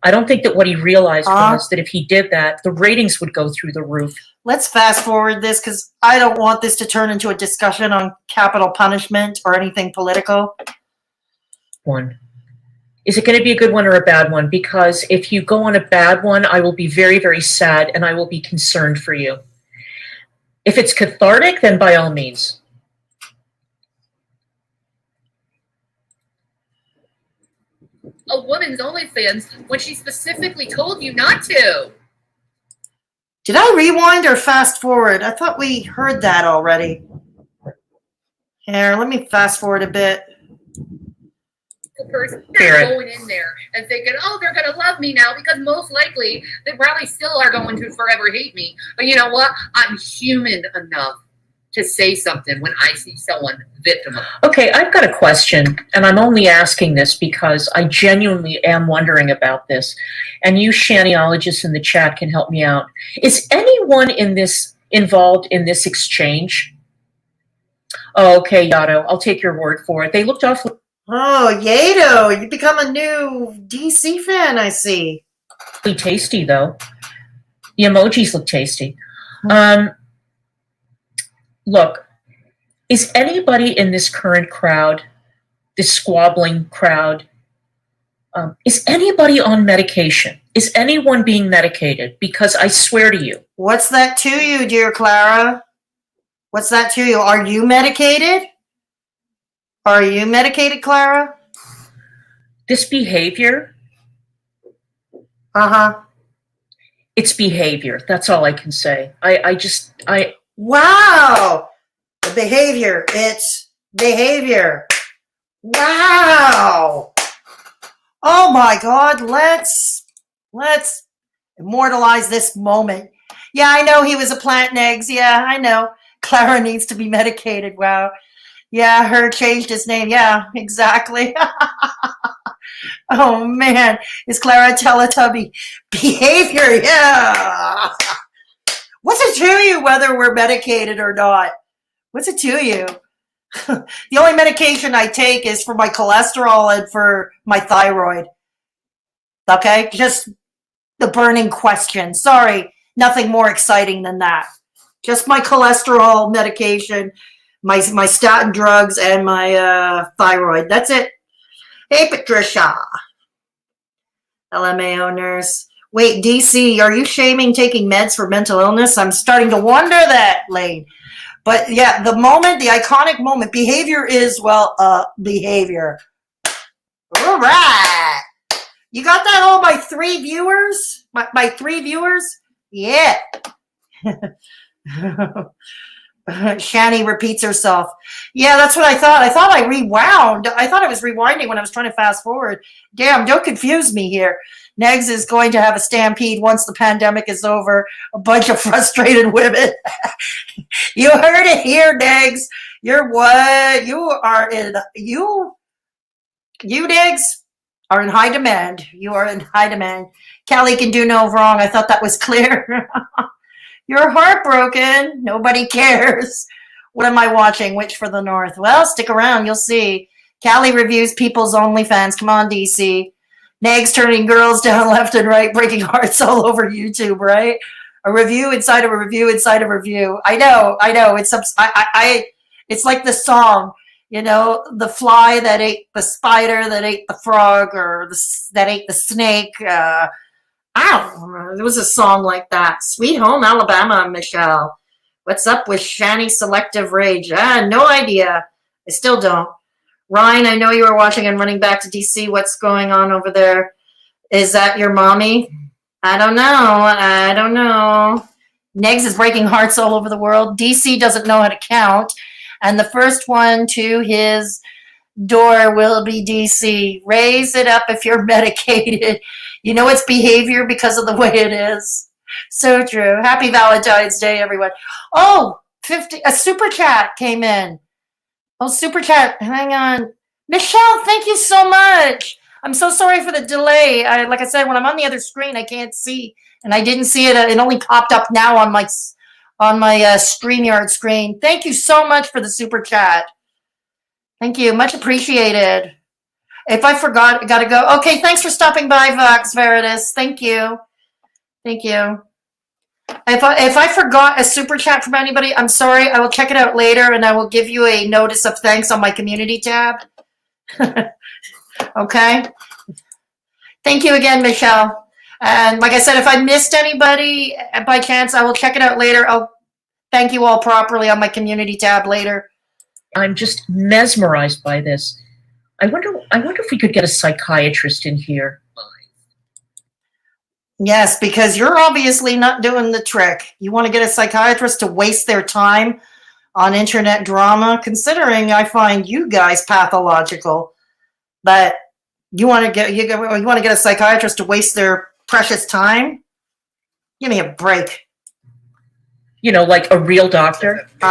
I don't think that what he realized was that if he did that, the ratings would go through the roof. Let's fast forward this because I don't want this to turn into a discussion on capital punishment or anything political. One. Is it going to be a good one or a bad one? Because if you go on a bad one, I will be very, very sad and I will be concerned for you. If it's cathartic, then by all means. A woman's OnlyFans when she specifically told you not to. Did I rewind or fast forward? I thought we heard that already. Here, let me fast forward a bit. The person going in there and thinking, oh, they're going to love me now because most likely they probably still are going to forever hate me. But you know what? I'm human enough to say something when I see someone victimized. Okay, I've got a question, and I'm only asking this because I genuinely am wondering about this, and you Shannyologists in the chat can help me out. Is anyone in this involved in this exchange? Oh, okay, Yato, I'll take your word for it. They looked awfully... Oh, Yato, you become a new DC fan, I see. Tasty, though. The emojis look tasty. Look, is anybody in this current crowd, this squabbling crowd, is anybody on medication? Is anyone being medicated? Because I swear to you. What's that to you, dear Clara? What's that to you? Are you medicated? Are you medicated, Clara? This behavior, Uh-huh. it's behavior. That's all I can say. Wow! The behavior. It's behavior. Wow! Oh my God, let's immortalize this moment. Yeah, I know he was a plant, Negz. Yeah, I know. Clara needs to be medicated. Wow. Yeah, her changed his name. Yeah, exactly. Oh man, is Clara a Teletubby? Behavior, yeah. What's it to you whether we're medicated or not? What's it to you? The only medication I take is for my cholesterol and for my thyroid. Okay, just the burning question. Sorry, nothing more exciting than that. Just my cholesterol medication, my statin drugs, and my thyroid. That's it. Hey, Patricia. LMAO nurse. Wait, DC, are you shaming taking meds for mental illness? I'm starting to wonder that, Lane. But yeah, the moment, the iconic moment, behavior is, well, behavior. All right. You got that all by 3 viewers? By 3 viewers? Yeah. Shanny repeats herself. Yeah, that's what I thought. I thought I rewound. I thought I was rewinding when I was trying to fast forward. Damn, don't confuse me here. Negz is going to have a stampede once the pandemic is over. A bunch of frustrated women. You heard it here, Negz. You're what? You are in, you Negz are in high demand. You are in high demand. Callie can do no wrong. I thought that was clear. You're heartbroken. Nobody cares. What am I watching? Witch for the North. Well, stick around. You'll see. Callie reviews People's OnlyFans. Come on, DC. Negz turning girls down left and right, breaking hearts all over YouTube, right? A review inside of a review inside of a review. I know. It's like the song, you know, the fly that ate the spider that ate the frog, or that ate the snake. I don't know. There was a song like that. Sweet Home Alabama, Michelle. What's up with Shanny Selective Rage? No idea. I still don't. Ryan, I know you were watching and running back to DC. What's going on over there? Is that your mommy? I don't know. Negz is breaking hearts all over the world. DC doesn't know how to count. And the first one to his door will be DC. Raise it up if you're medicated. You know it's behavior because of the way it is. So true. Happy Valentine's Day, everyone. Oh, a super chat came in. Oh, super chat. Hang on. Michelle, thank you so much. I'm so sorry for the delay. Like I said, when I'm on the other screen, I can't see. And I didn't see it. It only popped up now on my StreamYard screen. Thank you so much for the super chat. Thank you. Much appreciated. If I forgot, I gotta go. Okay, thanks for stopping by, Vox Veritas. Thank you. Thank you. If I forgot a super chat from anybody, I'm sorry. I will check it out later, and I will give you a notice of thanks on my community tab. Okay? Thank you again, Michelle. And like I said, if I missed anybody by chance, I will check it out later. I'll thank you all properly on my community tab later. I'm just mesmerized by this. I wonder if we could get a psychiatrist in here. Yes, because you're obviously not doing the trick. You want to get a psychiatrist to waste their time on internet drama, considering I find you guys pathological. But you want to get a psychiatrist to waste their precious time? Give me a break. you know, like a real doctor to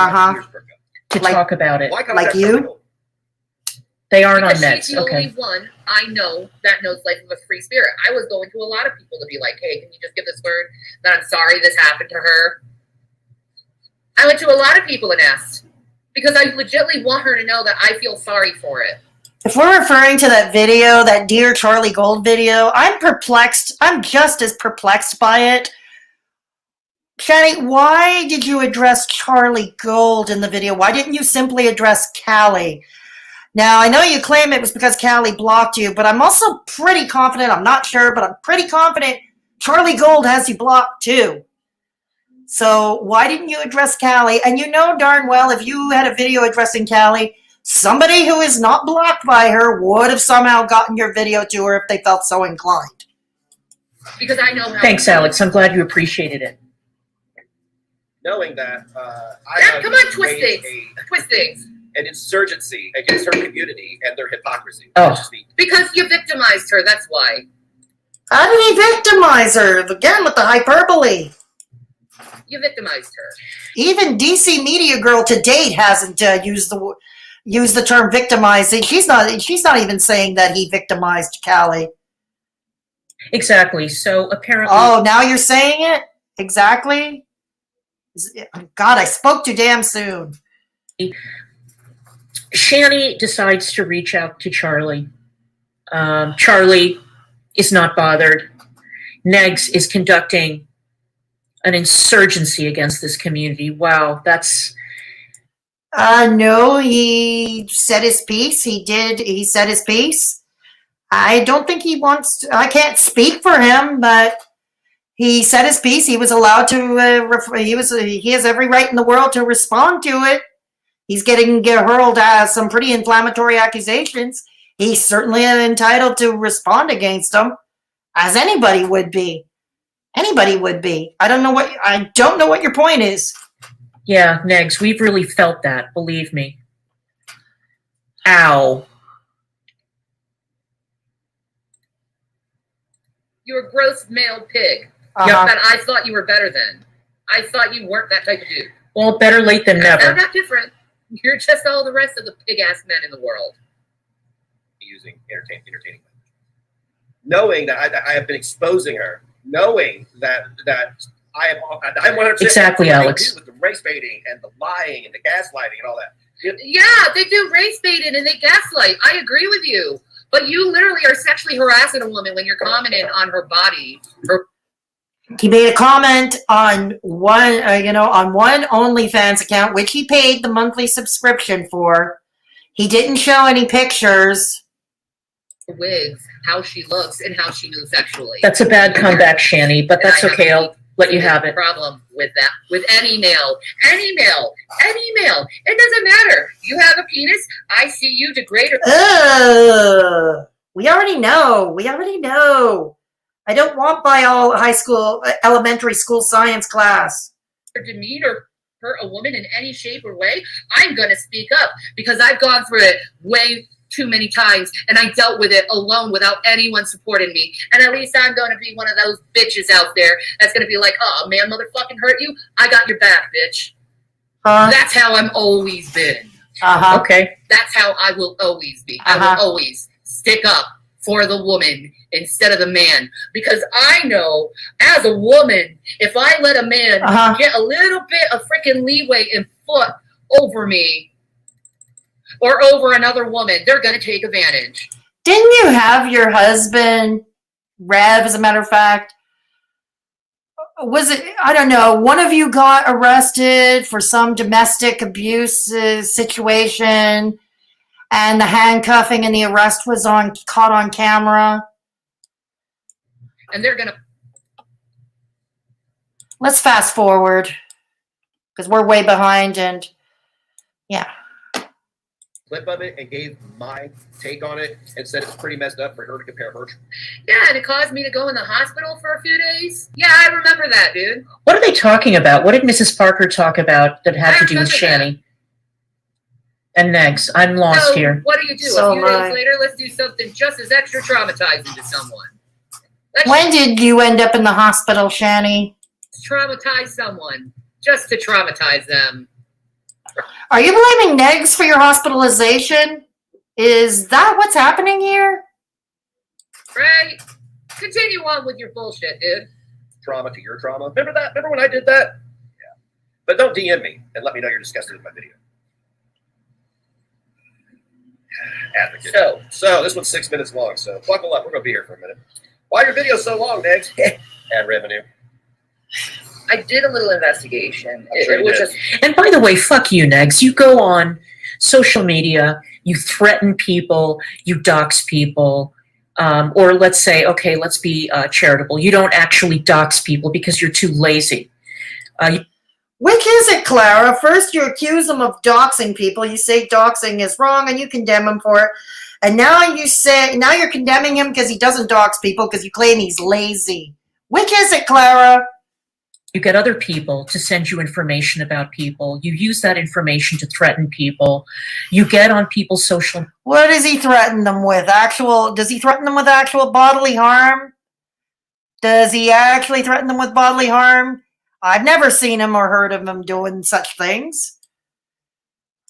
Like- talk about it. Why Like contact you? Terminal? They aren't Because on she's meds. the Okay. only one I know that knows life of a free spirit. I was going to a lot of people to be like, hey, can you just give this word that I'm sorry this happened to her? I went to a lot of people and asked because I legitimately want her to know that I feel sorry for it. If we're referring to that video, that Dear Charlie Gold video, I'm perplexed. I'm just as perplexed by it. Shanny, why did you address Charlie Gold in the video? Why didn't you simply address Callie? Now, I know you claim it was because Callie blocked you, but I'm also pretty confident, I'm not sure, but I'm pretty confident Charlie Gold has you blocked too. So why didn't you address Callie? And you know darn well if you had a video addressing Callie, somebody who is not blocked by her would have somehow gotten your video to her if they felt so inclined. Because I know how. Thanks, Alex. I'm glad you appreciated it. Knowing that I Yeah, have come on, twist raised things. Twist things. an insurgency against her community and their hypocrisy. Oh. Which is the Because you victimized her, that's why. How did he victimize her? Again with the hyperbole. You victimized her. Even DCMediaGirl to date hasn't used the term victimizing. She's not even saying that he victimized Callie. Exactly. So apparently, Oh, now you're saying it? Exactly? God, I spoke too damn soon. Shanny decides to reach out to Charlie. Charlie is not bothered. Negz is conducting an insurgency against this community. Wow, that's... No, he said his piece. He did. He said his piece. I don't think he wants to, I can't speak for him, but he said his piece. He was allowed to, he has every right in the world to respond to it. He's getting hurled some pretty inflammatory accusations. He's certainly entitled to respond against them, as anybody would be. Anybody would be. I don't know what your point is. Yeah, Negz, we've really felt that, believe me. Ow. You're a gross male pig. Uh-huh. That I thought you were better than. I thought you weren't that type of dude. Well, better late than I'm never. not different. You're just all the rest of the pig-ass men in the world. using entertaining language. Knowing that I have been exposing her, knowing that I'm 100% Exactly, Alex. with the race baiting and the lying and the gaslighting and all that. Yeah, they do race baiting and they gaslight. I agree with you. But you literally are sexually harassing a woman when you're commenting on her body. He made a comment on one OnlyFans account, which he paid the monthly subscription for. He didn't show any pictures. Wigs, how she looks, and how she moves sexually. That's a bad comeback, Shanny, but And that's I have okay. I'll let you have it. Problem with that, with any male. It doesn't matter. You have a penis. I see you degrade her. Ugh. We already know. I don't want by all elementary school science class. Demeanor hurt a woman in any shape or way. I'm gonna speak up because I've gone through it way too many times and I dealt with it alone without anyone supporting me. And at least I'm gonna be one of those bitches out there that's gonna be like, oh man, motherfucking hurt you. I got your back, bitch. That's how I'm always been. Okay. That's how I will always be. I will always stick up for the woman instead of the man. Because I know, as a woman, if I let a man get a little bit of freaking leeway and foot over me or over another woman, they're going to take advantage. Didn't you have your husband, Rev, as a matter of fact, was it, I don't know, one of you got arrested for some domestic abuse situation and the handcuffing and the arrest was caught on camera? And they're going to... Let's fast forward because we're way behind and yeah. Clip of it and gave my take on it and said it's pretty messed up for her to compare her. Yeah, and it caused me to go in the hospital for a few days. Yeah, I remember that, dude. What are they talking about? What did Mrs. Parker talk about that had to do with Shanny and Negz? I'm lost So, here. what do you do? So a few am I. days later, let's do something just as extra traumatizing to someone. Let's When did you end up in the hospital, Shanny? traumatize someone just to traumatize them. Are you blaming Negz for your hospitalization? Is that what's happening here? Right? Continue on with your bullshit, dude. Trauma to your trauma. Remember that? Remember when I did that? Yeah. But don't DM me and let me know you're disgusted with my video. Advocate. So this one's 6 minutes long, so buckle up. We're going to be here for a minute. Why are your videos so long, Negz? Ad revenue. I did a little investigation. Sure It was did. just And by the way, fuck you, Negz. You go on social media, you threaten people, you dox people, or let's say, okay, let's be charitable. You don't actually dox people because you're too lazy. Which is it, Clara? First, you accuse him of doxing people. You say doxing is wrong, and you condemn him for it. And now you're condemning him because he doesn't dox people because you claim he's lazy. Which is it, Clara? You get other people to send you information about people. You use that information to threaten people. You get on people's social. What does he threaten them with? Does he threaten them with actual bodily harm? Does he actually threaten them with bodily harm? I've never seen him or heard of him doing such things.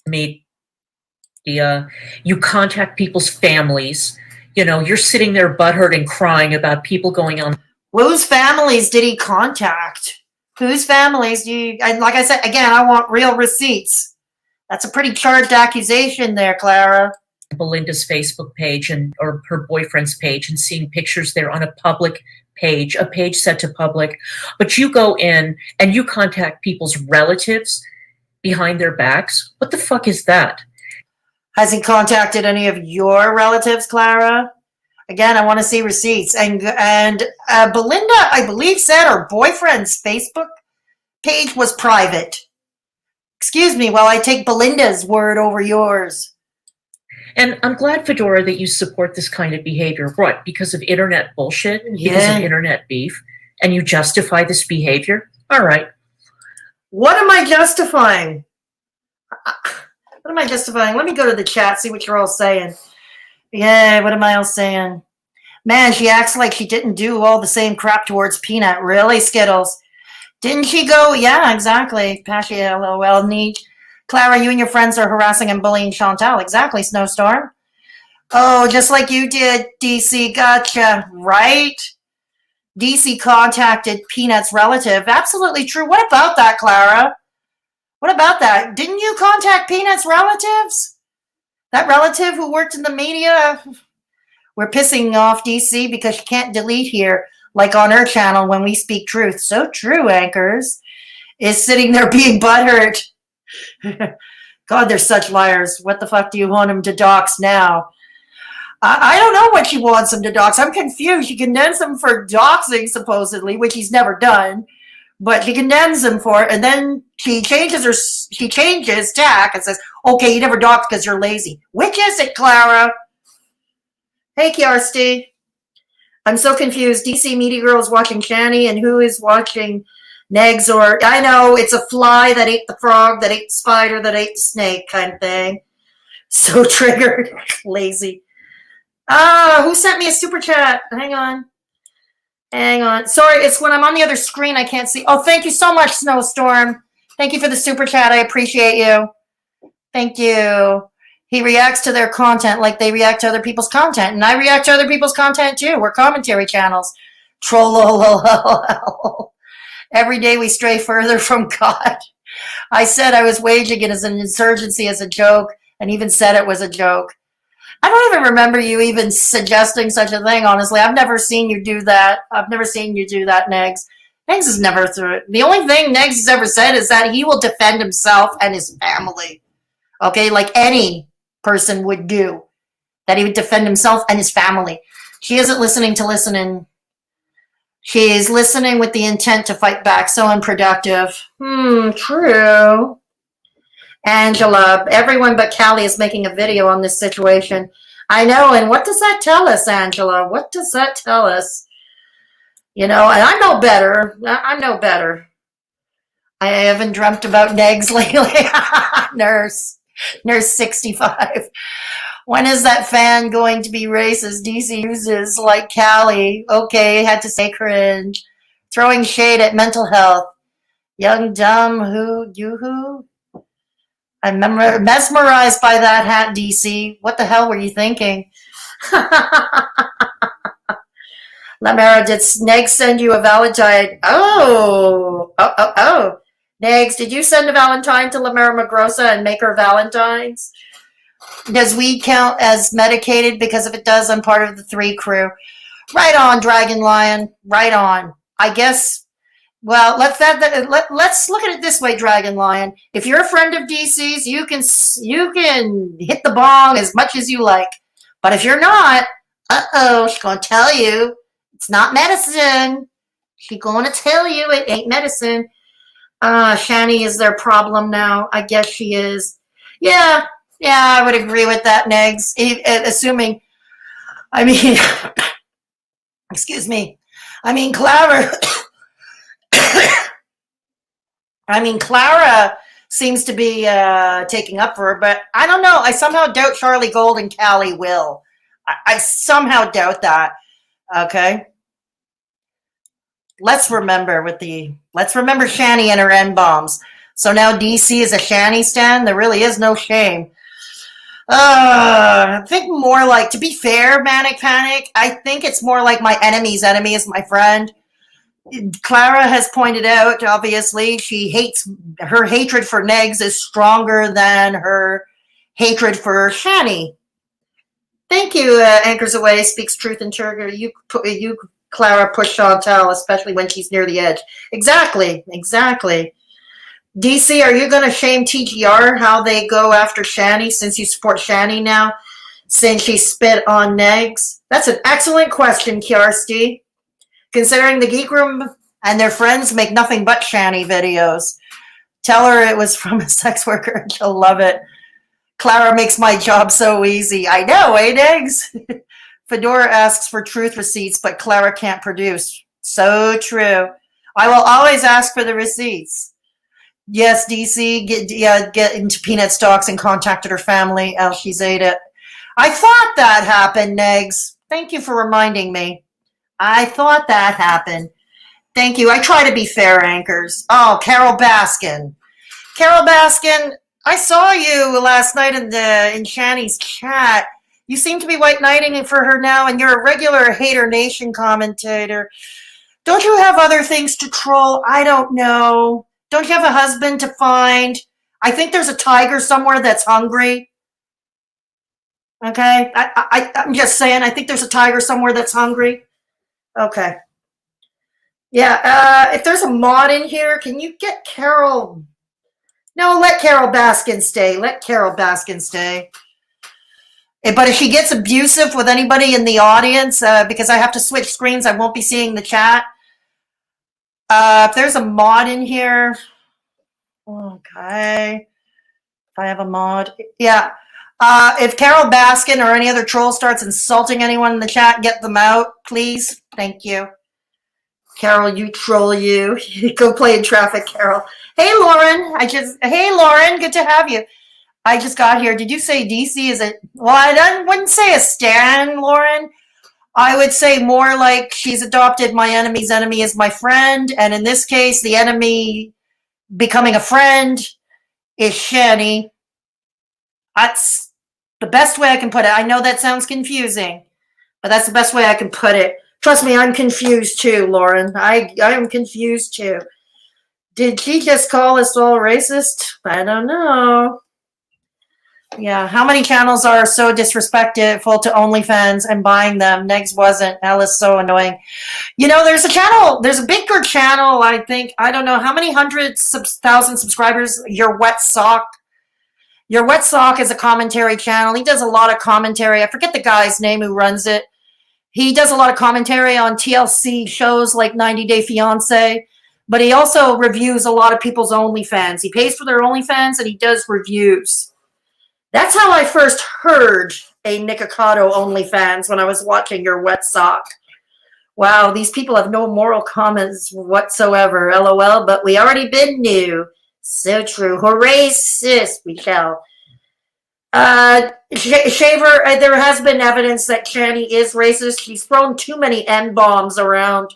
Media. You contact people's families. You know, you're sitting there butthurt and crying about people going on. Whose families did he contact? Whose families? And like I said, again, I want real receipts. That's a pretty charged accusation there, Clara. Belinda's Facebook page or her boyfriend's page and seeing pictures there on a public page, a page set to public. But you go in and you contact people's relatives behind their backs. What the fuck is that? Has he contacted any of your relatives, Clara? Again, I want to see receipts. And Belinda, I believe, said her boyfriend's Facebook page was private. Excuse me while I take Belinda's word over yours. And I'm glad, Fedora, that you support this kind of behavior. What? Because of internet bullshit? Yeah. Because of internet beef? And you justify this behavior? All right. What am I justifying? What am I justifying? Let me go to the chat, see what you're all saying. Yeah, what am I all saying? Man, she acts like she didn't do all the same crap towards Peanut. Really, Skittles? Didn't she go? Yeah, exactly. Pashy, LOL, neat. Clara, you and your friends are harassing and bullying Chantal. Exactly, Snowstorm. Oh, just like you did, DC. Gotcha. Right? DC contacted Peanut's relative. Absolutely true. What about that, Clara? What about that? Didn't you contact Peanut's relatives? That relative who worked in the media? We're pissing off DC because she can't delete here, like on her channel when we speak truth. So true, anchors. Is sitting there being butthurt. God, they're such liars. What the fuck do you want him to dox now? I don't know what she wants him to dox. I'm confused. She condemns him for doxing, supposedly, which he's never done. But she condemns him for it, and then she changes tack and says, okay, you never doxed because you're lazy. Which is it, Clara? Hey, Kirsty. I'm so confused. DCMediaGirl is watching Shanny, and who is watching Negz? Or I know it's a fly that ate the frog, that ate the spider, that ate the snake kind of thing. So triggered. Lazy. Who sent me a super chat? Hang on. Sorry, it's when I'm on the other screen I can't see. Oh, thank you so much, Snowstorm. Thank you for the super chat. I appreciate you. Thank you. He reacts to their content like they react to other people's content. And I react to other people's content too. We're commentary channels. Troll. Every day we stray further from God. I said I was waging it as an insurgency, as a joke, and even said it was a joke. I don't even remember you even suggesting such a thing, honestly. I've never seen you do that. Negz. Negz has never through it. The only thing Negz has ever said is that he will defend himself and his family. Okay, like any person would do. That he would defend himself and his family. She isn't listening to listening. She is listening with the intent to fight back. So unproductive. True. Angela, everyone but Callie is making a video on this situation. I know, and what does that tell us, Angela? What does that tell us? You know, and I know better. I haven't dreamt about Negz lately. Nurse 65. When is that fan going to be racist? DC uses like Callie. Okay, had to say cringe. Throwing shade at mental health. Young, dumb, who? I'm mesmerized by that hat, DC. What the hell were you thinking? Lamera, did Negz send you a Valentine? Oh. Negz, did you send a Valentine to Lamera Magrosa and make her Valentines? Does weed count as medicated? Because if it does, I'm part of the 3 crew. Right on, Dragon Lion. Right on. I guess. Well, let's look at it this way, Dragon Lion. If you're a friend of DC's, you can hit the bong as much as you like. But if you're not, she's gonna tell you it's not medicine. She's gonna tell you it ain't medicine. Shanny is their problem now. I guess she is. Yeah, I would agree with that, Negz. Assuming, I mean, excuse me. I mean, Clara. Clara seems to be taking up for her, but I don't know. I somehow doubt Charlie Gold and Callie will. I somehow doubt that. Okay. Let's remember Shanny and her N-bombs. So now DC is a Shanny stan. There really is no shame. I think more like, to be fair, Manic Panic, I think it's more like my enemy's enemy is my friend. Clara has pointed out, obviously, her hatred for Negz is stronger than her hatred for Shanny. Thank you, Anchors Away, Speaks Truth and Sugar. You, Clara, push Chantal, especially when she's near the edge. Exactly. DC, are you going to shame TGR how they go after Shanny since you support Shanny now, since she spit on Negz? That's an excellent question, Kiarsty. Considering the Geek Room and their friends make nothing but Shanny videos. Tell her it was from a sex worker and she'll love it. Clara makes my job so easy. I know, eh, Negz? Fedora asks for truth receipts, but Clara can't produce. So true. I will always ask for the receipts. Yes, DC, get into peanut stalks and contacted her family. She's ate it. I thought that happened, Negz. Thank you for reminding me. I thought that happened. Thank you. I try to be fair, Anchors. Oh, Carol Baskin. Carol Baskin, I saw you last night in Shanny's chat. You seem to be white knighting it for her now, and you're a regular Hater Nation commentator. Don't you have other things to troll? I don't know. Don't you have a husband to find? I think there's a tiger somewhere that's hungry. Okay? I'm just saying, I think there's a tiger somewhere that's hungry. Okay. Yeah, if there's a mod in here, can you get Carol? No, let Carol Baskin stay. Let Carol Baskin stay. But if she gets abusive with anybody in the audience, because I have to switch screens, I won't be seeing the chat. If there's a mod in here, okay. If I have a mod, yeah. If Carol Baskin or any other troll starts insulting anyone in the chat, get them out, please. Thank you. Carol, you troll you. Go play in traffic, Carol. Hey, Lauren. Hey, Lauren. Good to have you. I just got here. Did you say DC is a... Well, I wouldn't say a stan, Lauren. I would say more like she's adopted my enemy's enemy as my friend. And in this case, the enemy becoming a friend is Shanny. That's the best way I can put it. I know that sounds confusing, but that's the best way I can put it. Trust me, I'm confused too, Lauren. I am confused too. Did she just call us all racist? I don't know. Yeah, how many channels are so disrespectful to OnlyFans and buying them? Negz wasn't. Hell is so annoying. You know, there's a bigger channel, I think. I don't know how many thousand subscribers. Your Wet Sock is a commentary channel. He does a lot of commentary. I forget the guy's name who runs it. He does a lot of commentary on TLC shows like 90 Day Fiancé, but he also reviews a lot of people's OnlyFans. He pays for their OnlyFans and he does reviews. That's how I first heard a Nikocado OnlyFans, when I was watching Your Wet Sock. Wow, these people have no moral comments whatsoever. LOL, but we already been new. So true. Hooray, sis, we shall. Shaver, there has been evidence that Shanny is racist. She's thrown too many N-bombs around.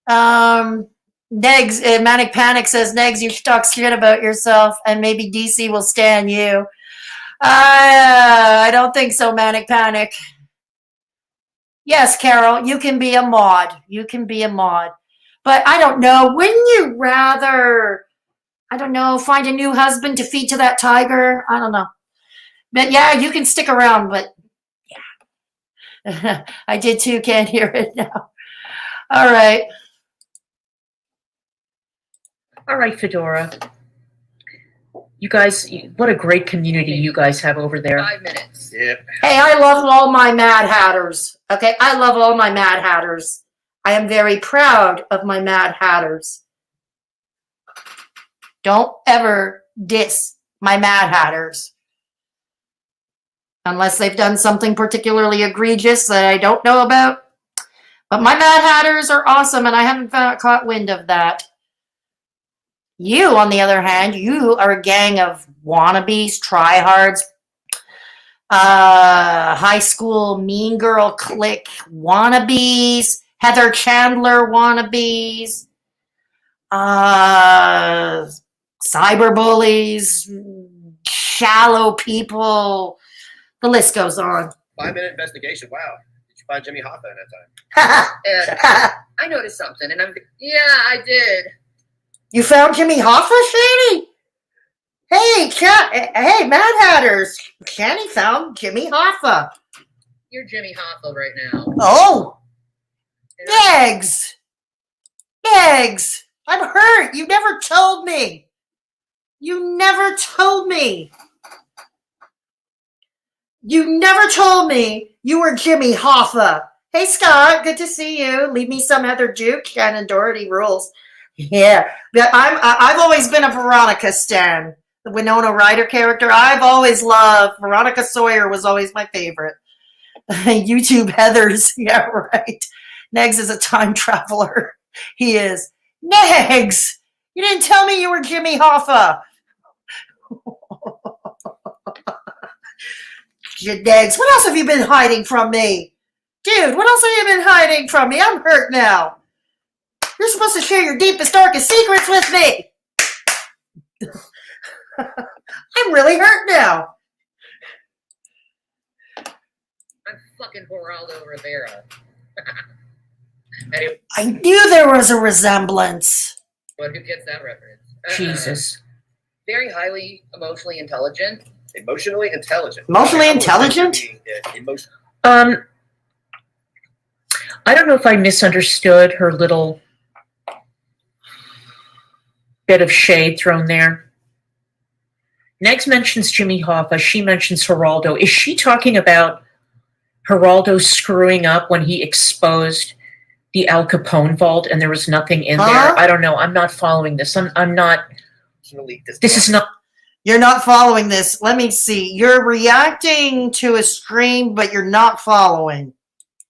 Negz, Manic Panic says, Negz, you should talk shit about yourself and maybe DC will stand you. I don't think so, Manic Panic. Yes, Carol, you can be a mod. You can be a mod. But I don't know. Wouldn't you rather, I don't know, find a new husband to feed to that tiger? I don't know. But yeah, you can stick around, but yeah. I did too, can't hear it now. All right. All right, Fedora. You guys, what a great community you guys have over there. 5 minutes. Yep. Hey, I love all my Mad Hatters. Okay, I love all my Mad Hatters. I am very proud of my Mad Hatters. Don't ever diss my Mad Hatters. Unless they've done something particularly egregious that I don't know about. But my Mad Hatters are awesome, and I haven't caught wind of that. You, on the other hand, you are a gang of wannabes, tryhards, high school mean girl clique wannabes, Heather Chandler wannabes, cyber bullies, shallow people. The list goes on. 5-minute investigation. Wow. Did you find Jimmy Hoffa in that time? And I noticed something, and yeah, I did. You found Jimmy Hoffa, Shanny? Hey, hey, Mad Hatters. Shanny found Jimmy Hoffa. You're Jimmy Hoffa right now. Oh, Negz. Negz. I'm hurt. You never told me. You never told me. You never told me you were Jimmy Hoffa. Hey, Scott. Good to see you. Leave me some Heather Juke. Shannon Doherty rules. Yeah, but I've always been a Veronica stan. The Winona Ryder character. I've always loved Veronica Sawyer. Was always my favorite. YouTube Heathers. Yeah, right. Negz is a time traveler. He is. Negz, you didn't tell me you were Jimmy Hoffa. Negz, what else have you been hiding from me? Dude, what else have you been hiding from me? I'm hurt now. You're supposed to share your deepest, darkest secrets with me. I'm really hurt now. I'm fucking Geraldo Rivera. Anyway, I knew there was a resemblance. but who gets that reference? Jesus. Very highly emotionally intelligent. Emotionally intelligent. Emotionally intelligent? I don't know if I misunderstood her little bit of shade thrown there. Negz mentions Jimmy Hoffa. She mentions Geraldo. Is she talking about Geraldo screwing up when he exposed the Al Capone vault and there was nothing in there? I don't know. I'm not following this. I'm not. This is not. You're not following this. Let me see. You're reacting to a stream, but you're not following.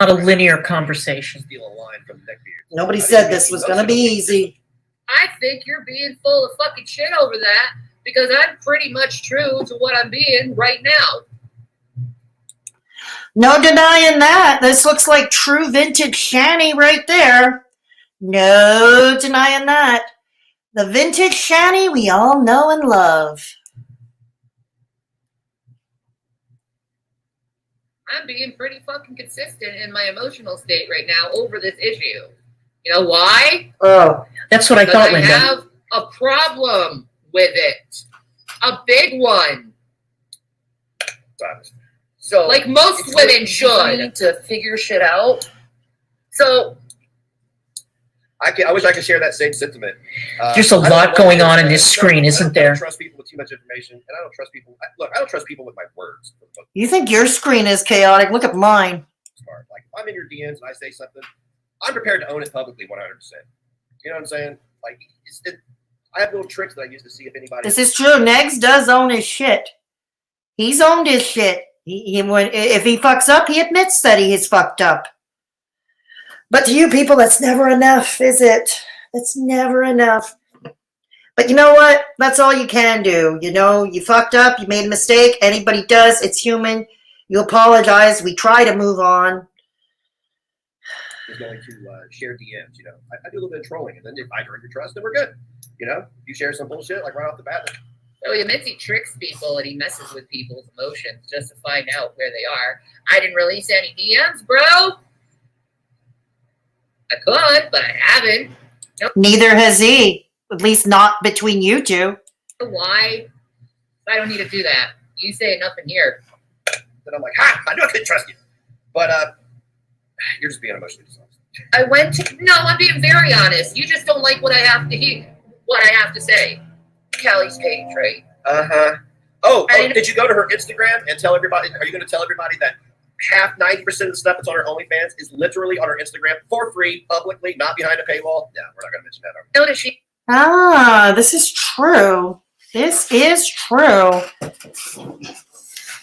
Not a linear conversation. Steal a line from Neckbeard. Nobody said this was going to be easy. I think you're being full of fucking shit over that because I'm pretty much true to what I'm being right now. No denying that. This looks like true vintage Shanny right there. No denying that. The vintage Shanny we all know and love. I'm being pretty fucking consistent in my emotional state right now over this issue. You know why? Oh, that's what I thought, Linda. I have a problem with it. A big one. So, like most women should. To figure shit out. So, I wish I could share that same sentiment. There's a lot going on in this screen, isn't there? I don't trust people with too much information, and I don't trust people. Look, I don't trust people with my words. You think your screen is chaotic? Look at mine. Smart. Like if I'm in your DMs and I say something, I'm prepared to own it publicly 100%. You know what I'm saying? Like I have little tricks that I use to see if anybody. This is true. Negz does own his shit. He's owned his shit. If he fucks up, he admits that he is fucked up. But to you people, that's never enough, is it? It's never enough. But you know what? That's all you can do. You know, you fucked up. You made a mistake. Anybody does. It's human. You apologize. We try to move on. is going to share DMs. You know, I do a little bit of trolling, and then if I earn your trust, then we're good. You know, you share some bullshit like right off the bat. So he admits he tricks people and he messes with people's emotions just to find out where they are. I didn't release any DMs, bro. I could, but I haven't. Nope. Neither has he. At least not between you two. Why? I don't need to do that. You say nothing here. Then I'm like, ha! I knew I couldn't trust you. But you're just being emotionally dishonest. I went to no. I'm being very honest. You just don't like what I have to hear, what I have to say. Callie's page, right? Oh, did you go to her Instagram and tell everybody? Are you going to tell everybody that 90% of the stuff that's on her OnlyFans is literally on her Instagram for free, publicly, not behind a paywall? No, we're not going to mention that. Notice she. Ah, this is true. This is true.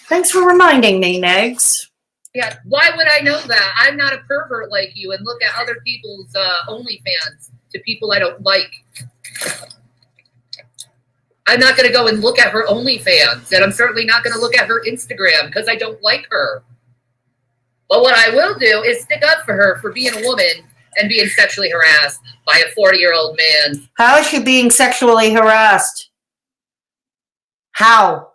Thanks for reminding me, Negz. Yeah, why would I know that? I'm not a pervert like you and look at other people's OnlyFans to people I don't like. I'm not going to go and look at her OnlyFans, and I'm certainly not going to look at her Instagram because I don't like her. But what I will do is stick up for her for being a woman and being sexually harassed by a 40-year-old man. How is she being sexually harassed? How?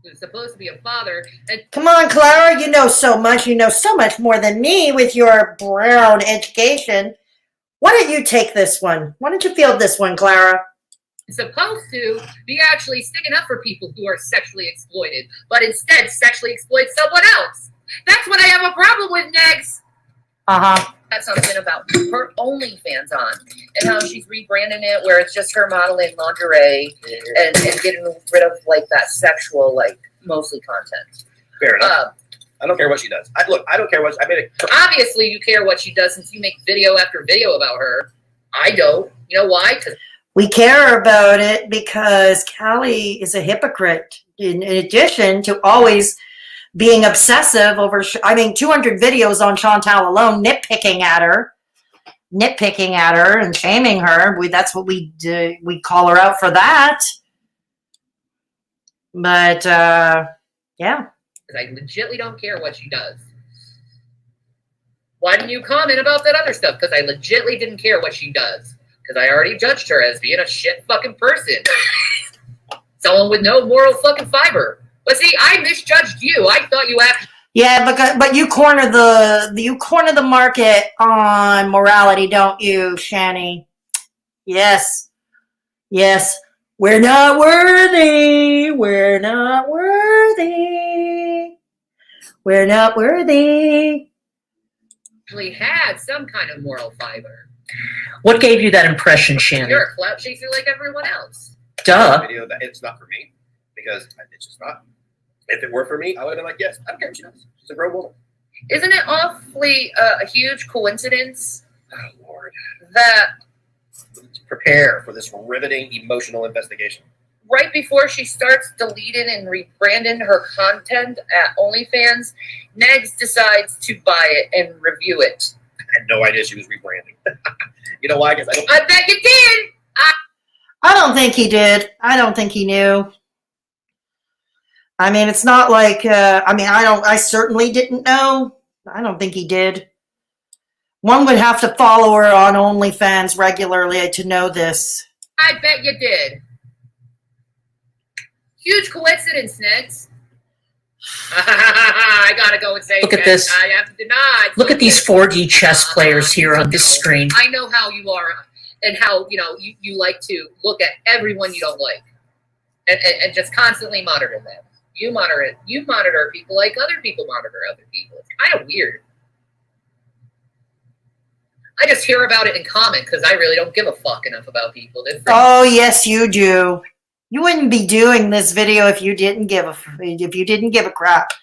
Who's supposed to be a father. And Come on, Clara, you know so much. You know so much more than me with your brown education. Why don't you take this one? Why don't you field this one, Clara? supposed to be actually sticking up for people who are sexually exploited, but instead sexually exploit someone else. That's what I have a problem with, Negz. That's something about her OnlyFans on and how she's rebranding it where it's just her modeling lingerie and getting rid of like that sexual, like mostly content. Fair enough. I don't care what she does. I don't care what I made it. Obviously, you care what she does since you make video after video about her. I don't. You know why? Because we care about it because Callie is a hypocrite. In addition to always being obsessive over, 200 videos on Chantal alone, nitpicking at her and shaming her. That's what we do. We call her out for that. But, yeah. I legitimately don't care what she does. Why didn't you comment about that other stuff? Because I legitimately didn't care what she does. Because I already judged her as being a shit fucking person. Someone with no moral fucking fiber. But see, I misjudged you. I thought you actually. Yeah, but you corner the market on morality, don't you, Shanny? Yes. We're not worthy. We're not worthy. We're not worthy. Actually had some kind of moral fiber. What gave you that impression, Shanny? You're a clout chaser like everyone else. Duh. Video that it's not for me because it's just not. If it were for me, I would have been like, yes, I don't care what she does. She's a grown woman. Isn't it awfully a huge coincidence Oh, Lord. that Prepare for this riveting emotional investigation. right before she starts deleting and rebranding her content at OnlyFans, Negz decides to buy it and review it? I had no idea she was rebranding. You know why? Because I bet you did. I don't think he did. I don't think he knew. It's not like, I certainly didn't know. I don't think he did. One would have to follow her on OnlyFans regularly to know this. I bet you did. Huge coincidence, Negz. I gotta go and say, Look at this. I have to deny. Look at these 4D chess players here on this screen. I know how you are and how, you like to look at everyone you don't like and just constantly monitor them. You monitor people like other people monitor other people. It's kind of weird. I just hear about it and comment because I really don't give a fuck enough about people. Oh, yes, you do. You wouldn't be doing this video if you didn't give a crap.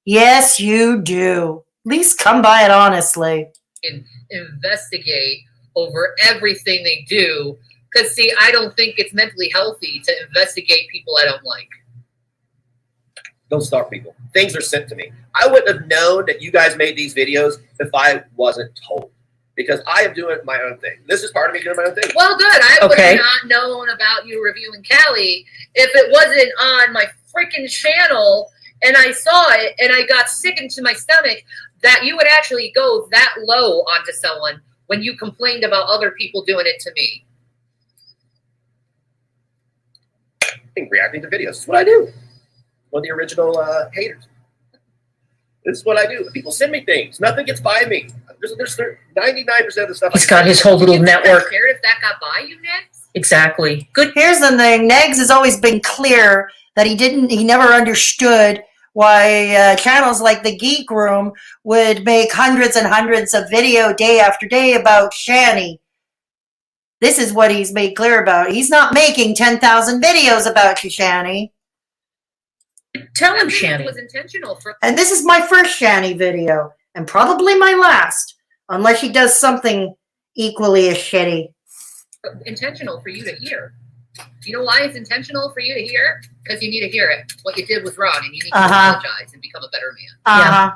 Yes, you do. At least come by it honestly. And investigate over everything they do. Because, see, I don't think it's mentally healthy to investigate people I don't like. don't stalk people. Things are sent to me. I wouldn't have known that you guys made these videos if I wasn't told. Because I am doing my own thing. This is part of me doing my own thing. Well, good. I would have not known about you reviewing Callie if it wasn't on my freaking channel and I saw it, and I got sick into my stomach that you would actually go that low onto someone when you complained about other people doing it to me. I think reacting to videos is what I do. One of the original haters. This is what I do. People send me things. Nothing gets by me. There's 99% of the stuff. He's got his whole little network. Cared if that got by you next? Exactly. Good. Here's the thing. Negz has always been clear that he never understood why channels like the Geek Room would make hundreds and hundreds of video day after day about Shanny. This is what he's made clear about. He's not making 10,000 videos about you, Shanny. Tell him, It Shanny. was intentional for And this is my first Shanny video, and probably my last, unless he does something equally as shitty. intentional for you to hear. You know why it's intentional for you to hear? Because you need to hear it. What you did was wrong, and you need to apologize and become a better man. Uh-huh.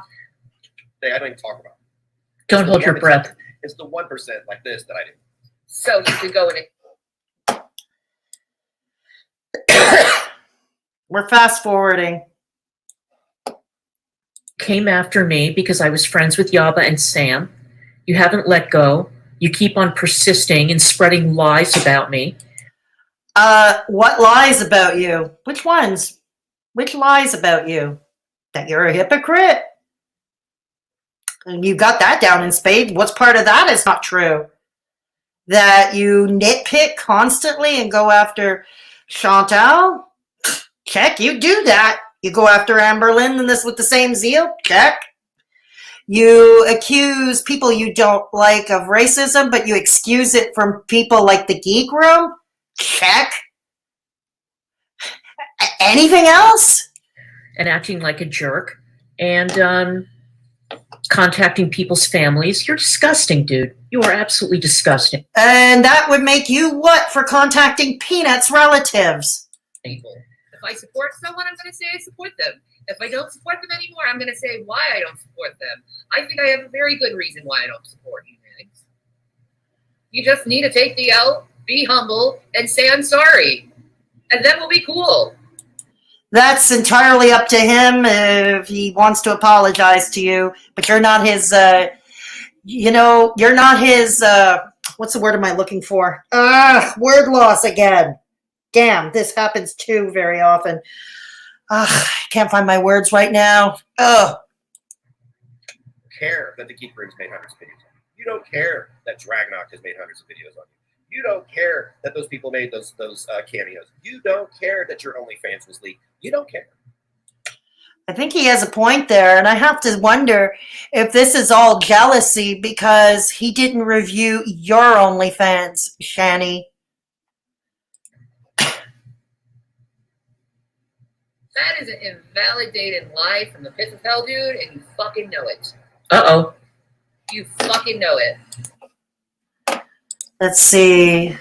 Hey, I don't even talk about it. Don't hold your breath. It's the 1% like this that I do. So you could go in it. We're fast forwarding. Came after me because I was friends with Yaba and Sam. You haven't let go. You keep on persisting and spreading lies about me. What lies about you? Which ones? Which lies about you? That you're a hypocrite? And you got that down in spade. What's part of that is not true? That you nitpick constantly and go after Chantal? Check, you do that. You go after Amberlynn and this with the same zeal? Check. You accuse people you don't like of racism, but you excuse it from people like the Geek Room? Check. Anything else? And acting like a jerk. And contacting people's families. You're disgusting, dude. You are absolutely disgusting. And that would make you what for contacting Peanut's relatives? People. If I support someone, I'm going to say I support them. If I don't support them anymore, I'm going to say why I don't support them. I think I have a very good reason why I don't support you, Negz. You just need to take the L, be humble, and say I'm sorry. And then we'll be cool. That's entirely up to him if he wants to apologize to you, but you're not his, you're not his, what's the word am I looking for? Word loss again. Damn, this happens too very often. I can't find my words right now. Care that the Geek Room's made hundreds of videos on you. You don't care that Dragnok has made hundreds of videos on you. You don't care that those people made those cameos. You don't care that your OnlyFans was leaked. You don't care. I think he has a point there, and I have to wonder if this is all jealousy because he didn't review your OnlyFans, Shanny. That is an invalidated lie from the pits of hell, dude, and you fucking know it. Uh-oh. You fucking know it. Let's see.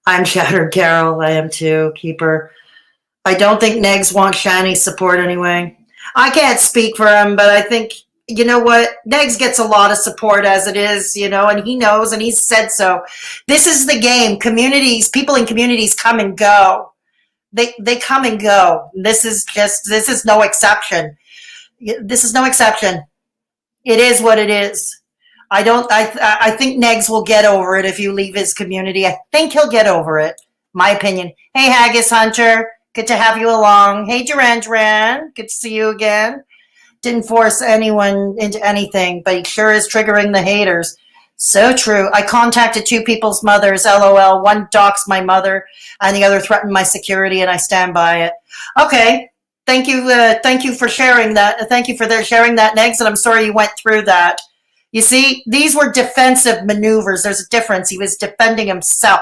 I'm shattered, Carol. I am too. Keeper. I don't think Negz wants Shanny's support anyway. I can't speak for him, but I think, you know what? Negz gets a lot of support as it is, and he knows and he's said so. This is the game. Communities, people in communities come and go. They come and go. This is no exception. This is no exception. It is what it is. I think Negz will get over it if you leave his community. I think he'll get over it. My opinion. Hey, Haggis Hunter. Good to have you along. Hey, Duran Duran. Good to see you again. Didn't force anyone into anything, but he sure is triggering the haters. So true. I contacted 2 people's mothers, LOL. One doxed my mother, and the other threatened my security, and I stand by it. Okay. Thank you for sharing that. Thank you for sharing that, Negz, and I'm sorry you went through that. You see, these were defensive maneuvers. There's a difference. He was defending himself.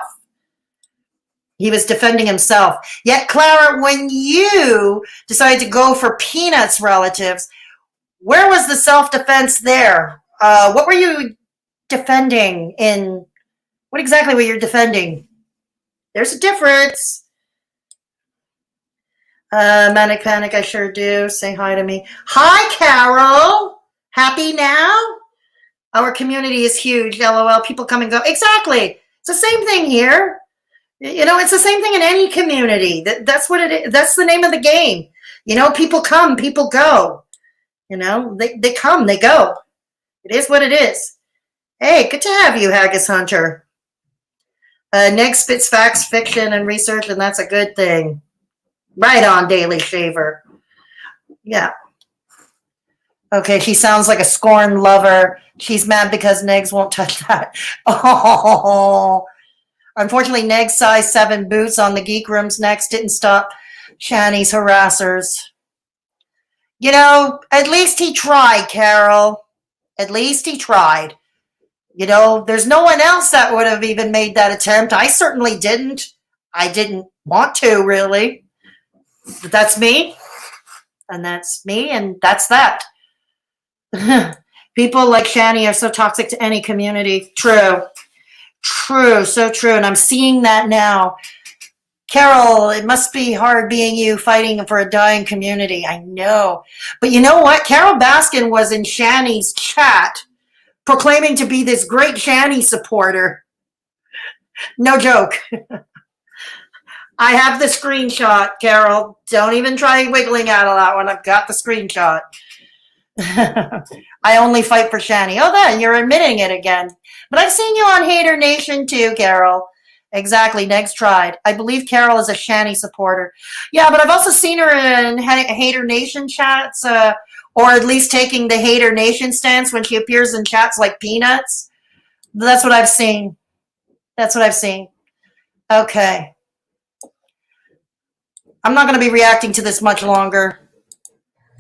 Yet, Clara, when you decided to go for Peanut's relatives, where was the self-defense there? What were you defending in? What exactly were you defending? There's a difference. Manic Panic, I sure do. Say hi to me. Hi, Carol. Happy now? Our community is huge. LOL. People come and go. Exactly. It's the same thing here. You know, it's the same thing in any community. That's what it is. That's the name of the game. You know, people come, people go. You know, they come, they go. It is what it is. Hey, good to have you, Haggis Hunter. Negz spits facts, fiction, and research, and that's a good thing. Right on, Daily Shaver. Yeah. Okay, she sounds like a scorned lover. She's mad because Negz won't touch that. Oh. Unfortunately, Negz size 7 boots on the Geek Room's next didn't stop Shanny's harassers. You know, at least he tried, Carol. At least he tried. You know, there's no one else that would have even made that attempt. I certainly didn't. I didn't want to, really. But that's me. And that's me, and that's that. People like Shanny are so toxic to any community. True. True, so true. And I'm seeing that now. Carol, it must be hard being you fighting for a dying community. I know. But you know what? Carol Baskin was in Shanny's chat proclaiming to be this great Shanny supporter. No joke. I have the screenshot, Carol. Don't even try wiggling out of that one. I've got the screenshot. I only fight for Shanny. Oh, then you're admitting it again. But I've seen you on Hater Nation too, Carol. Exactly. Negz tried. I believe Carol is a Shanny supporter. Yeah, but I've also seen her in Hater Nation chats, or at least taking the Hater Nation stance when she appears in chats like Peanuts. That's what I've seen. That's what I've seen. Okay. I'm not going to be reacting to this much longer.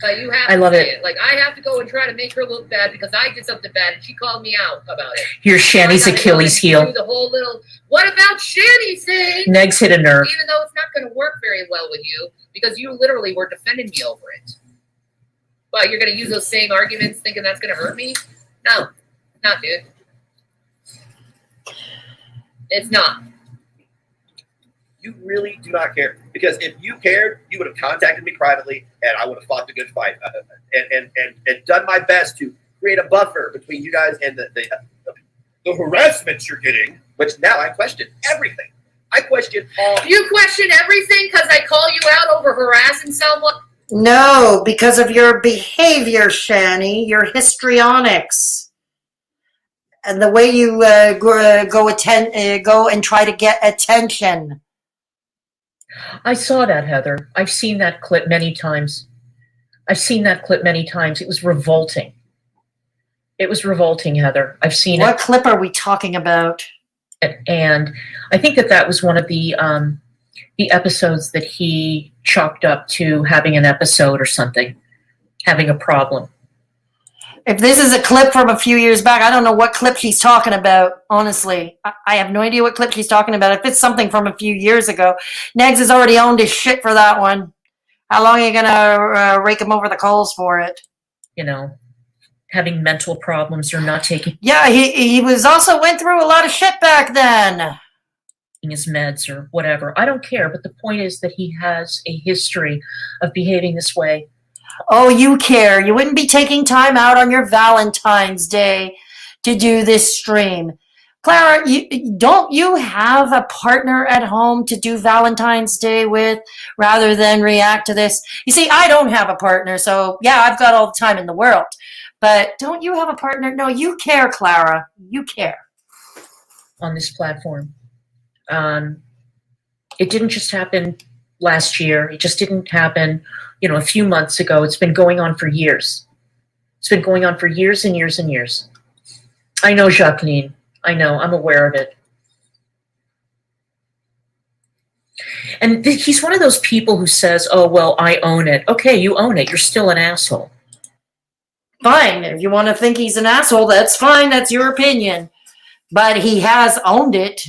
You have I to love say it. Like, I have to go and try to make her look bad because I did something bad and she called me out about it. You're Shanny's I gotta Achilles go and heel. do the whole little, what about Shanny thing? Negz hit a nerve. Even though it's not going to work very well with you because you literally were defending me over it. But you're going to use those same arguments thinking that's going to hurt me? No. Not, dude. It's not. You really do not care. Because if you cared, you would have contacted me privately, and I would have fought the good fight and done my best to create a buffer between you guys and the harassment you're getting, which now I question everything. I question all. You question everything because I call you out over harassing someone? No, because of your behavior, Shanny, your histrionics, and the way you go and try to get attention. I saw that, Heather. I've seen that clip many times. I've seen that clip many times. It was revolting. It was revolting, Heather. I've seen it. What clip are we talking about? And I think that was one of the episodes that he chalked up to having an episode or something, having a problem. If this is a clip from a few years back, I don't know what clip she's talking about, honestly. I have no idea what clip she's talking about. If it's something from a few years ago, Negz has already owned his shit for that one. How long are you going to rake him over the coals for it? You know, having mental problems or not taking Yeah, he was also went through a lot of shit back then. his meds or whatever. I don't care, but the point is that he has a history of behaving this way. Oh, you care. You wouldn't be taking time out on your Valentine's Day to do this stream. Clara, don't you have a partner at home to do Valentine's Day with rather than react to this? You see, I don't have a partner, so yeah, I've got all the time in the world. But don't you have a partner? No, you care, Clara. You care. On this platform. It didn't just happen last year. It just didn't happen, a few months ago. It's been going on for years. It's been going on for years and years and years. I know, Jacqueline. I know. I'm aware of it. And he's one of those people who says, oh, well, I own it. Okay, you own it. You're still an asshole. Fine. If you want to think he's an asshole, that's fine. That's your opinion. But he has owned it.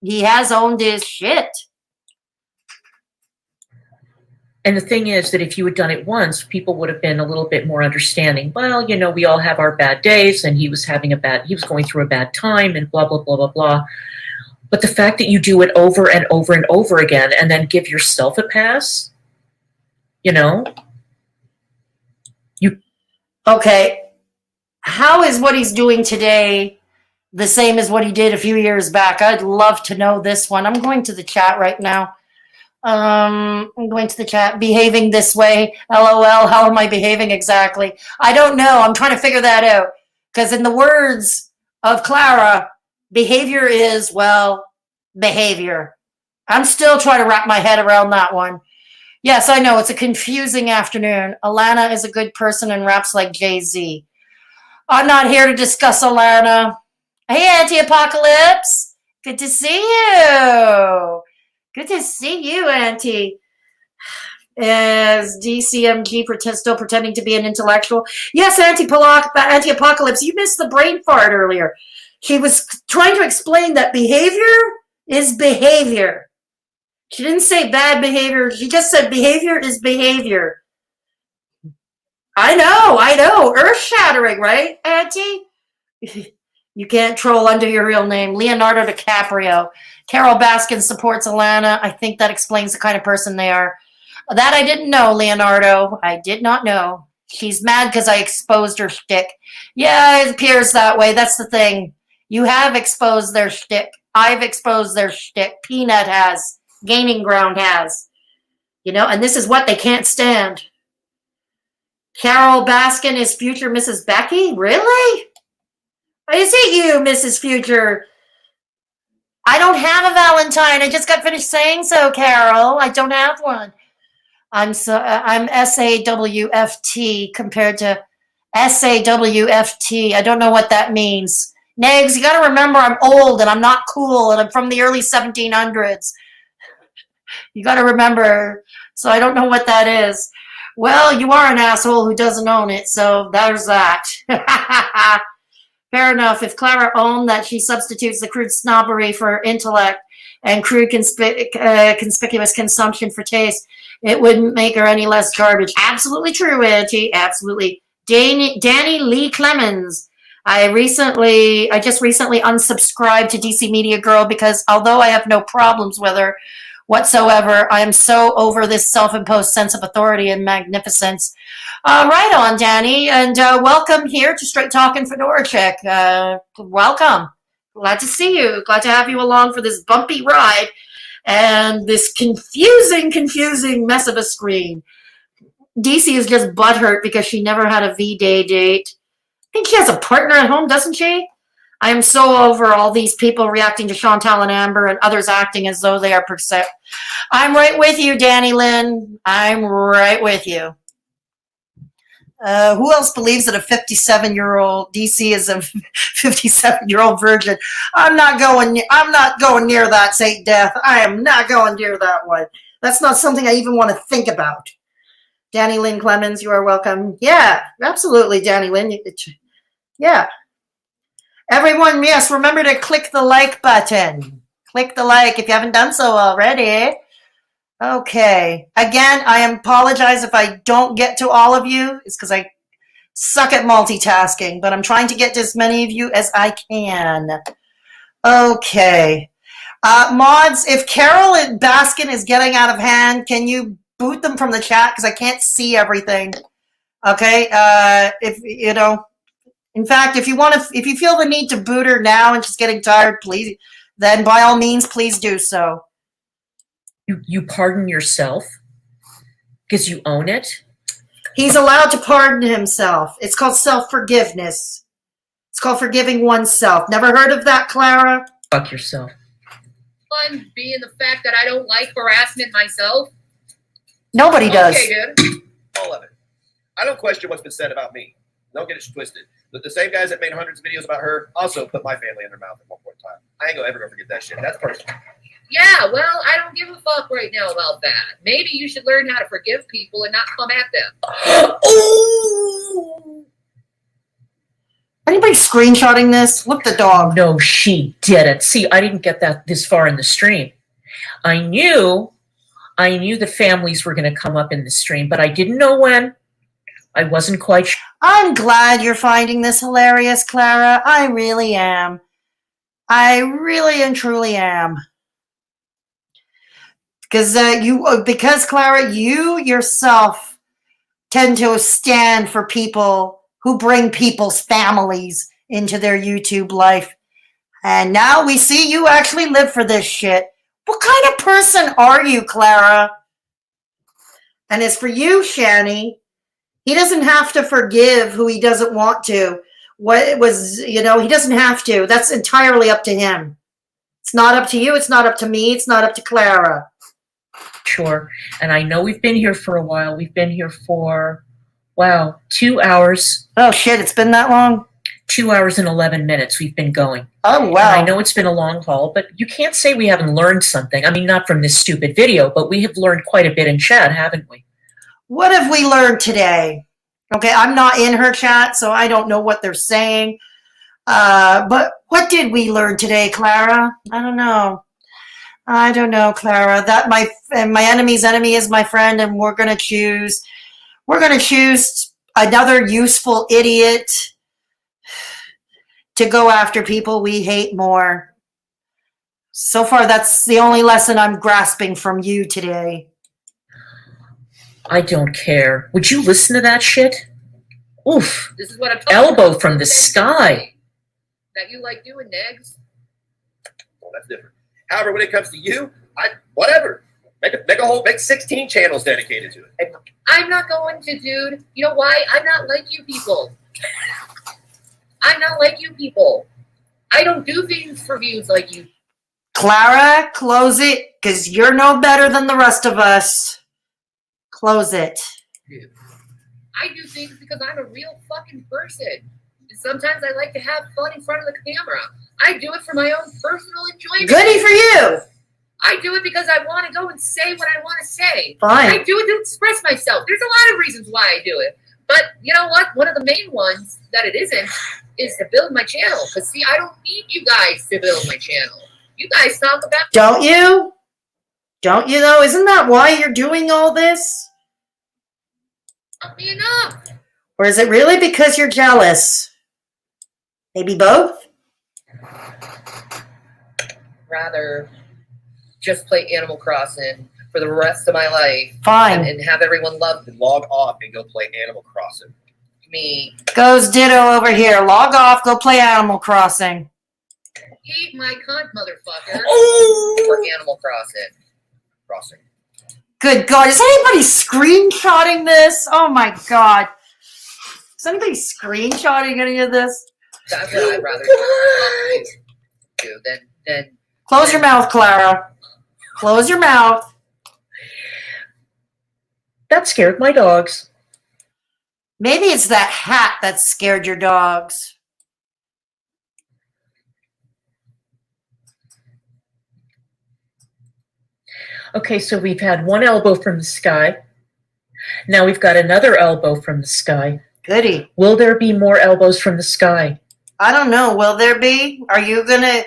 He has owned his shit. And the thing is that if you had done it once, people would have been a little bit more understanding. Well, we all have our bad days, and he was going through a bad time, and blah, blah, blah, blah, blah. But the fact that you do it over and over and over again and then give yourself a pass, Okay. How is what he's doing today the same as what he did a few years back. I'd love to know this one. I'm going to the chat right now. I'm going to the chat. Behaving this way. LOL. How am I behaving exactly? I don't know. I'm trying to figure that out. Because in the words of Clara, behavior is, well, behavior. I'm still trying to wrap my head around that one. Yes, I know. It's a confusing afternoon. Alana is a good person and raps like Jay-Z. I'm not here to discuss Alana. Hey, Anti-Apocalypse. Good to see you. Good to see you, Auntie. Is DCMG still pretending to be an intellectual? Yes, Anti-Apocalypse, you missed the brain fart earlier. He was trying to explain that behavior is behavior. She didn't say bad behavior. She just said behavior is behavior. I know. Earth-shattering, right, Auntie? You can't troll under your real name. Leonardo DiCaprio. Carol Baskin supports Alana. I think that explains the kind of person they are. That I didn't know, Leonardo. I did not know. She's mad because I exposed her shtick. Yeah, it appears that way. That's the thing. You have exposed their shtick. I've exposed their shtick. Peanut has. Gaining Ground has. You know, and this is what they can't stand. Carol Baskin is future Mrs. Becky? Really? Is it you, Mrs. Future? I don't have a Valentine. I just got finished saying so, Carol. I don't have one. I'm SAWFT compared to SAWFT. I don't know what that means. Negz, you got to remember I'm old and I'm not cool and I'm from the early 1700s. You got to remember. So I don't know what that is. Well, you are an asshole who doesn't own it, so there's that. Fair enough. If Clara owned that she substitutes the crude snobbery for intellect and crude conspicuous consumption for taste, it wouldn't make her any less garbage. Absolutely true, Auntie. Absolutely. Danny Lee Clemens. I just recently unsubscribed to DCMediaGirl because although I have no problems with her whatsoever, I am so over this self-imposed sense of authority and magnificence. Right on, Danny, and welcome here to Straight Talkin' Fedora Chick. Welcome. Glad to see you. Glad to have you along for this bumpy ride and this confusing mess of a screen. DC is just butthurt because she never had a V-Day date. I think she has a partner at home, doesn't she? I am so over all these people reacting to Chantal and Amber and others acting as though they are percent. I'm right with you, Danny Lynn. I'm right with you. Who else believes that a 57-year-old DC is a 57-year-old virgin? I'm not going near that, Saint Death. I am not going near that one. That's not something I even want to think about. Danny Lynn Clemens, you are welcome. Yeah, absolutely, Danny Lynn. Yeah. Everyone, yes, remember to click the like button. Click the like if you haven't done so already. Okay. Again, I apologize if I don't get to all of you. It's because I suck at multitasking, but I'm trying to get to as many of you as I can. Okay. Mods, if Carol and Baskin is getting out of hand, can you boot them from the chat? Because I can't see everything. Okay. In fact, if you feel the need to boot her now and she's getting tired, please, then by all means, please do so. You pardon yourself because you own it? He's allowed to pardon himself. It's called self-forgiveness. It's called forgiving oneself. Never heard of that, Clara? Fuck yourself. Fun being the fact that I don't like harassment myself. Nobody does. Okay, dude. All of it. I don't question what's been said about me. Don't get it twisted. But the same guys that made hundreds of videos about her also put my family in their mouth at one point in time. I ain't ever gonna forget that shit. That's personal. Yeah, well, I don't give a fuck right now about that. Maybe you should learn how to forgive people and not come at them. Oh! Anybody screenshotting this? Look, the dog. No, she did it. See, I didn't get that this far in the stream. I knew the families were going to come up in the stream, but I didn't know when. I wasn't quite sure. I'm glad you're finding this hilarious, Clara. I really am. I really and truly am. Because Clara, you yourself tend to stand for people who bring people's families into their YouTube life. And now we see you actually live for this shit. What kind of person are you, Clara? And as for you, Shanny, he doesn't have to forgive who he doesn't want to. What it was, he doesn't have to. That's entirely up to him. It's not up to you. It's not up to me. It's not up to Clara. Sure. And I know we've been here for a while. We've been here for, 2 hours. Oh, shit. It's been that long? 2 hours and 11 minutes we've been going. Oh, wow. And I know it's been a long haul, but you can't say we haven't learned something. I mean, not from this stupid video, but we have learned quite a bit in chat, haven't we? What have we learned today? Okay, I'm not in her chat, so I don't know what they're saying. But what did we learn today, Clara? I don't know. I don't know, Clara. That my enemy's enemy is my friend, and we're gonna choose another useful idiot to go after people we hate more. So far, that's the only lesson I'm grasping from you today. I don't care. Would you listen to that shit? Oof. This is what I'm talking Elbow about. from the sky. That you like doing, Negz. Well, that's different. However, when it comes to you, whatever. Make 16 channels dedicated to it. I'm not going to, dude. You know why? I'm not like you people. I'm not like you people. I don't do things for views like you. Clara, close it, because you're no better than the rest of us. Close it. do. I do things because I'm a real fucking person. And sometimes I like to have fun in front of the camera. I do it for my own personal enjoyment. Goody for you. I do it because I want to go and say what I want to say. Fine. I do it to express myself. There's a lot of reasons why I do it. But you know what? One of the main ones that it isn't is to build my channel. Because see, I don't need you guys to build my channel. You guys talk about... Don't you? Don't you though? Isn't that why you're doing all this? Not me enough. Or is it really because you're jealous? Maybe both? Rather just play Animal Crossing for the rest of my life. Fine. And have everyone love Then log off and go play Animal Crossing. me. Goes ditto over here. Log off, go play Animal Crossing. Eat my cunt, motherfucker. Oh. For Animal Crossing. Good God. Is anybody screenshotting this? Oh my God. Is anybody screenshotting any of this? That's what I'd rather do than Close your mouth, Clara. Close your mouth. That scared my dogs. Maybe it's that hat that scared your dogs. Okay, so we've had one elbow from the sky. Now we've got another elbow from the sky. Goody. Will there be more elbows from the sky? I don't know. Will there be? Are you gonna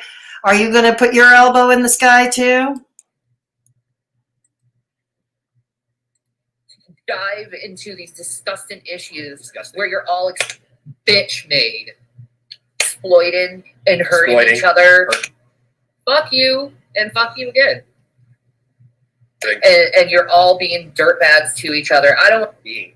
put your elbow in the sky too? dive into these disgusting issues where you're all bitch made, exploiting and hurting each other. Fuck you and fuck you again. And you're all being dirtbags to each other. I'm not being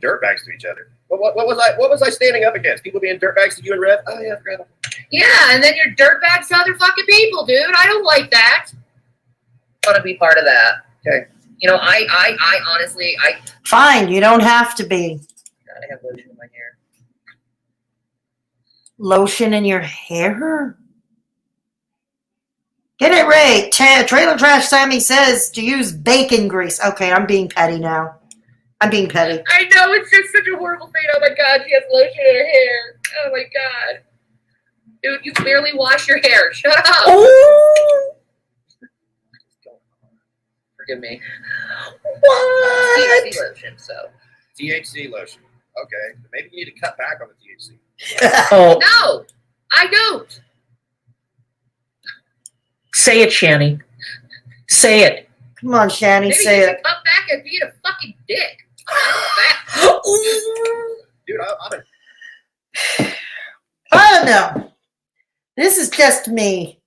dirtbags to each other. What was I standing up against? People being dirtbags to you and Rev? Oh yeah, I forgot about that. Yeah, and then you're dirtbags to other fucking people, dude. I don't like that. I want to be part of that. Okay. You know, I honestly, Fine, you don't have to be. God, I have lotion in my hair. Lotion in your hair? Get it right. Trailer Trash Sammy says to use bacon grease. Okay, I'm being petty now. I'm being petty. I know, it's just such a horrible thing. Oh my God, she has lotion in her hair. Oh my God. Dude, you clearly wash your hair. Shut up. Ooh. Forgive me. What? THC lotion, so. THC lotion. Okay. Maybe you need to cut back on the THC. Oh, No, I don't. say it, Shanny. Say it. Come on, Shanny, Maybe say you it. should cut back and be a fucking dick. Dude, I'm I don't know. This is just me.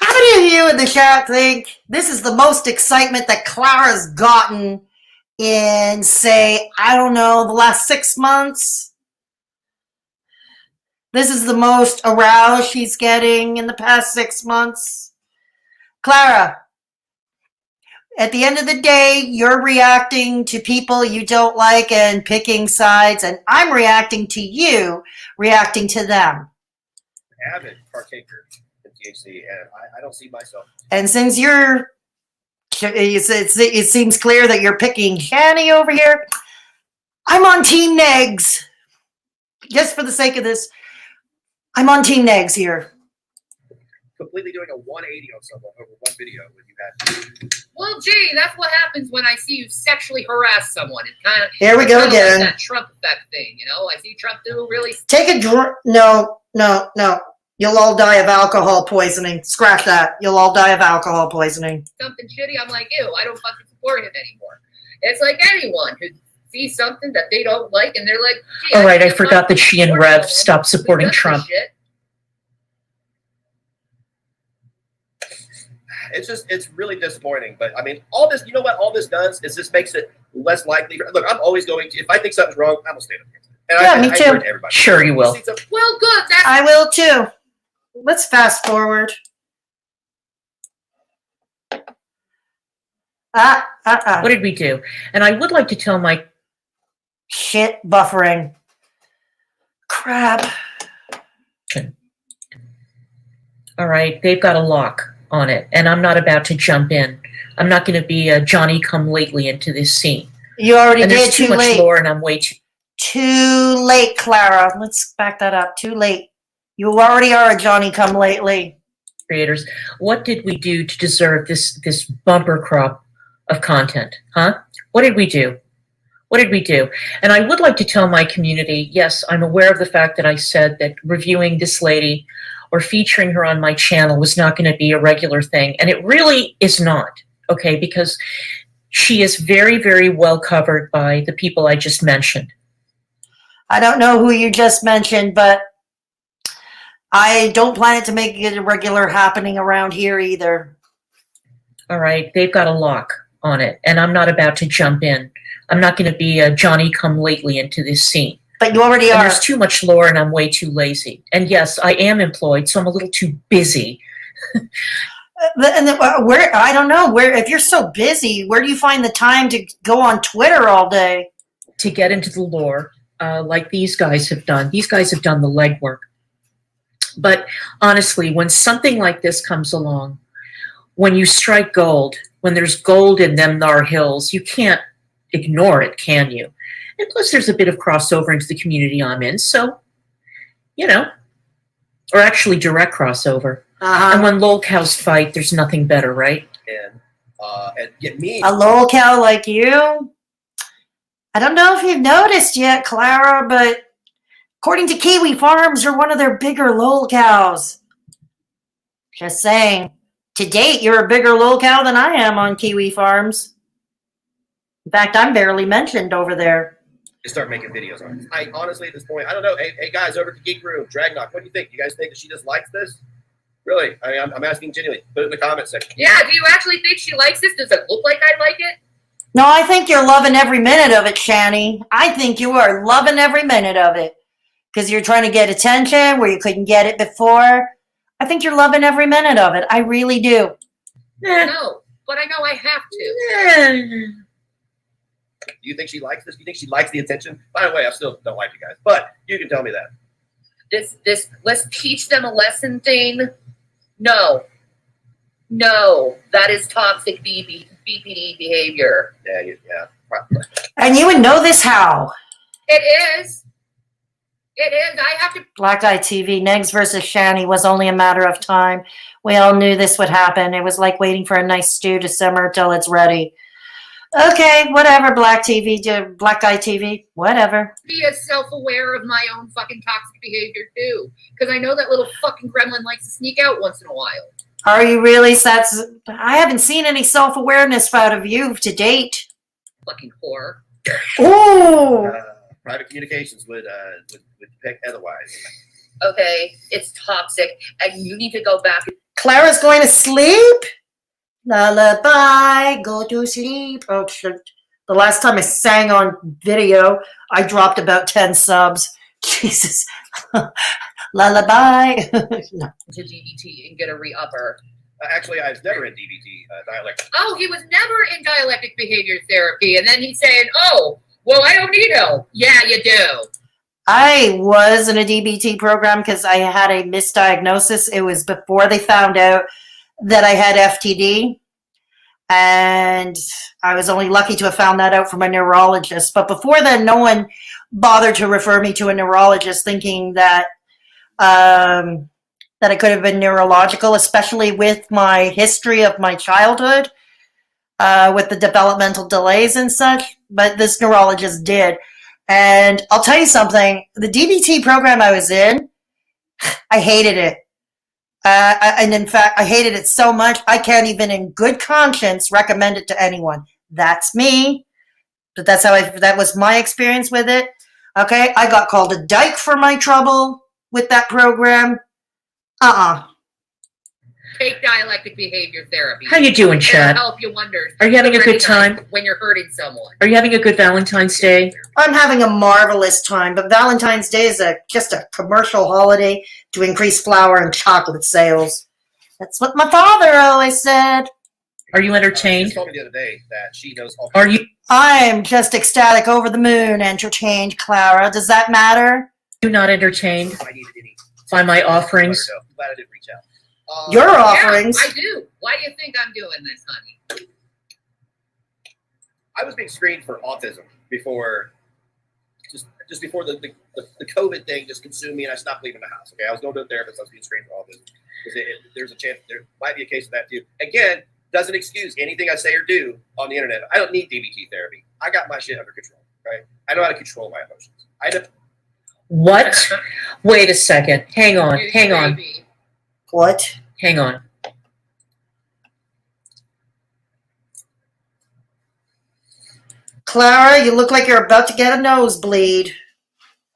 How many of you in the chat think this is the most excitement that Clara's gotten in, say, I don't know, the last 6 months? This is the most aroused she's getting in the past 6 months. Clara, at the end of the day, you're reacting to people you don't like and picking sides, and I'm reacting to you, reacting to them. Avid partaker in THC, and I don't see myself. And since it seems clear that you're picking Shanny over here, I'm on Team Negz. Just for the sake of this, I'm on Team Negz here. Completely doing a 180 on someone over one video when you had. Well, gee, that's what happens when I see you sexually harass someone. It kind of Here we go again. Like that Trump effect thing, you know. I see Trump do really. Take a drink. No. You'll all die of alcohol poisoning. Scratch that. You'll all die of alcohol poisoning. Something shitty. I'm like, ew, I don't fucking support him anymore. It's like anyone who sees something that they don't like, and they're like, gee, All right, I forgot that she and Rev stopped supporting Trump. It's really disappointing. But I mean, all this, you know what all this does is this makes it less likely. Look, I'm always going to, if I think something's wrong, I'm going to stand up against it. And Me too. encourage everybody. Sure you will. Well, good. That's I will too. Let's fast forward. What did we do? And I would like to tell my Shit buffering. Crap. all right, they've got a lock on it, and I'm not about to jump in. I'm not going to be a Johnny come lately into this scene. You already And did. there's too Too much late. lore, and I'm way Too late, Clara. Let's back that up. Too late. You already are a Johnny come lately. creators. What did we do to deserve this bumper crop of content? Huh? What did we do? What did we do? And I would like to tell my community, yes, I'm aware of the fact that I said that reviewing this lady or featuring her on my channel was not going to be a regular thing. And it really is not, okay? Because she is very, very well covered by the people I just mentioned. I don't know who you just mentioned, but I don't plan it to make it a regular happening around here either. All right, they've got a lock on it, and I'm not about to jump in. I'm not going to be a Johnny come lately into this scene. But you already And are. there's too much lore, and I'm way too lazy. And yes, I am employed, so I'm a little too busy. Where I don't know where. If you're so busy, where do you find the time to go on Twitter all day? To get into the lore, like these guys have done. These guys have done the legwork. But honestly, when something like this comes along, when you strike gold, when there's gold in them thar hills, you can't ignore it, can you? And plus, there's a bit of crossover into the community I'm in, so, you know, or actually direct crossover. And when lol cows fight, there's nothing better, right? And get me. A lol cow like you? I don't know if you've noticed yet, Clara, but according to Kiwi Farms, you're one of their bigger lol cows. Just saying. To date, you're a bigger lol cow than I am on Kiwi Farms. In fact, I'm barely mentioned over there. To start making videos on it. I honestly, at this point, I don't know. Hey guys, over at the Geek Room, Dragnock, what do you think? You guys think that she just likes this? Really? I mean, I'm asking genuinely. Put it in the comment section. Yeah, do you actually think she likes this? Does it look like I like it? No, I think you're loving every minute of it, Shanny. I think you are loving every minute of it. Because you're trying to get attention where you couldn't get it before. I think you're loving every minute of it. I really do. No, but I know I have to. Do you think she likes this? Do you think she likes the attention? By the way, I still don't like you guys, but you can tell me that. This let's teach them a lesson thing. No, that is toxic BPD behavior. Yeah. And you would know this how? It is. I have to. Black Eye TV, Negz versus Shanny was only a matter of time. We all knew this would happen. It was like waiting for a nice stew to simmer till it's ready. Okay, whatever, Black Eye TV, whatever. Be as self-aware of my own fucking toxic behavior too, because I know that little fucking gremlin likes to sneak out once in a while. Are you really? I haven't seen any self-awareness out of you to date. Fucking whore. Ooh. Private communications would depict otherwise. Okay, it's toxic, and you need to go back. Clara's going to sleep? Lullaby, go to sleep. Oh, shit. The last time I sang on video, I dropped about 10 subs. Jesus. lullaby. No. To DBT and get a re-upper. Actually, I was never in DBT dialectic. Oh, he was never in dialectic behavior therapy. And then he's saying, oh, well, I don't need help. Yeah, you do. I was in a DBT program because I had a misdiagnosis. It was before they found out that I had FTD. And I was only lucky to have found that out from a neurologist. But before then, no one bothered to refer me to a neurologist, thinking that that it could have been neurological, especially with my history of my childhood, with the developmental delays and such. But this neurologist did. And I'll tell you something, the DBT program I was in, I hated it. And in fact, I hated it so much, I can't even in good conscience recommend it to anyone. That's me. But that's how that was my experience with it. Okay, I got called a dyke for my trouble with that program. Take dialectic behavior therapy. How you doing, Chad? It'll help you wonders. Are you having a good time? When you're hurting someone. Are you having a good Valentine's Day? I'm having a marvelous time, but Valentine's Day is just a commercial holiday to increase flour and chocolate sales. That's what my father always said. Are you She entertained? told me the other day that she knows all. Are you I'm just ecstatic, over the moon, entertained, Clara. Does that matter? not entertained I needed any. by my offerings? I'm glad I didn't reach out. Your Yeah, offerings. I do. Why do you think I'm doing this, honey? I was being screened for autism before, just before the COVID thing just consumed me and I stopped leaving the house. Okay, I was going to a therapist. I was being screened for autism because there's a chance there might be a case of that too. Again, doesn't excuse anything I say or do on the internet. I don't need DBT therapy. I got my shit under control. Right? I know how to control my emotions. I know. What? Wait a second. Hang on. Hang on. Baby. What? Hang on. Clara, you look like you're about to get a nosebleed.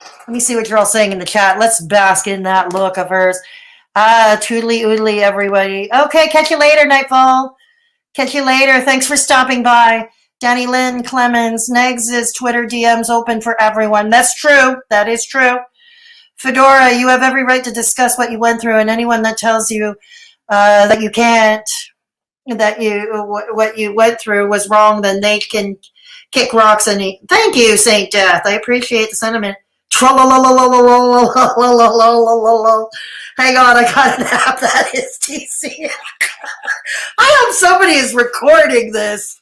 Let me see what you're all saying in the chat. Let's bask in that look of hers. Toodly oodly, everybody. Okay, catch you later, Nightfall. Catch you later. Thanks for stopping by. Danny Lynn Clemens, Negz' Twitter DMs open for everyone. That's true. That is true. Fedora, you have every right to discuss what you went through, and anyone that tells you that you can't, that what you went through was wrong, then they can kick rocks and eat. Thank you, Saint Death. I appreciate the sentiment. Hang on, I got an app that is DC. I hope somebody is recording this.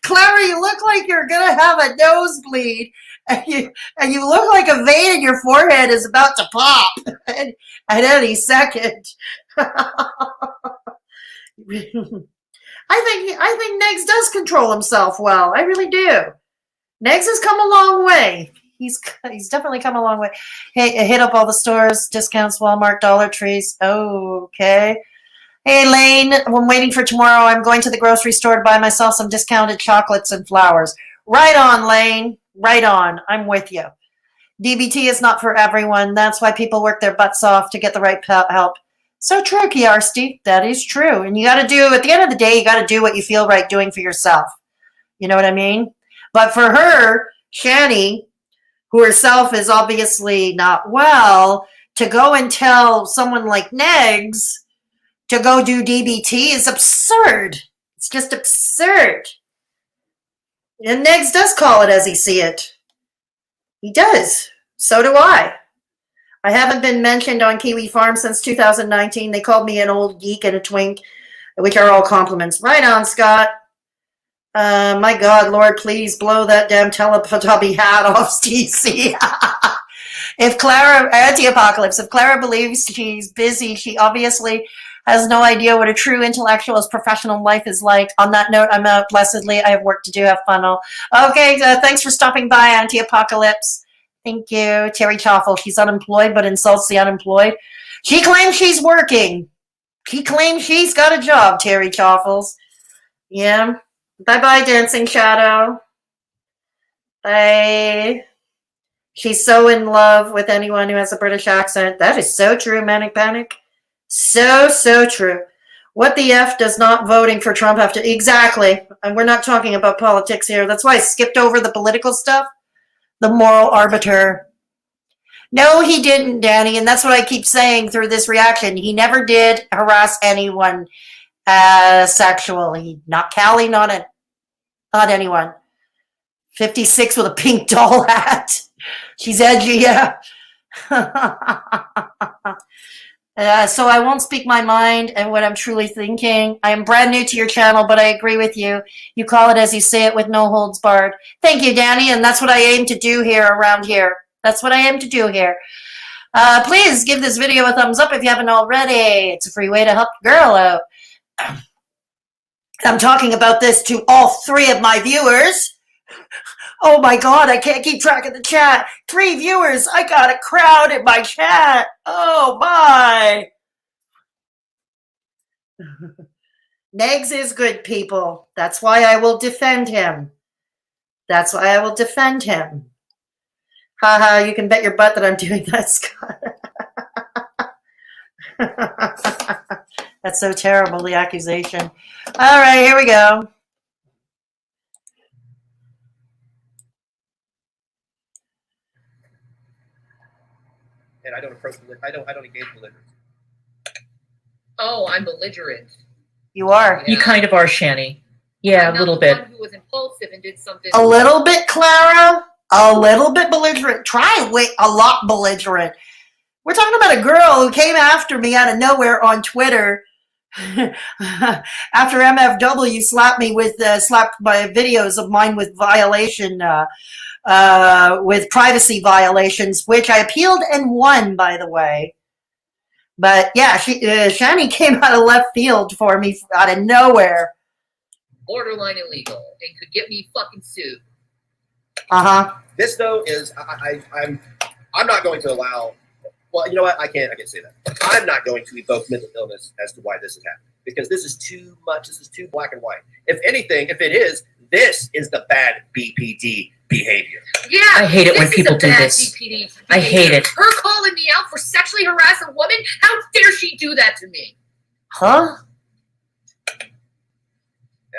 Clara, you look like you're gonna have a nosebleed, and you look like a vein in your forehead is about to pop at any second. I think Negz does control himself well. I really do. Negz has come a long way. He's definitely come a long way. Hey, hit up all the stores, discounts, Walmart, Dollar Trees. Okay. Hey, Lane, I'm waiting for tomorrow. I'm going to the grocery store to buy myself some discounted chocolates and flowers. Right on, Lane. Right on. I'm with you. DBT is not for everyone. That's why people work their butts off to get the right help. So true, Kiarsty. That is true. And you got to do, at the end of the day, you got to do what you feel right doing for yourself. You know what I mean? But for her, Shanny, who herself is obviously not well, to go and tell someone like Negz to go do DBT is absurd. It's just absurd. And Negz does call it as he see it. He does. So do I. I haven't been mentioned on Kiwi Farm since 2019. They called me an old geek and a twink, which are all compliments. Right on, Scott. My God, Lord, please blow that damn Teletubby hat off, DC. If Clara, anti-apocalypse, if Clara believes she's busy, she obviously has no idea what a true intellectual's professional life is like. On that note, I'm out blessedly. I have work to do. Have fun all. Okay, thanks for stopping by, anti-apocalypse. Thank you. Terry Chaffel, she's unemployed but insults the unemployed. She claims she's working. She claims she's got a job, Terry Chaffels. Yeah. Bye-bye, Dancing Shadow. Bye. She's so in love with anyone who has a British accent. That is so true, Manic Panic. So, so true. What the F does not voting for Trump have to... Exactly. And we're not talking about politics here. That's why I skipped over the political stuff. The moral arbiter. No, he didn't, Danny, and that's what I keep saying through this reaction. He never did harass anyone sexually. Not Callie, not anyone. 56 with a pink doll hat. She's edgy, yeah. So I won't speak my mind and what I'm truly thinking. I am brand new to your channel, but I agree with you. You call it as you say it with no holds barred. Thank you, Danny, and that's what I aim to do here around here. That's what I aim to do here. Please give this video a thumbs up if you haven't already. It's a free way to help the girl out. I'm talking about this to all 3 of my viewers. Oh my God, I can't keep track of the chat. 3 viewers. I got a crowd in my chat. Oh my. Negz is good, people. That's why I will defend him. That's why I will defend him. Haha, you can bet your butt that I'm doing that, Scott. That's so terrible, the accusation. All right, here we go. And I don't approach. I don't engage belligerence. Oh, I'm belligerent. You are. You kind of are, Shanny. Yeah, I'm a little not the bit. one who was impulsive and did something. A little bit, Clara. A little bit belligerent. Try wait, a lot belligerent. We're talking about a girl who came after me out of nowhere on Twitter. After MFW slapped me with slapped my videos of mine with violation, with privacy violations, which I appealed and won, by the way. But yeah, Shanny came out of left field for me out of nowhere. Borderline illegal and could get me fucking sued. This though is I'm not going to allow. Well, you know what? I can't say that. I'm not going to evoke mental illness as to why this is happening because this is too much. This is too black and white. If anything, if it is, this is the bad BPD behavior. Yeah, I hate it when people do this. I hate it. Her calling me out for sexually harassing a woman. How dare she do that to me? Huh? It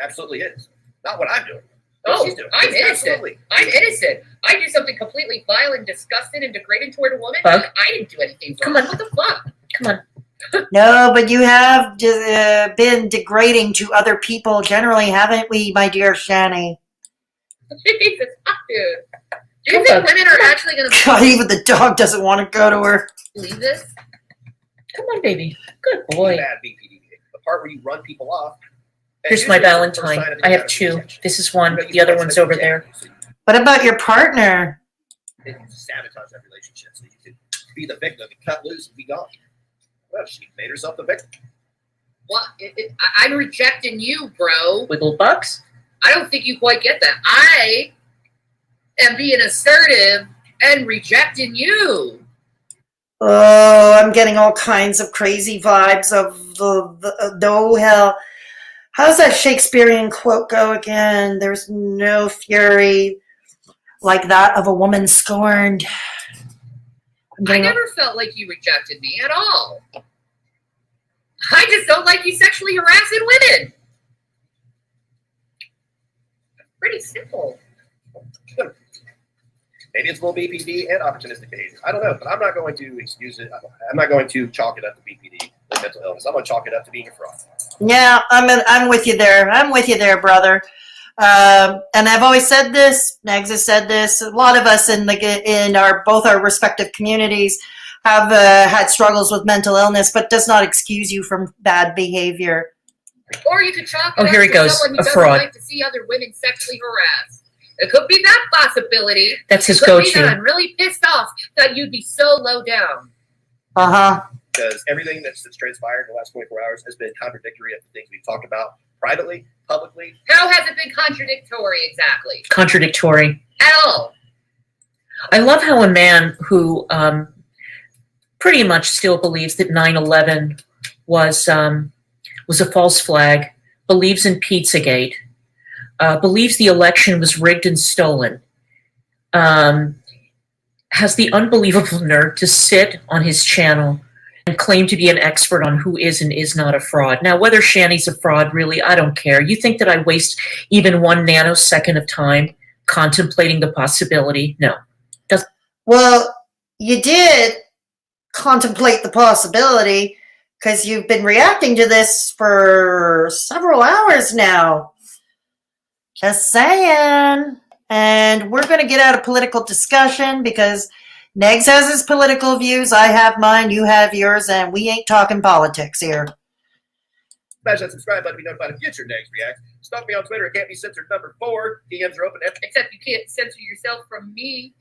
absolutely is. Not what I'm doing. Oh, She's doing. I'm innocent. Absolutely. I'm innocent. I do something completely vile and disgusting and degrading toward a woman. Bug. I didn't do anything Come wrong. on. What the fuck? Come on. No, but you have been degrading to other people generally, haven't we, my dear Shanny? Jesus, fuck, dude. Do you think women are actually going to God, even the dog doesn't want to go to her. believe this? Come on, baby. Good The boy. bad BPD behavior. The part where you run people off. And Here's my usually it's the first Valentine. sign of I have any 2. kind of rejection. This is one. You know, you The other want one's to over there. What about your partner? They can sabotage that relationship so you can be the victim and cut loose and be gone. Well, she made herself the victim. What? I'm rejecting you, bro. Wiggle bucks. I don't think you quite get that. I am being assertive and rejecting you. Oh, I'm getting all kinds of crazy vibes of the oh hell. How's that Shakespearean quote go again? There's no fury like that of a woman scorned. I never felt like you rejected me at all. I just don't like you sexually harassing women. Pretty simple. Maybe it's a little BPD and opportunistic behavior. I don't know, but I'm not going to excuse it. I'm not going to chalk it up to BPD or mental illness. I'm going to chalk it up to being a fraud. Yeah, I'm with you there. I'm with you there, brother. And I've always said this. Negz has said this. A lot of us in both our respective communities have had struggles with mental illness, but does not excuse you from bad behavior. Or you could chalk it Oh, up here he to goes, someone who a doesn't fraud. like to see other women sexually harassed. It could be that possibility. That's his It could be go-to. that I'm really pissed off that you'd be so low down. Because everything that's transpired in the last 24 hours has been contradictory of the things we've talked about privately, publicly. How has it been contradictory exactly? Contradictory. At all. I love how a man who pretty much still believes that 9/11 was a false flag, believes in Pizzagate, believes the election was rigged and stolen, has the unbelievable nerve to sit on his channel and claim to be an expert on who is and is not a fraud. Now, whether Shanny's a fraud, really, I don't care. You think that I waste even 1 nanosecond of time contemplating the possibility? No. Well, you did contemplate the possibility because you've been reacting to this for several hours now. Just saying. And we're going to get out of political discussion because Negz has his political views, I have mine, you have yours, and we ain't talking politics here. Smash that subscribe button to be notified of future Negz Reacts. Stalk me on Twitter. It can't be censored. #4. DMs are open. Except you can't censor yourself from me.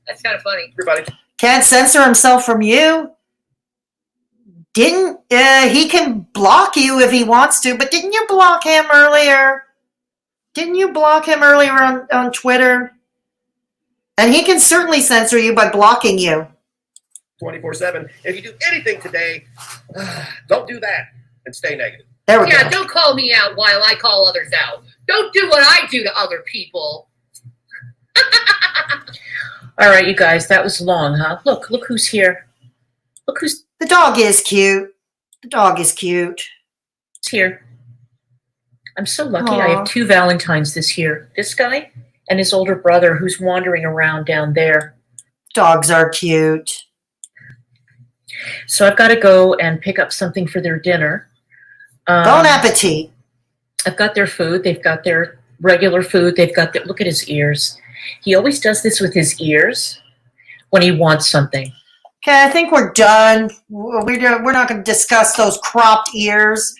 That's kind of funny. Everybody. Can't censor himself from you. Didn't he can block you if he wants to, but didn't you block him earlier? Didn't you block him earlier on Twitter? And he can certainly censor you by blocking you. 24/7. If you do anything today, don't do that and stay negative. There we go. Yeah, don't call me out while I call others out. Don't do what I do to other people. All right, you guys, that was long, huh? Look who's here. Look who's The dog is cute. The dog is cute. here. I'm so lucky I Aw. have 2 Valentines this year. This guy and his older brother who's wandering around down there. Dogs are cute. So I've got to go and pick up something for their dinner. Bon appetit. I've got their food. They've got their regular food. They've got their, look at his ears. He always does this with his ears when he wants something. Okay, I think we're done. We're not going to discuss those cropped ears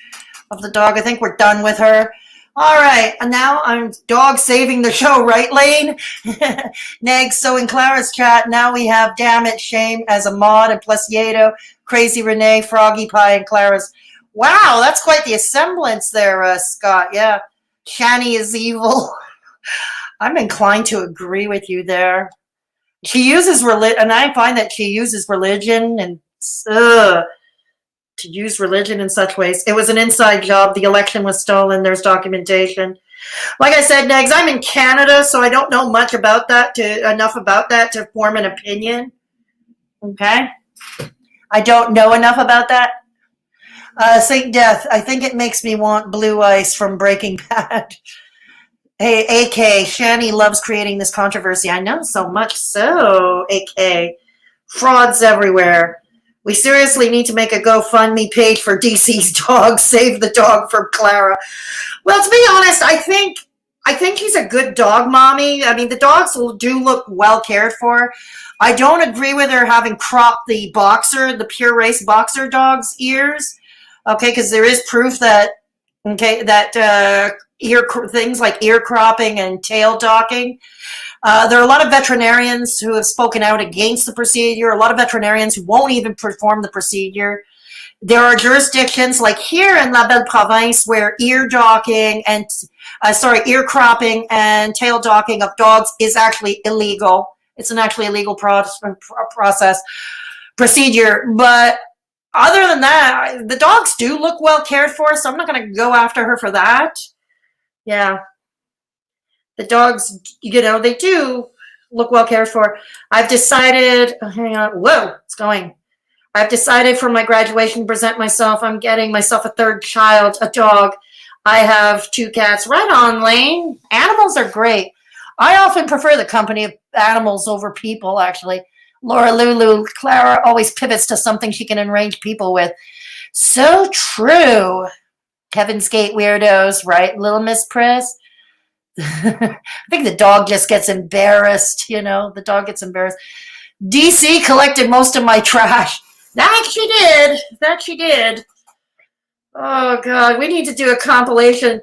of the dog. I think we're done with her. All right, and now I'm dog saving the show, right, Lane? Next, so in Clara's chat, now we have Damn It Shame as a mod, and plus Yedo, Crazy Renee, Froggy Pie, and Clara's. Wow, that's quite the assemblance there, Scott. Yeah, Shanny is evil. I'm inclined to agree with you there. She uses religion, and I find that she uses religion and to use religion in such ways. It was an inside job. The election was stolen. There's documentation. Like I said, Negz, I'm in Canada, so I don't know much about that, enough about that to form an opinion. Okay? I don't know enough about that. Saint Death, I think it makes me want blue ice from Breaking Bad. Hey, AK, Shanny loves creating this controversy. I know, so much so, AK. Frauds everywhere. We seriously need to make a GoFundMe page for DC's dog. Save the dog from Clara. Well, to be honest, I think he's a good dog mommy. I mean, the dogs do look well cared for. I don't agree with her having cropped the pure race boxer dog's ears. Okay, because there is proof that things like ear cropping and tail docking. There are a lot of veterinarians who have spoken out against the procedure, a lot of veterinarians who won't even perform the procedure. There are jurisdictions like here in La Belle Province where ear cropping and tail docking of dogs is actually illegal. It's an actually illegal procedure. But other than that, the dogs do look well cared for, so I'm not going to go after her for that. Yeah. The dogs, they do look well cared for. I've decided, hang on, whoa, it's going. I've decided for my graduation to present myself. I'm getting myself a 3rd child, a dog. I have 2 cats. Right on, Lane. Animals are great. I often prefer the company of animals over people, actually. Laura Lulu, Clara always pivots to something she can enrage people with. So true. Kevin's Gate weirdos, right? Little Miss Priss. I think the dog just gets embarrassed, the dog gets embarrassed. DC collected most of my trash. That she did. Oh God, we need to do a compilation.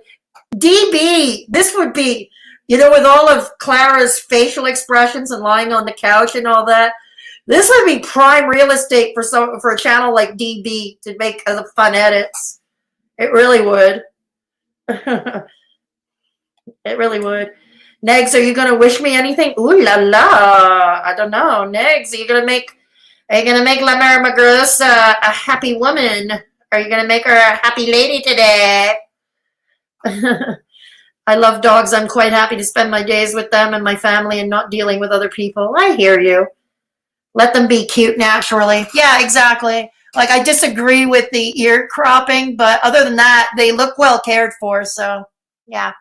DB, this would be, with all of Clara's facial expressions and lying on the couch and all that, this would be prime real estate for a channel like DB to make the fun edits. It really would. It really would. Negz, are you going to wish me anything? Ooh la la. I don't know. Negz, are you going to make La Mère Magreuse a happy woman? Are you going to make her a happy lady today? I love dogs. I'm quite happy to spend my days with them and my family and not dealing with other people. I hear you. Let them be cute naturally. Yeah, exactly. Like, I disagree with the ear cropping, but other than that, they look well cared for. So, yeah.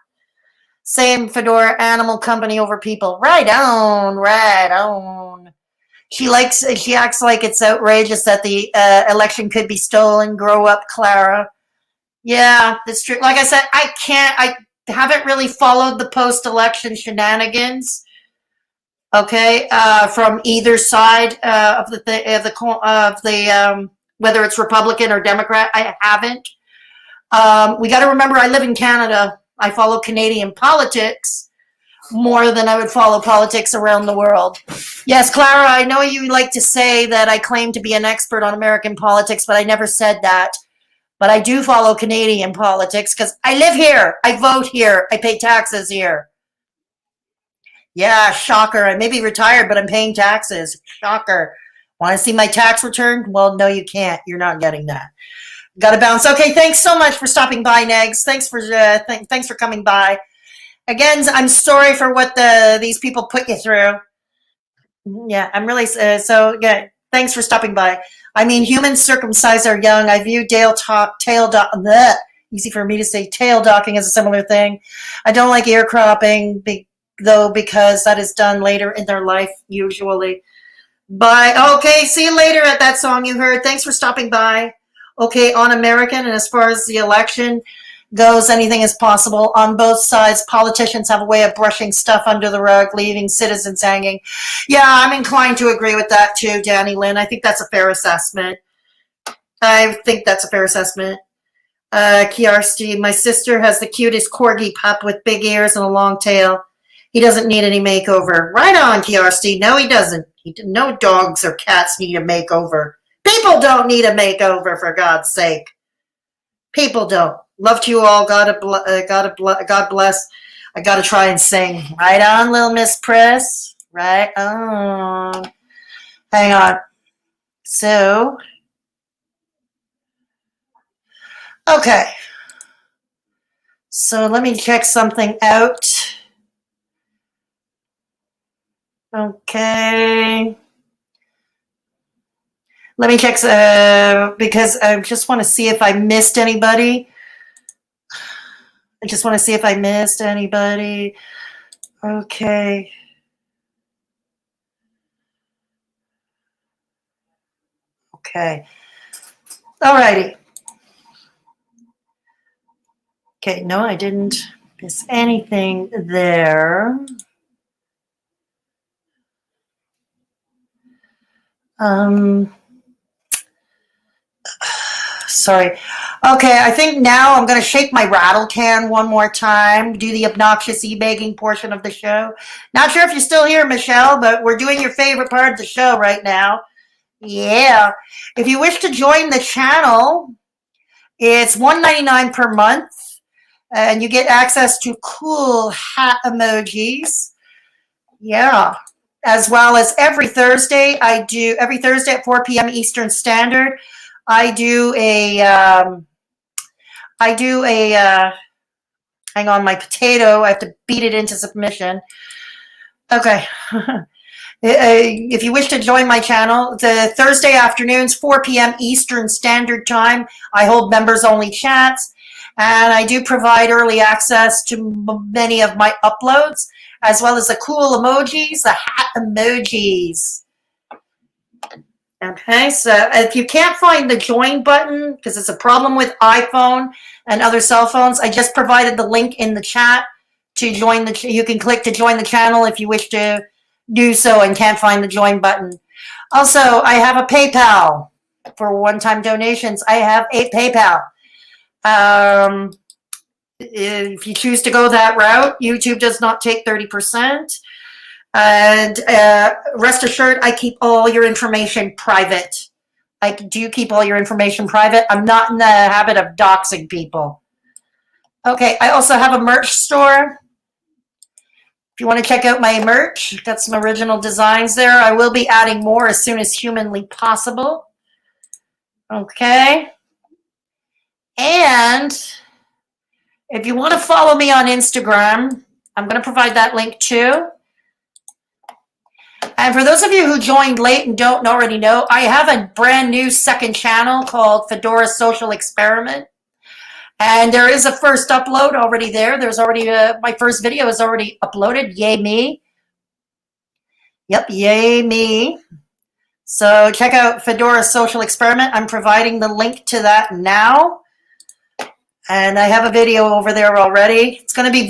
Same Fedora, animal company over people. Right on, right on. She acts like it's outrageous that the election could be stolen. Grow up, Clara. Yeah, that's true. Like I said, I haven't really followed the post-election shenanigans. Okay, from either side of the whether it's Republican or Democrat, I haven't. We got to remember, I live in Canada. I follow Canadian politics more than I would follow politics around the world. Yes, Clara, I know you like to say that I claim to be an expert on American politics, but I never said that. But I do follow Canadian politics because I live here. I vote here. I pay taxes here. Yeah, shocker. I may be retired, but I'm paying taxes. Shocker. Want to see my tax return? Well, no, you can't. You're not getting that. Got to bounce. Okay, thanks so much for stopping by, Negz. Thanks for coming by. Again, I'm sorry for what these people put you through. Yeah, I'm really so. Yeah, thanks for stopping by. I mean, humans circumcised are young. I view tail easy for me to say tail docking as a similar thing. I don't like ear cropping though because that is done later in their life usually. Bye. Okay, see you later at that song you heard. Thanks for stopping by. Okay, on American, and as far as the election goes, anything is possible. On both sides, politicians have a way of brushing stuff under the rug, leaving citizens hanging. Yeah, I'm inclined to agree with that too, Danny Lynn. I think that's a fair assessment. Kiarsti, my sister has the cutest corgi pup with big ears and a long tail. He doesn't need any makeover. Right on, Kiarsti. No, he doesn't. No dogs or cats need a makeover. People don't need a makeover, for God's sake. People don't. Love to you all. God bless. I got to try and sing. Right on, little Miss Press. Right on. Hang on. So, okay. So let me check something out. Okay. Let me check because I just want to see if I missed anybody. Okay. Okay. Alrighty. Okay, no, I didn't miss anything there. Sorry. Okay, I think now I'm going to shake my rattle can one more time, do the obnoxious e-begging portion of the show. Not sure if you're still here, Michelle, but we're doing your favorite part of the show right now. Yeah. If you wish to join the channel, it's $1.99 per month, and you get access to cool hat emojis. Yeah. As well as every Thursday at 4 p.m. Eastern Standard, I do a hang on, my potato, I have to beat it into submission. Okay. If you wish to join my channel, the Thursday afternoons, 4 p.m. Eastern Standard Time, I hold members-only chats, and I do provide early access to many of my uploads, as well as the cool emojis, the hat emojis. Okay, so if you can't find the join button, because it's a problem with iPhone and other cell phones, I just provided the link in the chat to join the. You can click to join the channel if you wish to do so and can't find the join button. Also, I have a PayPal for one-time donations. I have a PayPal. If you choose to go that route, YouTube does not take 30%. And rest assured, I keep all your information private. I do keep all your information private. I'm not in the habit of doxing people. Okay, I also have a merch store. If you want to check out my merch, got some original designs there. I will be adding more as soon as humanly possible. Okay. And if you want to follow me on Instagram, I'm going to provide that link too. And for those of you who joined late and don't already know, I have a brand new second channel called Fedora Social Experiment. And there is a first upload already there. There's already, my first video is already uploaded. Yay me. Yep, yay me. So check out Fedora's social experiment. I'm providing the link to that now. And I have a video over there already. It's going to be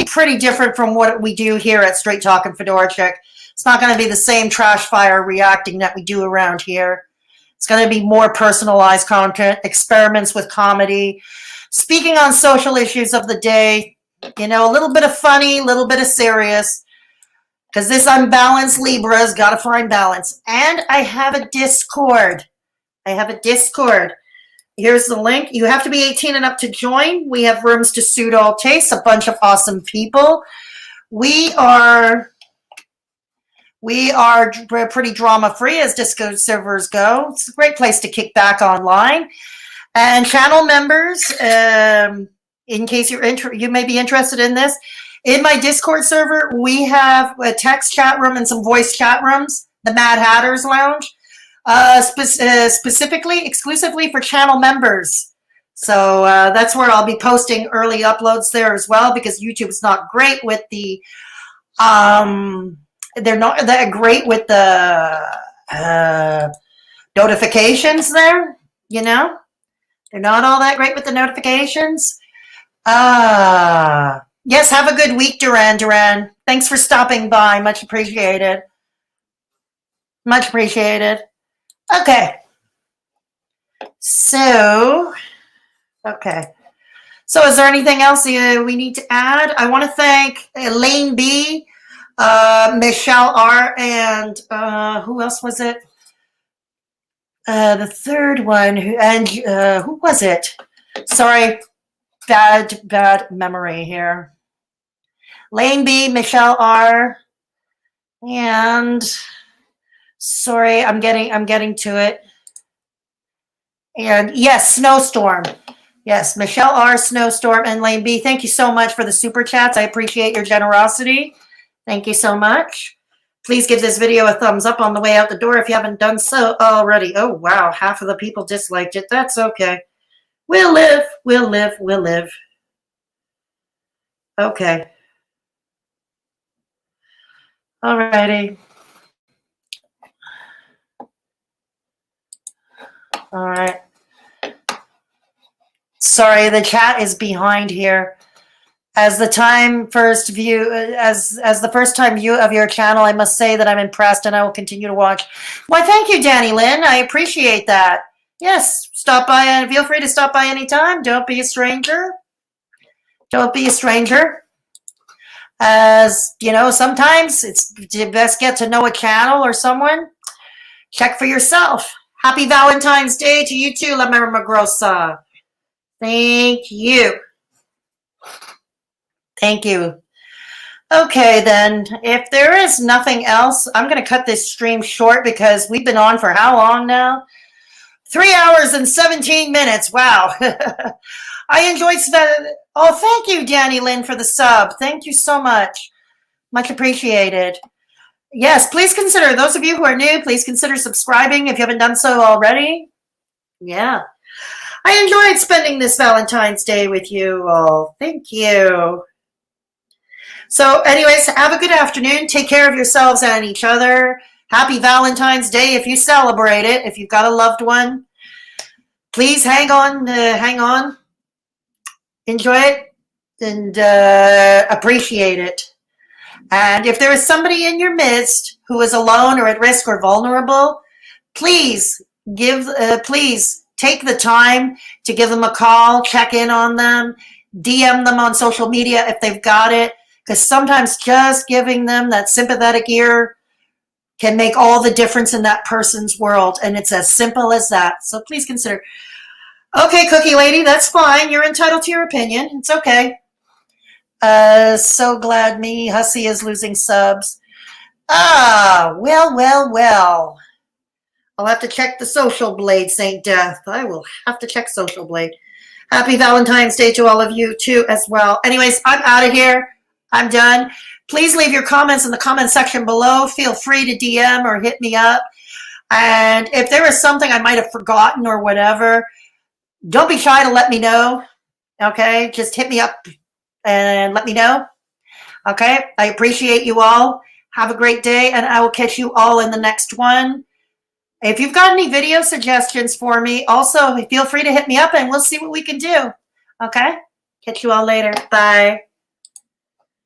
pretty different from what we do here at Straight Talkin' Fedora Chick. It's not going to be the same trash fire reacting that we do around here. It's going to be more personalized content, experiments with comedy, speaking on social issues of the day, you know, a little bit of funny, a little bit of serious, because this unbalanced Libra's got to find balance. And I have a Discord. Here's the link. You have to be 18 and up to join. We have rooms to suit all tastes, a bunch of awesome people. We are pretty drama-free as Discord servers go. It's a great place to kick back online. And channel members, in case you may be interested in this, in my Discord server, we have a text chat room and some voice chat rooms, the Mad Hatter's Lounge, specifically, exclusively for channel members. So that's where I'll be posting early uploads there as well, because YouTube's not great with the they're not that great with the notifications there, you know? They're not all that great with the notifications. Yes, have a good week, Duran. Thanks for stopping by. Much appreciated. Much appreciated. Okay. So is there anything else we need to add? I want to thank Elaine B., Michelle R., and who else was it? The third one, who was it? Sorry, bad memory here. Lane B., Michelle R., and sorry, I'm getting to it. And yes, Snowstorm. Yes, Michelle R., Snowstorm, and Lane B. Thank you so much for the super chats. I appreciate your generosity. Thank you so much. Please give this video a thumbs up on the way out the door if you haven't done so already. Oh, wow. Half of the people disliked it. That's okay. We'll live. Okay. All righty. All right. Sorry, the chat is behind here. As the first time view of your channel, I must say that I'm impressed and I will continue to watch. Why, thank you, Danny Lynn. I appreciate that. Yes, stop by and feel free to stop by anytime. Don't be a stranger. Don't be a stranger. As you know, sometimes it's best get to know a channel or someone. Check for yourself. Happy Valentine's Day to you too, La Marmagrosa. Thank you. Thank you. Okay, then, if there is nothing else, I'm going to cut this stream short because we've been on for how long now? 3 hours and 17 minutes. Wow. I enjoyed that. Oh, thank you, Danny Lynn, for the sub. Thank you so much. Much appreciated. Yes, please consider, those of you who are new, please consider subscribing if you haven't done so already. Yeah. I enjoyed spending this Valentine's Day with you all. Thank you. So anyways, have a good afternoon. Take care of yourselves and each other. Happy Valentine's Day if you celebrate it. If you've got a loved one, please hang on. Enjoy it and appreciate it. And if there is somebody in your midst who is alone or at risk or vulnerable, please take the time to give them a call, check in on them, DM them on social media if they've got it. Because sometimes just giving them that sympathetic ear can make all the difference in that person's world. And it's as simple as that. So please consider. Okay, Cookie Lady, that's fine. You're entitled to your opinion. It's okay. So glad me Hussy is losing subs. Well. I'll have to check the Social Blade, Saint Death. I will have to check Social Blade. Happy Valentine's Day to all of you, too, as well. Anyways, I'm out of here. I'm done. Please leave your comments in the comment section below. Feel free to DM or hit me up. And if there is something I might have forgotten or whatever, don't be shy to let me know. Okay? Just hit me up and let me know. Okay? I appreciate you all. Have a great day, and I will catch you all in the next one. If you've got any video suggestions for me, also feel free to hit me up and we'll see what we can do. Okay? Catch you all later. Bye.